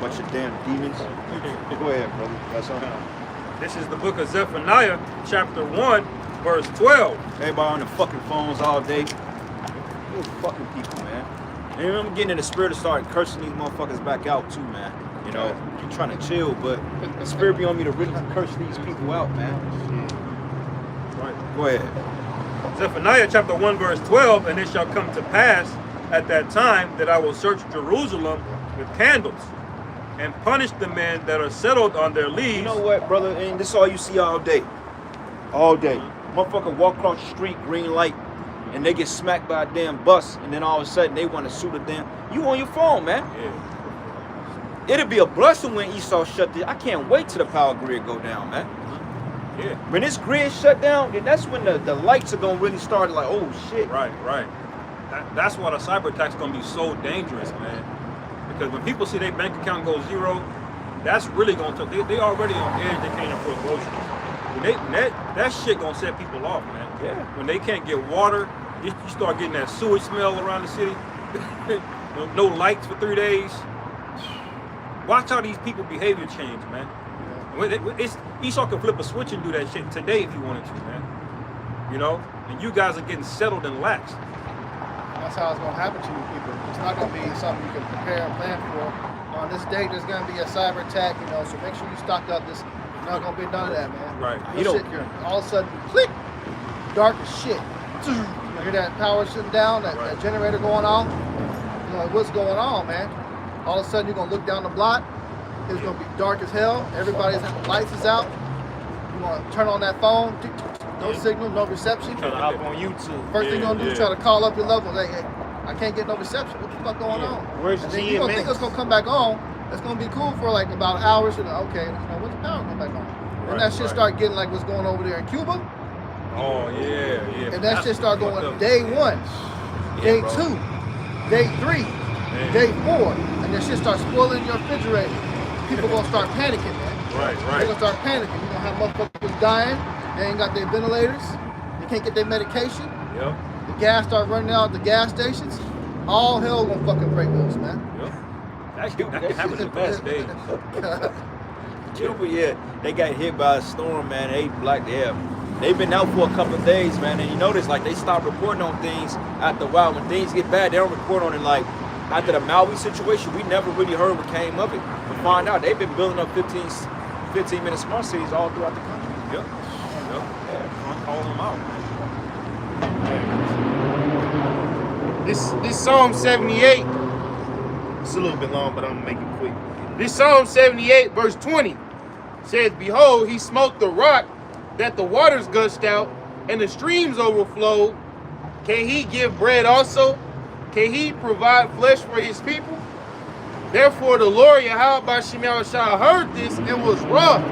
Bunch of damn demons. Go ahead, brother. That's on him. This is the book of Zephaniah, chapter 1, verse 12. Everybody on the fucking phones all day. Those fucking people, man. And I'm getting in the spirit to start cursing these motherfuckers back out too, man. You know, you trying to chill, but the spirit be on me to really curse these people out, man. Right. Go ahead. Zephaniah chapter 1 verse 12, and it shall come to pass at that time that I will search Jerusalem with candles and punish the men that are settled on their leaves. You know what, brother? And this is all you see all day. All day. Motherfucker walk across the street, green light, and they get smacked by a damn bus, and then all of a sudden they want to shoot a damn. You on your phone, man. Yeah. It'll be a blessing when Esau shut this. I can't wait till the power grid go down, man. Yeah. When this grid shut down, then that's when the lights are gonna really start like, oh shit. Right, right. That's why the cyber attack's gonna be so dangerous, man. Because when people see their bank account go zero, that's really gonna they already on edge, they can't afford groceries. When that shit gonna set people off, man. Yeah. When they can't get water, you start getting that sewage smell around the city. no lights for 3 days. Watch how these people behavior change, man. Esau can flip a switch and do that shit today if he wanted to, man. You know? And you guys are getting settled and lax. That's how it's going to happen to you people. It's not going to be something you can prepare and plan for. On this date, there's going to be a cyber attack, you know, so make sure you stock up. This not going to be none of that, man. Right. You'll sit here, all of a sudden, click, dark as shit. You hear that power shutting down, that generator going on? You know, what's going on, man? All of a sudden, you're going to look down the block. It's going to be dark as hell. Everybody's lights is out. You're going to turn on that phone. No signal, no reception. Trying to hop on YouTube. First thing you're going to do is try to call up your loved ones. Hey, I can't get no reception. What the fuck going on? Where's And then you're going to think it's going to come back on. It's going to be cool for like about hours. And okay, you know, when's the power come back on? And that shit start getting like what's going over there in Cuba. Oh, yeah, yeah. And that shit start going day 1, day 2, day 3, day 4. And that shit start spoiling your refrigerator. People going to start panicking, man. Right, They're right. going to start panicking. You're going to have motherfuckers dying. They ain't got their ventilators. They can't get their medication. Yep. The gas start running out at the gas stations. All hell gonna fucking break loose, man. Yep. That can happen in the best days. Cuba, yeah, they got hit by a storm, man. They've been out for a couple of days, man. And you notice, like, they stopped reporting on things after a while. When things get bad, they don't report on it. Like, after the Maui situation, we never really heard what came of it. We find out they've been building up 15-minute smart cities all throughout the country. Yep. I'm calling them out. This Psalm 78, it's a little bit long, but I'm gonna make it quick. This Psalm 78, verse 20, says, "Behold, he smote the rock, that the waters gushed out, and the streams overflowed. Can he give bread also? Can he provide flesh for his people? Therefore the Lord Yahweh B'Shem Yahushua heard this and was wroth.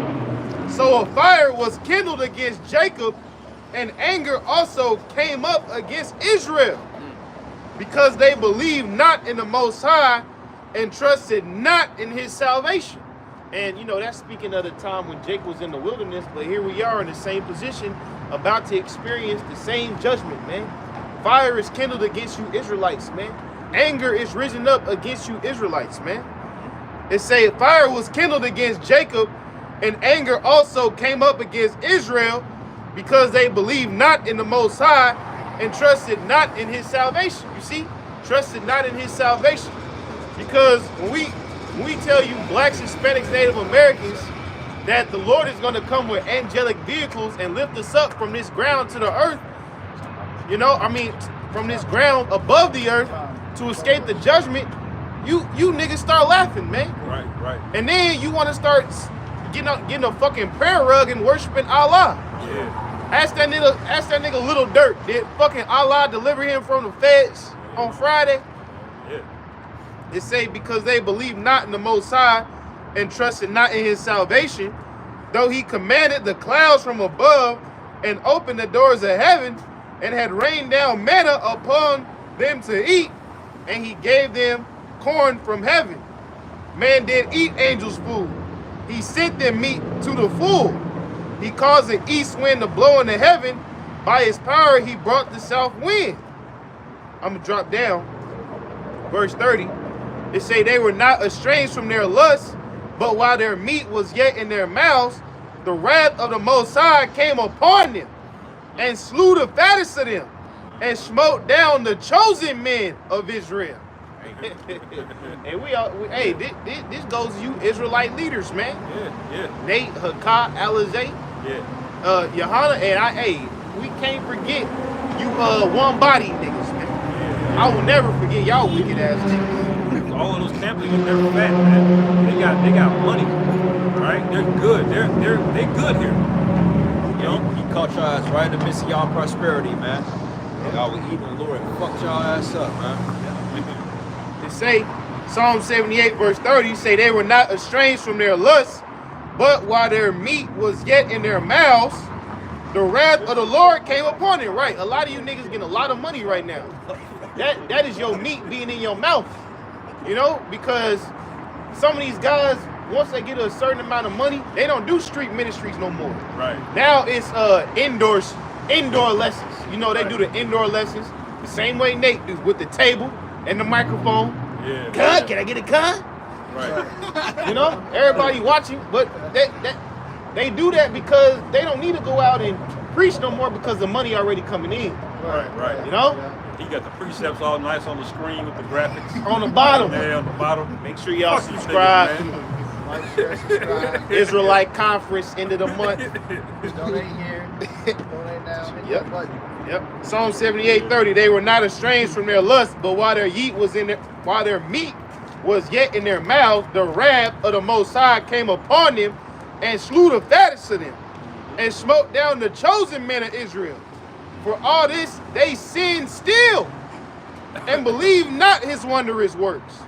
So a fire was kindled against Jacob, and anger also came up against Israel, because they believed not in the Most High and trusted not in his salvation." And you know, that's speaking of the time when Jacob was in the wilderness, but here we are in the same position, about to experience the same judgment, man. Fire is kindled against you Israelites, man. Anger is risen up against you Israelites, man. It say fire was kindled against Jacob, and anger also came up against Israel, because they believed not in the Most High and trusted not in his salvation. You see, trusted not in his salvation. Because when we tell you blacks, Hispanics, Native Americans that the Lord is going to come with angelic vehicles and lift us up from this ground to the earth, you know, I mean, from this ground above the earth to escape the judgment, you niggas start laughing, man. Right. And then you want to start getting a fucking prayer rug and worshiping Allah. Yeah. Ask that nigga Little Dirt, did fucking Allah deliver him from the feds on Friday? Yeah. It say, because they believe not in the Most High and trusted not in his salvation, though he commanded the clouds from above and opened the doors of heaven and had rained down manna upon them to eat, and he gave them corn from heaven. Man did eat angels' food. He sent them meat to the full. He caused the east wind to blow in the heaven. By his power he brought the south wind. I'm going to drop down. Verse 30. It say they were not estranged from their lust, but while their meat was yet in their mouths, the wrath of the Most High came upon them, and slew the fattest of them, and smote down the chosen men of Israel. And this goes to you Israelite leaders, man. Yeah. Nate, Hakah, Alizé, Yeah. Johanna, and we can't forget you one body niggas, man. Yeah. I will never forget y'all wicked ass niggas. All of those camp leaders, they're fat, man. They got money, right? They're good. They're good here. You know, he caught y'all ass right in the midst of y'all prosperity, man. Y'all were eating the Lord and fucked y'all ass up, man. It say, Psalm 78 verse 30 say they were not estranged from their lusts, but while their meat was yet in their mouths, the wrath of the Lord came upon it. Right, a lot of you niggas getting a lot of money right now. That is your meat being in your mouth. You know, because some of these guys, once they get a certain amount of money, they don't do street ministries no more. Right. Now it's indoor lessons. You know, they do the indoor lessons the same way Nate do, with the table and the microphone. Yeah. Con, can I get a con? Right. You know, everybody watching, but they do that because they don't need to go out and preach no more, because the money already coming in. Right. You know? He got the precepts all nice on the screen with the graphics. On the bottom. Yeah, on the bottom. Make sure y'all Fuck you subscribe. niggas, man. Like, share, subscribe. Israelite Conference, end of the month. Donate here. Donate now. Hit Yep. that button. Yep. Psalm 78:30. They were not estranged from their lust, but while their meat was yet in their mouths, the wrath of the Most High came upon them, and slew the fattest of them, and smote down the chosen men of Israel. For all this they sinned still, and believed not his wondrous works.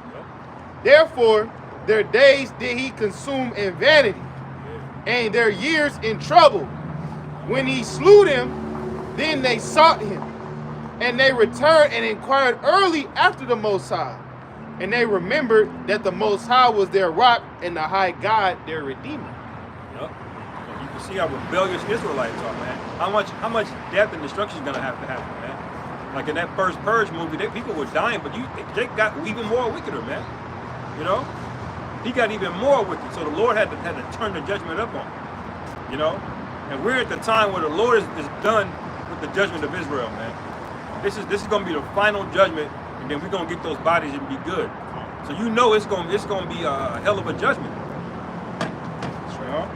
Therefore their days did he consume in vanity, and their years in trouble. When he slew them, then they sought him, and they returned and inquired early after the Most High. And they remembered that the Most High was their rock, and the high God their redeemer. Yep. And you can see how rebellious Israelites are, man. How much death and destruction is gonna have to happen, man. Like in that first Purge movie, people were dying, but they got even more wickeder, man. You know, he got even more wicked. So the Lord had to turn the judgment up on him. You know, and we're at the time where the Lord is done with the judgment of Israel, man. This is going to be the final judgment, and then we're going to get those bodies and be good. So you know it's going to be a hell of a judgment. You know?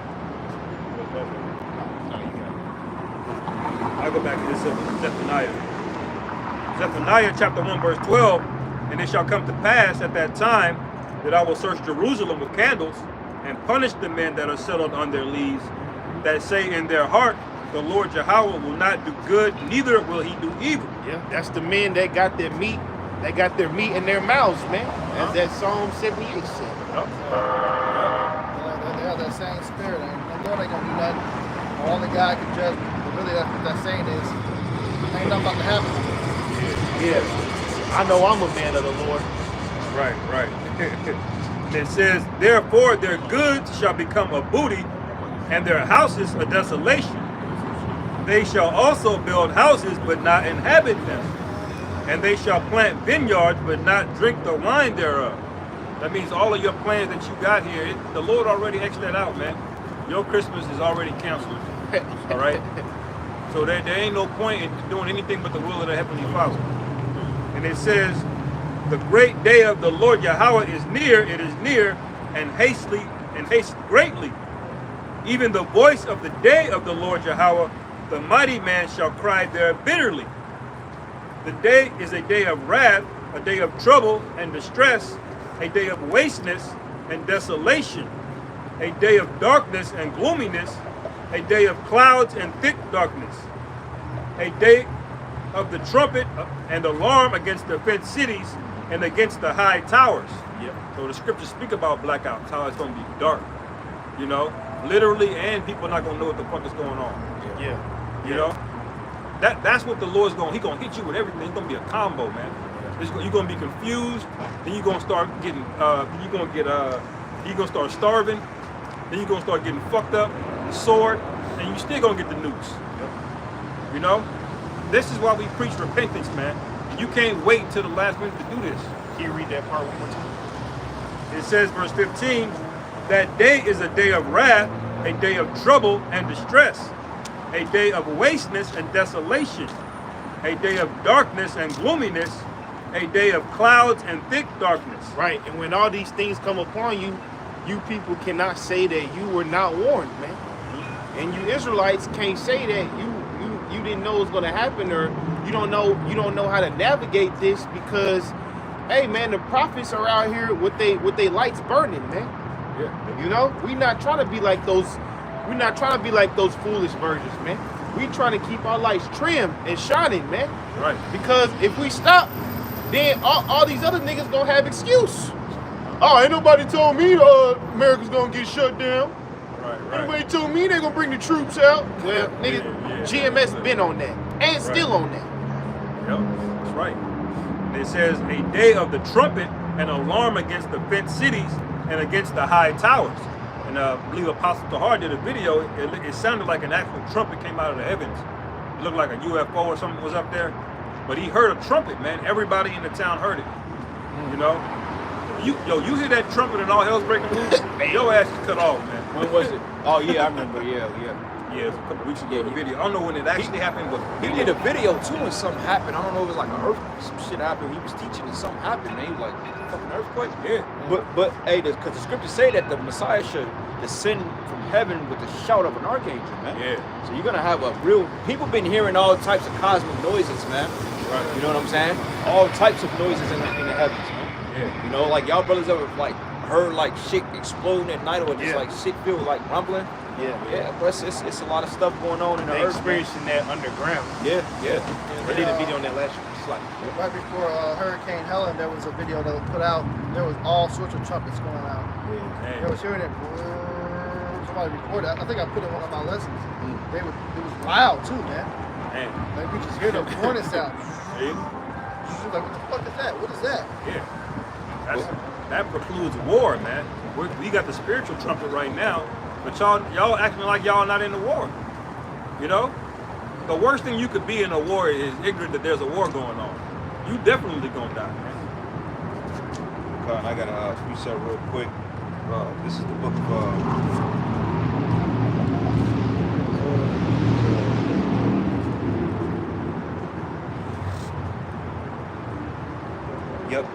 I'll go back to this Zephaniah. Zephaniah chapter 1 verse 12, and it shall come to pass at that time that I will search Jerusalem with candles and punish the men that are settled on their lees, that say in their heart, the Lord Yahweh will not do good, neither will he do evil. Yeah, that's the men that got their meat in their mouths, man. As that Psalm 78 said. They have that same spirit. And the Lord ain't gonna do nothing. Only God can judge me. But really, that's what that saying is. Ain't nothing about to happen. Yeah. I know I'm a man of the Lord. Right. It says, therefore their goods shall become a booty, and their houses a desolation. They shall also build houses, but not inhabit them. And they shall plant vineyards, but not drink the wine thereof. That means all of your plans that you got here, the Lord already X'd that out, man. Your Christmas is already canceled. All right? So there ain't no point in doing anything but the will of the Heavenly Father. And it says, the great day of the Lord Yahweh is near, it is near, and haste greatly. Even the voice of the day of the Lord Yahweh, the mighty man shall cry there bitterly. The day is a day of wrath, a day of trouble and distress, a day of wasteness and desolation, a day of darkness and gloominess, a day of clouds and thick darkness, a day of the trumpet and alarm against the fenced cities and against the high towers. Yep. So the scriptures speak about blackouts, how it's going to be dark, you know, literally, and people not going to know what the fuck is going on. Yeah. You know, that's what the Lord's going. He's going to hit you with everything. It's going to be a combo, man. You're going to be confused. Then you're going to start getting. You're going to start starving. Then you're going to start getting fucked up, sword, and you still going to get the news. You know, this is why we preach repentance, man. You can't wait until the last minute to do this. Can you read that part one more time? It says, verse 15, that day is a day of wrath, a day of trouble and distress, a day of wasteness and desolation, a day of darkness and gloominess, a day of clouds and thick darkness. Right, and when all these things come upon you, you people cannot say that you were not warned, man. And you Israelites can't say that you didn't know it was going to happen, or you don't know how to navigate this, because, hey, man, the prophets are out here with they lights burning, man. Yeah. You know, we're not trying to be like those foolish virgins, man. We trying to keep our lights trimmed and shining, man. Right. Because if we stop, then all these other niggas gonna have excuse. Oh, ain't nobody told me America's gonna get shut down. Right. Anybody told me they gonna bring the troops out. Well, niggas, GMS been on that and still on that. Yep, that's right. And it says a day of the trumpet and alarm against the fenced cities and against the high towers. And I believe Apostle Tahar did a video. It sounded like an actual trumpet came out of the heavens. It looked like a UFO or something was up there. But he heard a trumpet, man. Everybody in the town heard it. You know? You hear that trumpet and all hell's breaking loose? Your ass is cut off, man. When was it? Oh yeah, I remember. Yeah. Yeah, it was a couple weeks ago. The video. I don't know when it actually happened, but He did a video too when something happened. I don't know if it was like an earthquake, some shit happened. He was teaching and something happened, man. He was like, fucking earthquake? Yeah. But hey, because the scriptures say that the Messiah should descend from heaven with the shout of an archangel, man. Yeah. So you're gonna have a real, people been hearing all types of cosmic noises, man. Right. You know what I'm saying? All types of noises in the heavens, man. Yeah. You know, like y'all brothers ever like heard like shit exploding at night, or just Yeah. like shit feel like rumbling? Yeah, but it's a lot of stuff going on in the They earth. man. experiencing that underground. Yeah. I did a video on that last year. It's like, Right before Hurricane Helen, there was a video that was put out. There was all sorts of trumpets going out. I was hearing it. Somebody recorded. I think I put it in one of my lessons. It was loud too, man. Man. Like we just hear the warning sound. See? Like, what the fuck is that? What is that? Yeah. That precludes war, man. We got the spiritual trumpet right now, but y'all acting like y'all not in the war. You know? The worst thing you could be in a war is ignorant that there's a war going on. You definitely gonna die, man. and I gotta reset real quick. This is the book of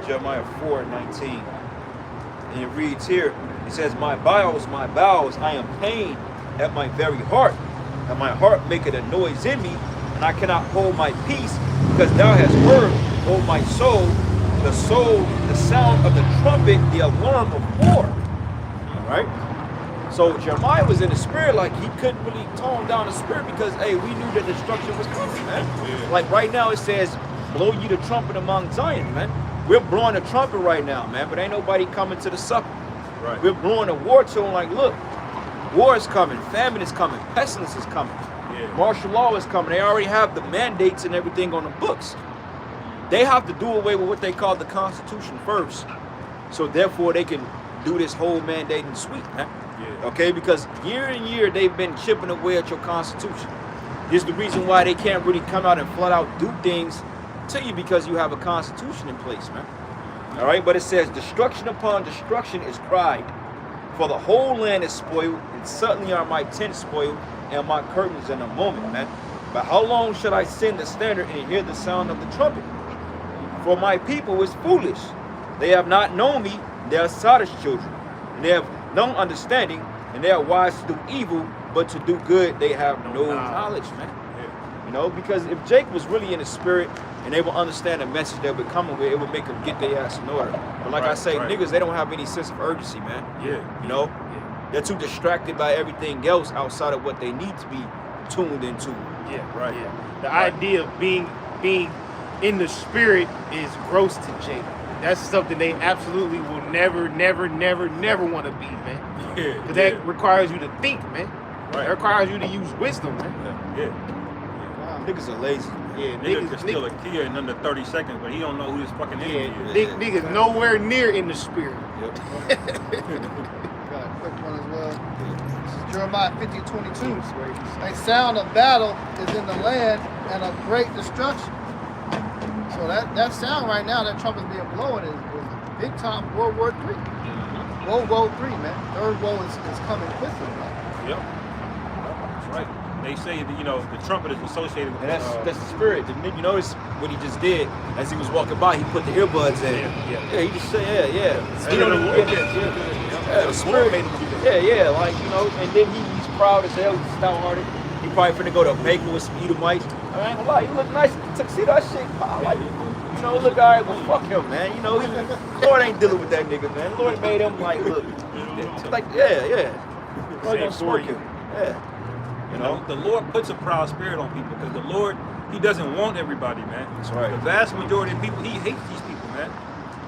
Jeremiah 4:19. And it reads here, it says, my bowels, I am pained at my very heart, and my heart maketh a noise in me, and I cannot hold my peace, because thou hast heard, O my soul, the sound of the trumpet, the alarm of war. All right? So Jeremiah was in the spirit, like he couldn't really tone down the spirit because, hey, we knew that destruction was coming, man. Yeah. Like right now it says, blow ye the trumpet among Zion, man. We're blowing a trumpet right now, man, but ain't nobody coming to the supper. Right. We're blowing a war tune like, look, war is coming, famine is coming, pestilence is coming, martial law is coming. They already have the mandates and everything on the books. They have to do away with what they call the Constitution first. So therefore they can do this whole mandating sweep, man. Yeah. Okay, because year and year they've been chipping away at your Constitution. This is the reason why they can't really come out and flat out do things to you, because you have a Constitution in place, man. All right, but it says destruction upon destruction is cried, for the whole land is spoiled, and suddenly are my tents spoiled, and my curtains in a moment, man. But how long shall I send the standard and hear the sound of the trumpet? For my people is foolish. They have not known me, they are Sodom's children, and they have no understanding, and they are wise to do evil, but to do good they have no knowledge, man. You know, because if Jake was really in the spirit and they will understand the message that we're coming with, it would make them get their ass in order. But like I say, niggas, they don't have any sense of urgency, man. Yeah. You know? They're too distracted by everything else outside of what they need to be tuned into. Yeah, right. Yeah. The idea of being in the spirit is gross to Jake. That's something they absolutely will never want to be, man. Yeah. Because that requires you to think, man. Right. That requires you to use wisdom, man. Yeah. Niggas are lazy. Yeah, Nigga can steal a Kia in under 30 seconds, but he don't know who his fucking enemy is. Niggas nowhere near in the spirit. Yep. Got a quick one as well. This is Jeremiah 50:22. A sound of battle is in the land and of great destruction. So that sound right now, that trumpet's being blown, is big time World War III. World War III, man. Third war is coming quickly, man. Yep. That's right. They say that, you know, the trumpet is associated with And that's the spirit. You notice what he just did as he was walking by, he put the earbuds in. Yeah, he just said, yeah. He don't even get the spirit made him do that. Yeah, like, you know, and then he's proud as hell, he's stout-hearted. He probably finna go to a bakery with some Edomites. I ain't gonna lie, you look nice in the tuxedo, that shit, pal. Like, you know, look all right, well, fuck him, man. You know, Lord ain't dealing with that nigga, man. Lord made him, like, look. Like, yeah. Lord gonna smirk him. Yeah. You know, the Lord puts a proud spirit on people because the Lord, he doesn't want everybody, man. That's right. The vast majority of people, he hates these people, man.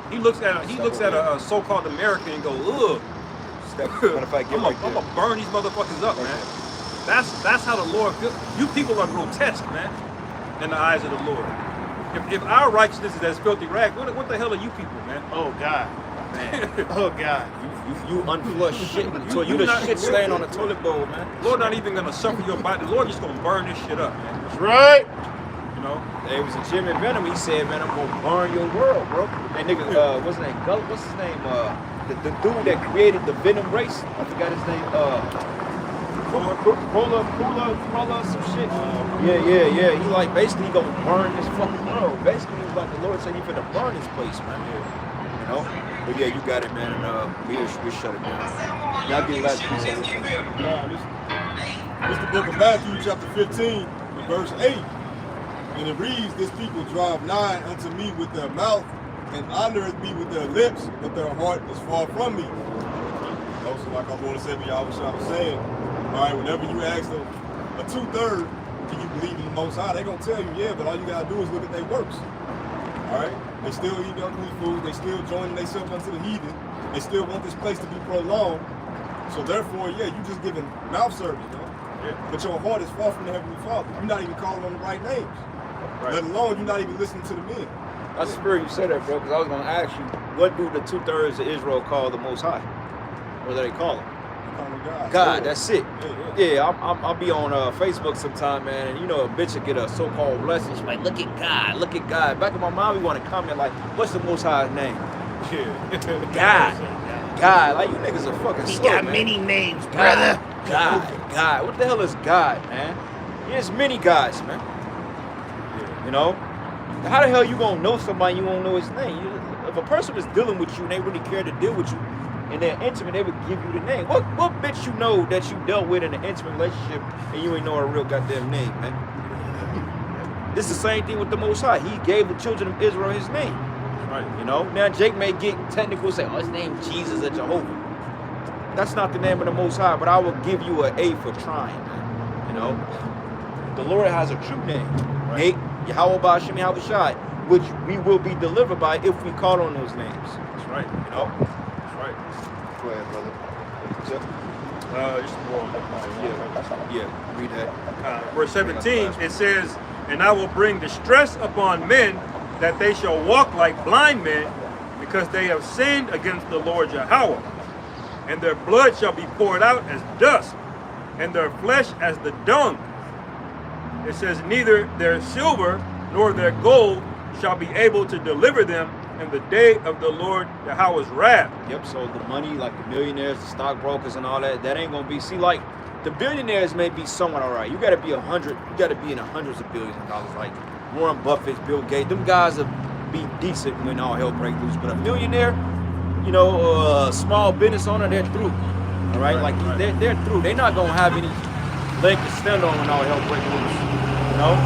He looks at a so-called American and goes, ugh. I'm gonna burn these motherfuckers up, man. That's how the Lord feels. You people are grotesque, man, in the eyes of the Lord. If our righteousness is as filthy rag, what the hell are you people, man? Oh God, man. Oh God. You unflushed shit. So you the shit stain on the toilet bowl, man. Lord not even gonna suffer your body. The Lord just gonna burn this shit up, man. That's right. You know? There was a Jimmy Venom. He said, "Man, I'm gonna burn your world, bro." That nigga, what's his name? What's his name? The dude that created the Venom race. I forgot his name. Cola, some shit. Yeah. He like basically gonna burn this fucking world. Basically, he was like the Lord said, "You finna burn this place, man." You know. But yeah, you got it, man. And we'll shut it down. Y'all get the last piece of this. This is the book of Matthew, chapter 15, verse 8. And it reads, this people drive nigh unto me with their mouth, and honoreth me with their lips, but their heart is far from me. Also, like I'm going to say, y'all was saying, all right, whenever you ask them a 2/3, do you believe in the Most High? They're going to tell you, yeah, but all you got to do is look at their works. All right? They still eat unclean food. They still joining themselves unto the heathen. They still want this place to be prolonged. So therefore, yeah, you just giving mouth service, you know? Yeah. But your heart is far from the Heavenly Father. You're not even calling on the right names. Right. Let alone you're not even listening to the men. That's the spirit you said that, bro, because I was going to ask you, what do the 2/3 of Israel call the Most High? What do they call him? God, that's it. Yeah, I'll be on Facebook sometime, man, and you know, a bitch will get a so-called blessing. She's like, look at God. Back in my mind, we want to comment like, what's the Most High's name? God, like you niggas are fucking He slow, got man. many names, brother. God. What the hell is God, man? There's many gods, man. You know? How the hell you gonna know somebody you won't know his name? If a person is dealing with you and they really care to deal with you and they're intimate, they would give you the name. What bitch you know that you dealt with in an intimate relationship and you ain't know her real goddamn name, man? It's the same thing with the Most High. He gave the children of Israel his name. Right. You know? Now Jake may get technical, say, oh, his name Jesus or Jehovah. That's not the name of the Most High, but I will give you an A for trying, man. You know? The Lord has a true name. Right? Yahweh Ba'Shem Yahweh Shai, which we will be delivered by if we call on those names. That's right. You know? That's right. Go ahead, brother. Just more on that. Yeah, read that. Verse 17, it says, and I will bring distress upon men, that they shall walk like blind men, because they have sinned against the Lord Yahweh. And their blood shall be poured out as dust, and their flesh as the dung. It says, neither their silver nor their gold shall be able to deliver them in the day of the Lord Yahweh's wrath. Yep, so the money, like the millionaires, the stockbrokers and all that, that ain't gonna be, see, like, the billionaires may be somewhat all right. You gotta be you gotta be in the hundreds of billions of dollars, like Warren Buffett, Bill Gates. Them guys will be decent when all hell breaks loose. But a millionaire, you know, a small business owner, they're through. All right, like they're through. They're not gonna have any leg to stand on when all hell breaks loose. You know.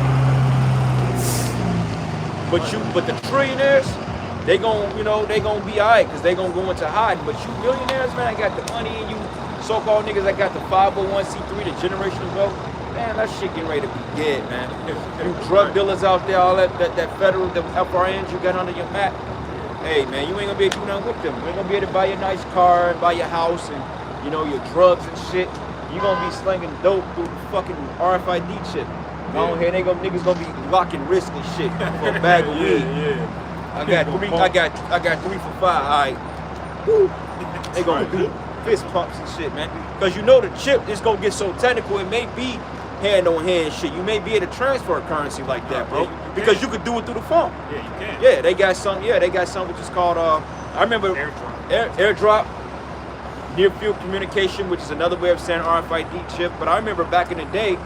But the trillionaires, they gon' be alright because they gonna go into hiding. But you millionaires, man, got the money, and you so-called niggas that got the 501c3, the generational wealth, man, that shit getting ready to be dead, man. You drug dealers out there, all that federal, the FRNs you got under your mat. Hey, man, you ain't gonna be able to do nothing with them. You ain't gonna be able to buy your nice car and buy your house and, you know, your drugs and shit. You gonna be slinging dope through the fucking RFID chip. Down here, niggas gonna be locking wrists and shit for a bag of weed. I got 3 for $5. All right. Woo. They gonna do fist pumps and shit, man. Because you know the chip is gonna get so technical, it may be hand-on-hand shit. You may be able to transfer currency like that, bro. Because you could do it through the phone. Yeah, you can. Yeah, they got something which is called, I remember AirDrop, near field communication, which is another way of saying RFID chip. But I remember back in the day,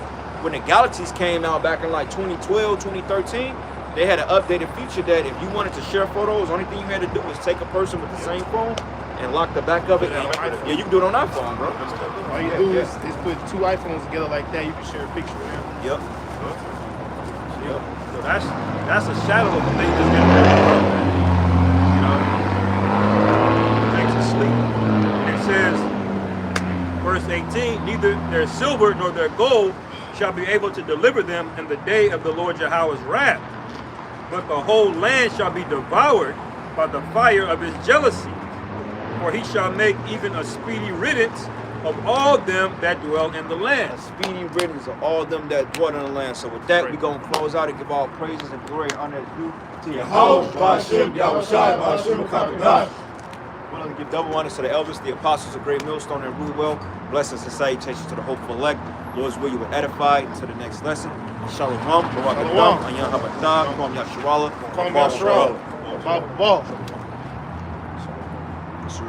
when the Galaxies came out back in like 2012, 2013, they had an updated feature that if you wanted to share photos, the only thing you had to do was take a person with the same phone and lock the back of it. Yeah, you can do it on iPhone, bro. All you do is put 2 iPhones together like that. You can share a picture with them. Yep. So that's a shadow of the thing that's getting ready to come, man. You know, thanks to sleep. And it says, verse 18, neither their silver nor their gold shall be able to deliver them in the day of the Lord Yahweh's wrath, but the whole land shall be devoured by the fire of his jealousy, for he shall make even a speedy riddance of all them that dwell in the land. A speedy riddance of all them that dwell in the land. So with that, we're going to close out and give all praises and glory and honor due to Yahweh, Ba'Shem, Yahweh Shai, Ba'Shem, God. We want to give double honors to the elders, the apostles of Great Millstone and rule well. Blessings and salutations to the hopeful elect. Lord's will you will edify to the next lesson. Shalom, Barakadam, Anyan Habatah, Kwam Yasharala, Kwam Yasharala. Ball. Sir.